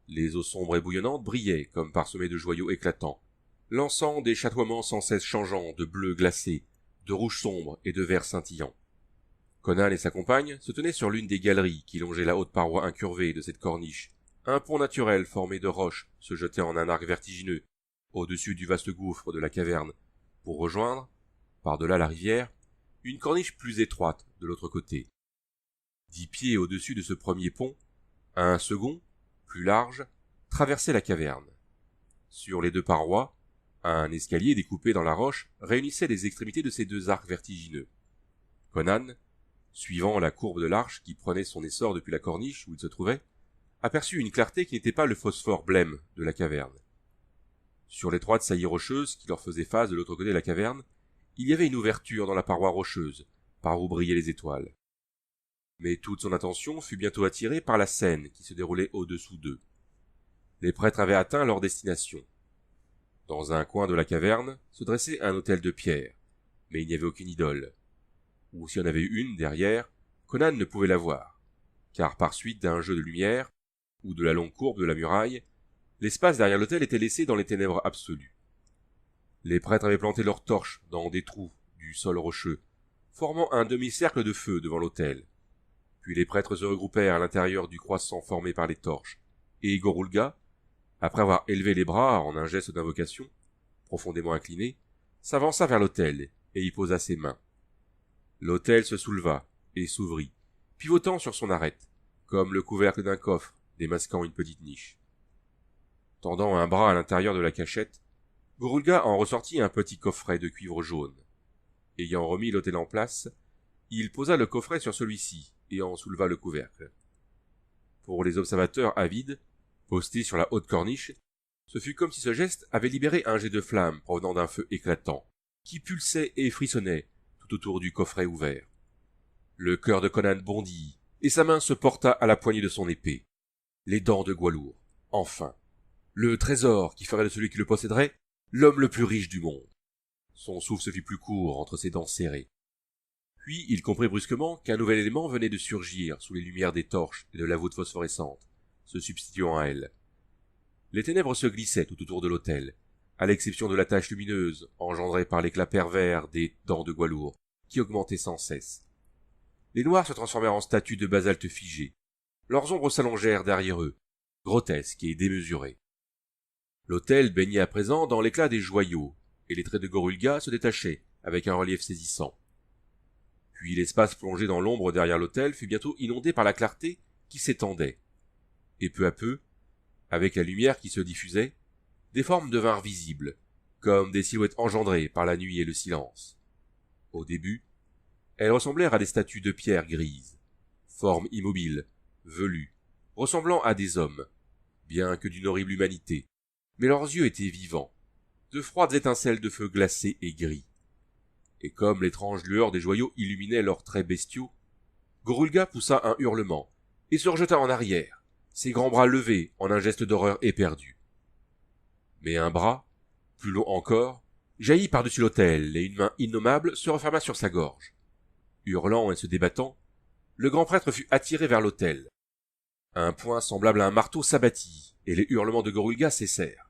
[SPEAKER 1] Les eaux sombres et bouillonnantes brillaient comme parsemées de joyaux éclatants, lançant des chatoiements sans cesse changeants de bleu glacé, de rouge sombre et de vert scintillant. Conan et sa compagne se tenaient sur l'une des galeries qui longeaient la haute paroi incurvée de cette corniche. Un pont naturel formé de roches se jetait en un arc vertigineux au-dessus du vaste gouffre de la caverne pour rejoindre, par-delà la rivière, une corniche plus étroite de l'autre côté. 10 pieds au-dessus de ce premier pont, un second, plus large, traversait la caverne. Sur les deux parois, un escalier découpé dans la roche réunissait les extrémités de ces deux arcs vertigineux. Conan, suivant la courbe de l'arche qui prenait son essor depuis la corniche où il se trouvait, aperçut une clarté qui n'était pas le phosphore blême de la caverne. Sur l'étroite saillie rocheuse qui leur faisait face de l'autre côté de la caverne, il y avait une ouverture dans la paroi rocheuse, par où brillaient les étoiles. Mais toute son attention fut bientôt attirée par la scène qui se déroulait au-dessous d'eux. Les prêtres avaient atteint leur destination. Dans un coin de la caverne se dressait un autel de pierre, mais il n'y avait aucune idole. Ou s'il y en avait une derrière, Conan ne pouvait la voir, car par suite d'un jeu de lumière, ou de la longue courbe de la muraille, l'espace derrière l'autel était laissé dans les ténèbres absolues. Les prêtres avaient planté leurs torches dans des trous du sol rocheux, formant un demi-cercle de feu devant l'autel. Puis les prêtres se regroupèrent à l'intérieur du croissant formé par les torches, et Gorulga, après avoir élevé les bras en un geste d'invocation, profondément incliné, s'avança vers l'autel et y posa ses mains. L'autel se souleva et s'ouvrit, pivotant sur son arête, comme le couvercle d'un coffre démasquant une petite niche. Tendant un bras à l'intérieur de la cachette, Gorulga en ressortit un petit coffret de cuivre jaune. Ayant remis l'autel en place, il posa le coffret sur celui-ci et en souleva le couvercle. Pour les observateurs avides, postés sur la haute corniche, ce fut comme si ce geste avait libéré un jet de flamme provenant d'un feu éclatant, qui pulsait et frissonnait tout autour du coffret ouvert. Le cœur de Conan bondit, et sa main se porta à la poignée de son épée. Les dents de Gwahlur, enfin. Le trésor qui ferait de celui qui le posséderait l'homme le plus riche du monde. Son souffle se fit plus court entre ses dents serrées. Puis il comprit brusquement qu'un nouvel élément venait de surgir sous les lumières des torches et de la voûte phosphorescente, se substituant à elle. Les ténèbres se glissaient tout autour de l'autel, à l'exception de la tache lumineuse engendrée par l'éclat pervers des dents de Gwahlur, qui augmentait sans cesse. Les noirs se transformèrent en statues de basalte figées. Leurs ombres s'allongèrent derrière eux, grotesques et démesurées. L'autel baignait à présent dans l'éclat des joyaux, et les traits de Gorulga se détachaient avec un relief saisissant. Puis l'espace plongé dans l'ombre derrière l'autel fut bientôt inondé par la clarté qui s'étendait. Et peu à peu, avec la lumière qui se diffusait, des formes devinrent visibles, comme des silhouettes engendrées par la nuit et le silence. Au début, elles ressemblèrent à des statues de pierre grise, formes immobiles, velues, ressemblant à des hommes, bien que d'une horrible humanité, mais leurs yeux étaient vivants, de froides étincelles de feu glacé et gris. Et comme l'étrange lueur des joyaux illuminait leurs traits bestiaux, Gorulga poussa un hurlement et se rejeta en arrière, ses grands bras levés en un geste d'horreur éperdue. Mais un bras, plus long encore, jaillit par-dessus l'autel et une main innommable se referma sur sa gorge. Hurlant et se débattant, le grand prêtre fut attiré vers l'autel. Un poing semblable à un marteau s'abattit et les hurlements de Gorulga cessèrent.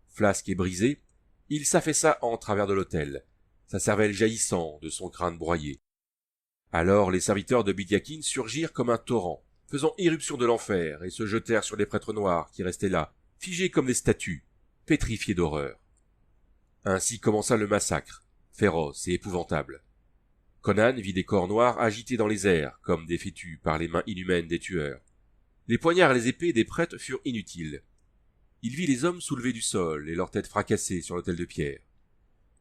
[SPEAKER 1] Flasque et brisé, il s'affaissa en travers de l'autel, sa cervelle jaillissant de son crâne broyé. Alors les serviteurs de Bidyakin surgirent comme un torrent, faisant irruption de l'enfer, et se jetèrent sur les prêtres noirs qui restaient là, figés comme des statues, pétrifiés d'horreur. Ainsi commença le massacre, féroce et épouvantable. Conan vit des corps noirs agités dans les airs, comme des fétus par les mains inhumaines des tueurs. Les poignards et les épées des prêtres furent inutiles. Il vit les hommes soulevés du sol et leurs têtes fracassées sur l'autel de pierre.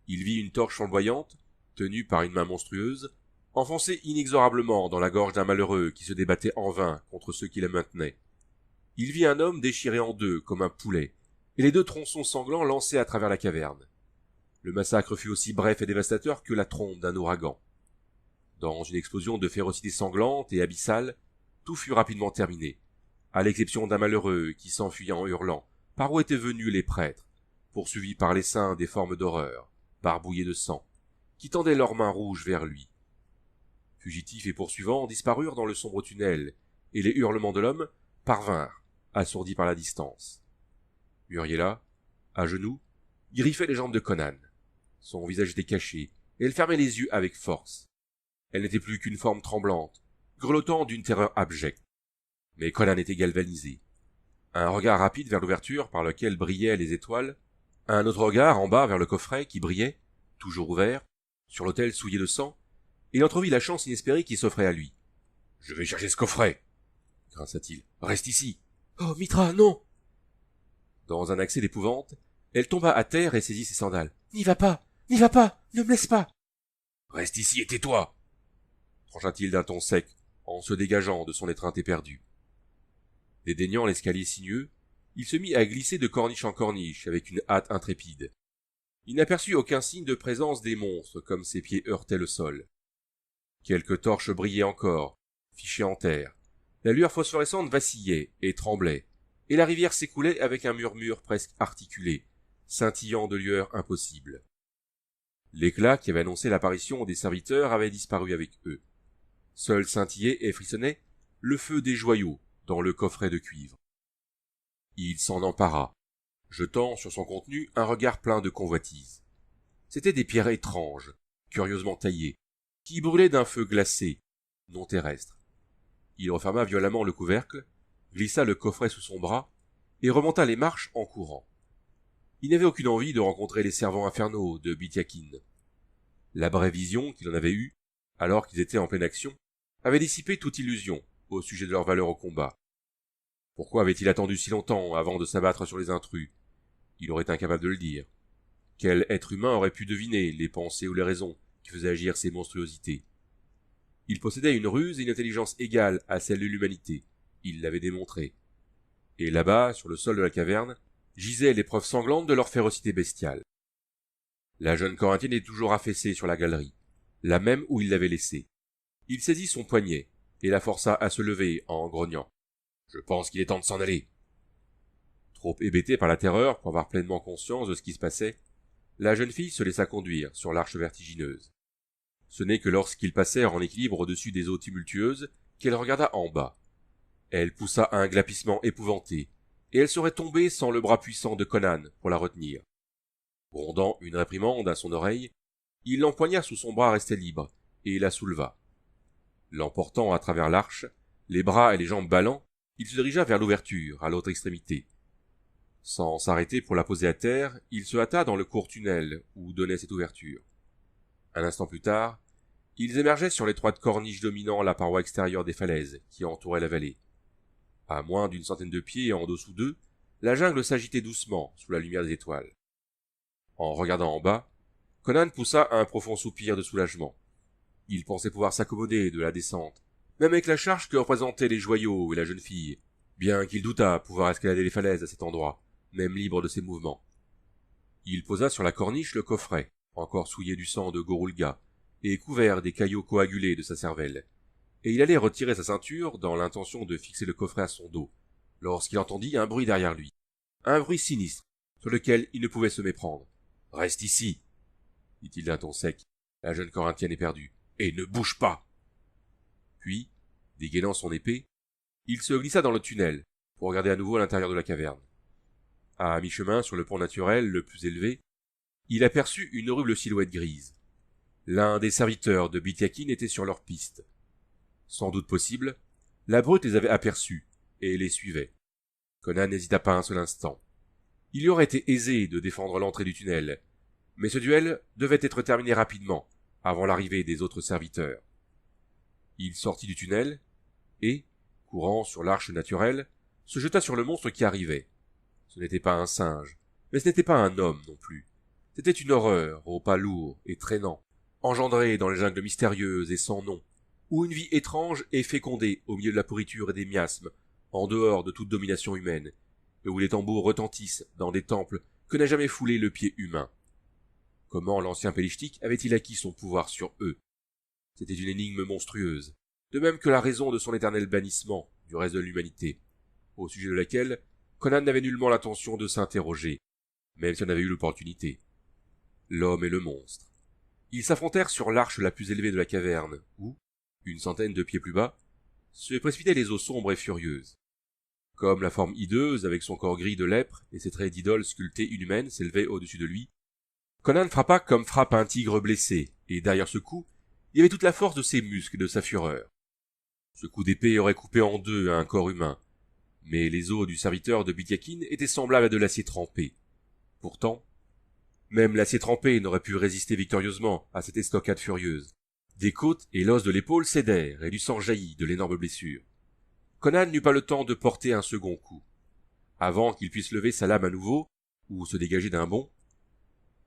[SPEAKER 1] Il vit une torche flamboyante, tenue par une main monstrueuse, enfoncée inexorablement dans la gorge d'un malheureux qui se débattait en vain contre ceux qui la maintenaient. Il vit un homme déchiré en deux comme un poulet, et les deux tronçons sanglants lancés à travers la caverne. Le massacre fut aussi bref et dévastateur que la trombe d'un ouragan. Dans une explosion de férocité sanglante et abyssale, tout fut rapidement terminé, à l'exception d'un malheureux qui s'enfuit en hurlant, par où étaient venus les prêtres, poursuivis par les saints des formes d'horreur, barbouillés de sang, qui tendaient leurs mains rouges vers lui. Fugitifs et poursuivants disparurent dans le sombre tunnel, et les hurlements de l'homme parvinrent, assourdis par la distance. Muriela, à genoux, griffait les jambes de Conan. Son visage était caché, et elle fermait les yeux avec force. Elle n'était plus qu'une forme tremblante, grelottant d'une terreur abjecte. Mais Conan était galvanisé. Un regard rapide vers l'ouverture par laquelle brillaient les étoiles, un autre regard en bas vers le coffret qui brillait, toujours ouvert, sur l'autel souillé de sang, et il entrevit la chance inespérée qui s'offrait à lui. « Je vais chercher ce coffret !» grinça-t-il. « Reste ici !»« Oh, Mitra, non !» Dans un accès d'épouvante, elle tomba à terre et saisit ses sandales. « N'y va pas, ne me laisse pas !»« Reste ici et tais-toi !» trancha-t-il d'un ton sec, en se dégageant de son étreinte éperdue. Dédaignant l'escalier sinueux, il se mit à glisser de corniche en corniche avec une hâte intrépide. Il n'aperçut aucun signe de présence des monstres comme ses pieds heurtaient le sol. Quelques torches brillaient encore, fichées en terre. La lueur phosphorescente vacillait et tremblait, et la rivière s'écoulait avec un murmure presque articulé, scintillant de lueurs impossibles. L'éclat qui avait annoncé l'apparition des serviteurs avait disparu avec eux. Seul scintillait et frissonnait le feu des joyaux dans le coffret de cuivre. Il s'en empara, jetant sur son contenu un regard plein de convoitise. C'étaient des pierres étranges, curieusement taillées, qui brûlaient d'un feu glacé, non terrestre. Il referma violemment le couvercle, glissa le coffret sous son bras, et remonta les marches en courant. Il n'avait aucune envie de rencontrer les servants infernaux de Bitiakin. La brève vision qu'il en avait eue, alors qu'ils étaient en pleine action, avait dissipé toute illusion au sujet de leur valeur au combat. Pourquoi avait-il attendu si longtemps avant de s'abattre sur les intrus? Il aurait été incapable de le dire. Quel être humain aurait pu deviner les pensées ou les raisons qui faisaient agir ces monstruosités? Il possédait une ruse et une intelligence égales à celle de l'humanité, il l'avait démontré. Et là-bas, sur le sol de la caverne, gisaient les preuves sanglantes de leur férocité bestiale. La jeune Corinthienne était toujours affaissée sur la galerie, la même où il l'avait laissée. Il saisit son poignet et la força à se lever en grognant. « Je pense qu'il est temps de s'en aller. » Trop hébétée par la terreur pour avoir pleinement conscience de ce qui se passait, la jeune fille se laissa conduire sur l'arche vertigineuse. Ce n'est que lorsqu'ils passèrent en équilibre au-dessus des eaux tumultueuses qu'elle regarda en bas. Elle poussa un glapissement épouvanté, et elle serait tombée sans le bras puissant de Conan pour la retenir. Grondant une réprimande à son oreille, il l'empoigna sous son bras resté libre, et la souleva. L'emportant à travers l'arche, les bras et les jambes ballants, il se dirigea vers l'ouverture, à l'autre extrémité. Sans s'arrêter pour la poser à terre, il se hâta dans le court tunnel où donnait cette ouverture. Un instant plus tard, ils émergeaient sur l'étroite corniche dominant la paroi extérieure des falaises qui entouraient la vallée. À moins d'une centaine de pieds en dessous d'eux, la jungle s'agitait doucement sous la lumière des étoiles. En regardant en bas, Conan poussa un profond soupir de soulagement. Il pensait pouvoir s'accommoder de la descente, même avec la charge que représentaient les joyaux et la jeune fille, bien qu'il doutât pouvoir escalader les falaises à cet endroit, même libre de ses mouvements. Il posa sur la corniche le coffret, encore souillé du sang de Gorulga, et couvert des caillots coagulés de sa cervelle, et il allait retirer sa ceinture dans l'intention de fixer le coffret à son dos, lorsqu'il entendit un bruit derrière lui, un bruit sinistre, sur lequel il ne pouvait se méprendre. « Reste ici !» dit-il d'un ton sec. La jeune Corinthienne est perdue. « Et ne bouge pas !» Puis, dégainant son épée, il se glissa dans le tunnel, pour regarder à nouveau à l'intérieur de la caverne. À mi-chemin sur le pont naturel le plus élevé, il aperçut une horrible silhouette grise. L'un des serviteurs de Bitiakin était sur leur piste. Sans doute possible, la brute les avait aperçus et les suivait. Conan n'hésita pas un seul instant. Il lui aurait été aisé de défendre l'entrée du tunnel, mais ce duel devait être terminé rapidement, avant l'arrivée des autres serviteurs. Il sortit du tunnel et, courant sur l'arche naturelle, se jeta sur le monstre qui arrivait. Ce n'était pas un singe, mais ce n'était pas un homme non plus. C'était une horreur au pas lourd et traînant, engendrée dans les jungles mystérieuses et sans nom, où une vie étrange est fécondée au milieu de la pourriture et des miasmes, en dehors de toute domination humaine, et où les tambours retentissent dans des temples que n'a jamais foulés le pied humain. Comment l'ancien Pélishtik avait-il acquis son pouvoir sur eux? C'était une énigme monstrueuse, de même que la raison de son éternel bannissement du reste de l'humanité, au sujet de laquelle Conan n'avait nullement l'intention de s'interroger, même si on avait eu l'opportunité. L'homme et le monstre. Ils s'affrontèrent sur l'arche la plus élevée de la caverne, où, une centaine de pieds plus bas, se précipitaient les eaux sombres et furieuses. Comme la forme hideuse, avec son corps gris de lèpre et ses traits d'idole sculptée inhumaine s'élevait au-dessus de lui, Conan frappa comme frappe un tigre blessé, et derrière ce coup, il y avait toute la force de ses muscles et de sa fureur. Ce coup d'épée aurait coupé en deux un corps humain, mais les os du serviteur de Bitiakin étaient semblables à de l'acier trempé. Pourtant, même l'acier trempé n'aurait pu résister victorieusement à cette estocade furieuse. Des côtes et l'os de l'épaule cédèrent et du sang jaillit de l'énorme blessure. Conan n'eut pas le temps de porter un second coup. Avant qu'il puisse lever sa lame à nouveau, ou se dégager d'un bond,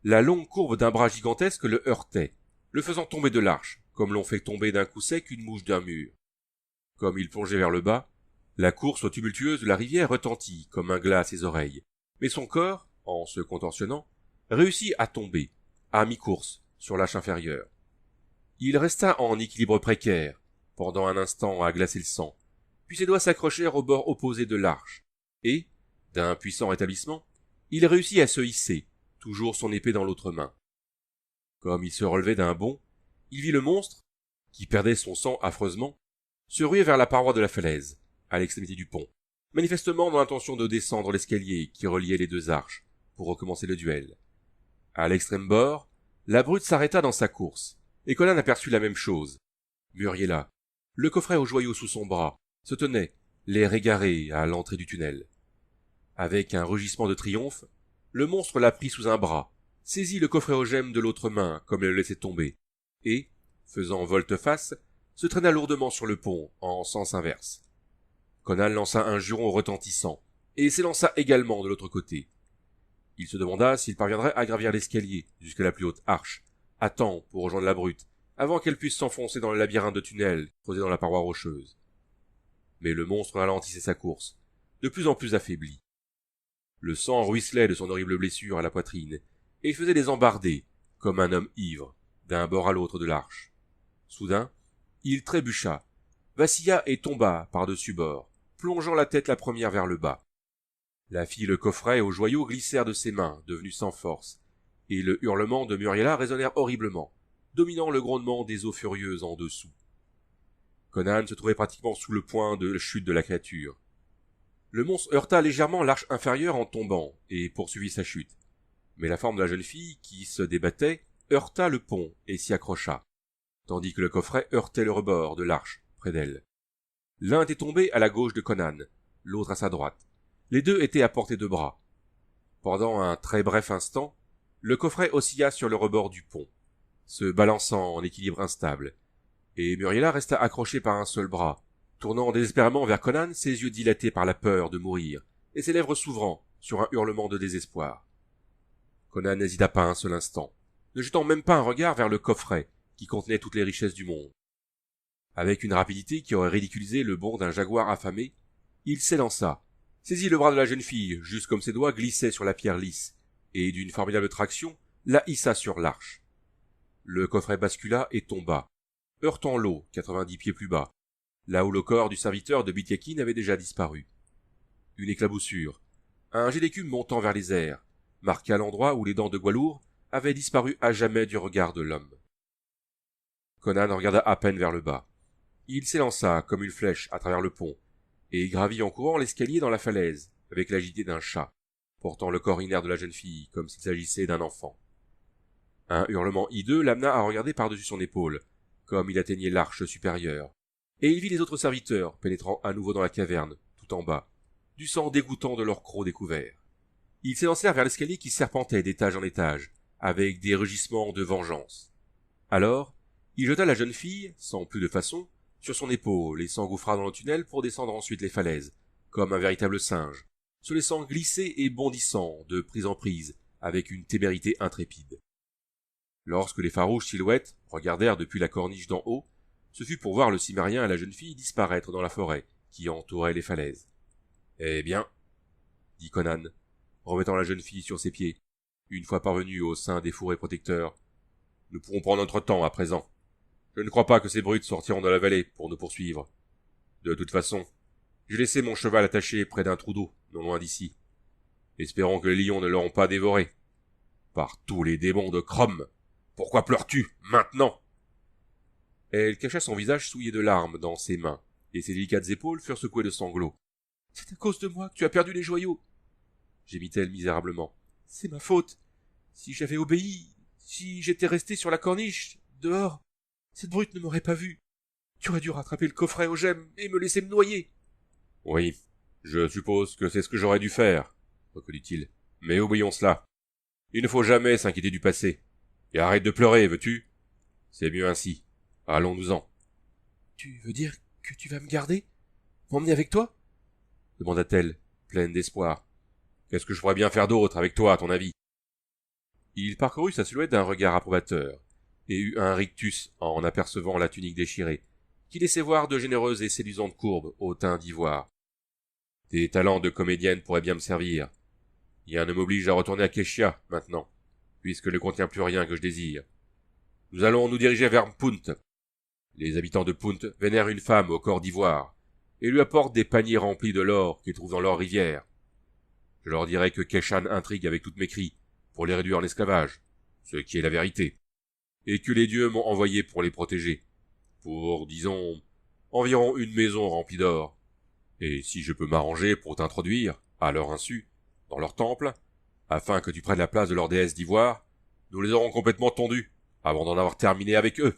[SPEAKER 1] la longue courbe d'un bras gigantesque le heurtait, le faisant tomber de l'arche, comme l'on fait tomber d'un coup sec une mouche d'un mur. Comme il plongeait vers le bas, la course tumultueuse de la rivière retentit comme un glas à ses oreilles, mais son corps, en se contorsionnant, réussit à tomber, à mi-course, sur l'arche inférieure. Il resta en équilibre précaire, pendant un instant à glacer le sang, puis ses doigts s'accrochèrent au bord opposé de l'arche, et, d'un puissant rétablissement, il réussit à se hisser, toujours son épée dans l'autre main. Comme il se relevait d'un bond, il vit le monstre, qui perdait son sang affreusement, se ruer vers la paroi de la falaise, à l'extrémité du pont, manifestement dans l'intention de descendre l'escalier qui reliait les deux arches, pour recommencer le duel. À l'extrême bord, la brute s'arrêta dans sa course, et Conan aperçut la même chose. Muriela, le coffret aux joyaux sous son bras, se tenait, l'air égaré, à l'entrée du tunnel. Avec un rugissement de triomphe, le monstre la prit sous un bras, saisit le coffret aux gemmes de l'autre main comme elle le laissait tomber, et, faisant volte-face, se traîna lourdement sur le pont, en sens inverse. Conan lança un juron retentissant, et s'élança également de l'autre côté. Il se demanda s'il parviendrait à gravir l'escalier jusqu'à la plus haute arche, à temps pour rejoindre la brute, avant qu'elle puisse s'enfoncer dans le labyrinthe de tunnels creusé dans la paroi rocheuse. Mais le monstre ralentissait sa course, de plus en plus affaibli. Le sang ruisselait de son horrible blessure à la poitrine, et il faisait des embardées, comme un homme ivre, d'un bord à l'autre de l'arche. Soudain, il trébucha, vacilla et tomba par-dessus bord, plongeant la tête la première vers le bas. La fille et le coffret aux joyaux glissèrent de ses mains, devenues sans force, et le hurlement de Muriela résonnèrent horriblement, dominant le grondement des eaux furieuses en dessous. Conan se trouvait pratiquement sous le point de chute de la créature. Le monstre heurta légèrement l'arche inférieure en tombant, et poursuivit sa chute. Mais la forme de la jeune fille, qui se débattait, heurta le pont et s'y accrocha, tandis que le coffret heurtait le rebord de l'arche, près d'elle. L'un était tombé à la gauche de Conan, l'autre à sa droite. Les deux étaient à portée de bras. Pendant un très bref instant, le coffret oscilla sur le rebord du pont, se balançant en équilibre instable, et Muriela resta accrochée par un seul bras, tournant désespérément vers Conan ses yeux dilatés par la peur de mourir, et ses lèvres s'ouvrant sur un hurlement de désespoir. Conan n'hésita pas un seul instant, ne jetant même pas un regard vers le coffret qui contenait toutes les richesses du monde. Avec une rapidité qui aurait ridiculisé le bond d'un jaguar affamé, il s'élança, saisit le bras de la jeune fille juste comme ses doigts glissaient sur la pierre lisse, et d'une formidable traction, la hissa sur l'arche. Le coffret bascula et tomba, heurtant l'eau 90 pieds plus bas, là où le corps du serviteur de Bitiakin avait déjà disparu. Une éclaboussure, un jet d'écume montant vers les airs, marqua l'endroit où les dents de Gwalour avaient disparu à jamais du regard de l'homme. Conan regarda à peine vers le bas. Il s'élança comme une flèche à travers le pont, et gravit en courant l'escalier dans la falaise, avec l'agilité d'un chat, portant le corps inerte de la jeune fille comme s'il s'agissait d'un enfant. Un hurlement hideux l'amena à regarder par-dessus son épaule, comme il atteignait l'arche supérieure, et il vit les autres serviteurs pénétrant à nouveau dans la caverne, tout en bas, du sang dégoûtant de leurs crocs découverts. Ils s'élancèrent vers l'escalier qui serpentait d'étage en étage, avec des rugissements de vengeance. Alors, il jeta la jeune fille, sans plus de façon, sur son épaule et s'engouffra dans le tunnel pour descendre ensuite les falaises, comme un véritable singe, se laissant glisser et bondissant de prise en prise, avec une témérité intrépide. Lorsque les farouches silhouettes regardèrent depuis la corniche d'en haut, ce fut pour voir le cimérien et la jeune fille disparaître dans la forêt qui entourait les falaises. « Eh bien, dit Conan, remettant la jeune fille sur ses pieds, une fois parvenue au sein des fourrés protecteurs, nous pourrons prendre notre temps à présent. Je ne crois pas que ces brutes sortiront de la vallée pour nous poursuivre. De toute façon, j'ai laissé mon cheval attaché près d'un trou d'eau, non loin d'ici. Espérons que les lions ne l'auront pas dévoré. Par tous les démons de Crom, pourquoi pleures-tu, maintenant? Elle cacha son visage souillé de larmes dans ses mains, et ses délicates épaules furent secouées de sanglots. « C'est à cause de moi que tu as perdu les joyaux !» gémit-elle misérablement. « C'est ma faute. Si j'avais obéi, si j'étais resté sur la corniche, dehors, cette brute ne m'aurait pas vu. Tu aurais dû rattraper le coffret aux gemmes et me laisser me noyer. »« Oui, je suppose que c'est ce que j'aurais dû faire, » reconnut-il. « Mais oublions cela. Il ne faut jamais s'inquiéter du passé. Et arrête de pleurer, veux-tu? C'est mieux ainsi. Allons-nous-en. »« Tu veux dire que tu vas me garder? M'emmener avec toi ?» demanda-t-elle, pleine d'espoir. « Qu'est-ce que je pourrais bien faire d'autre avec toi, à ton avis ?» Il parcourut sa silhouette d'un regard approbateur, et eut un rictus en apercevant la tunique déchirée, qui laissait voir de généreuses et séduisantes courbes au teint d'ivoire. « Tes talents de comédienne pourraient bien me servir. Rien ne m'oblige à retourner à Keshia, maintenant, puisqu'elle ne contient plus rien que je désire. Nous allons nous diriger vers Punt. Les habitants de Punt vénèrent une femme au corps d'ivoire, et lui apportent des paniers remplis de l'or qu'ils trouvent dans leur rivière. Je leur dirai que Keshan intrigue avec toutes mes cris pour les réduire en esclavage, ce qui est la vérité, et que les dieux m'ont envoyé pour les protéger, pour, disons, environ une maison remplie d'or. Et si je peux m'arranger pour t'introduire, à leur insu, dans leur temple, afin que tu prennes la place de leur déesse d'ivoire, nous les aurons complètement tondus, avant d'en avoir terminé avec eux.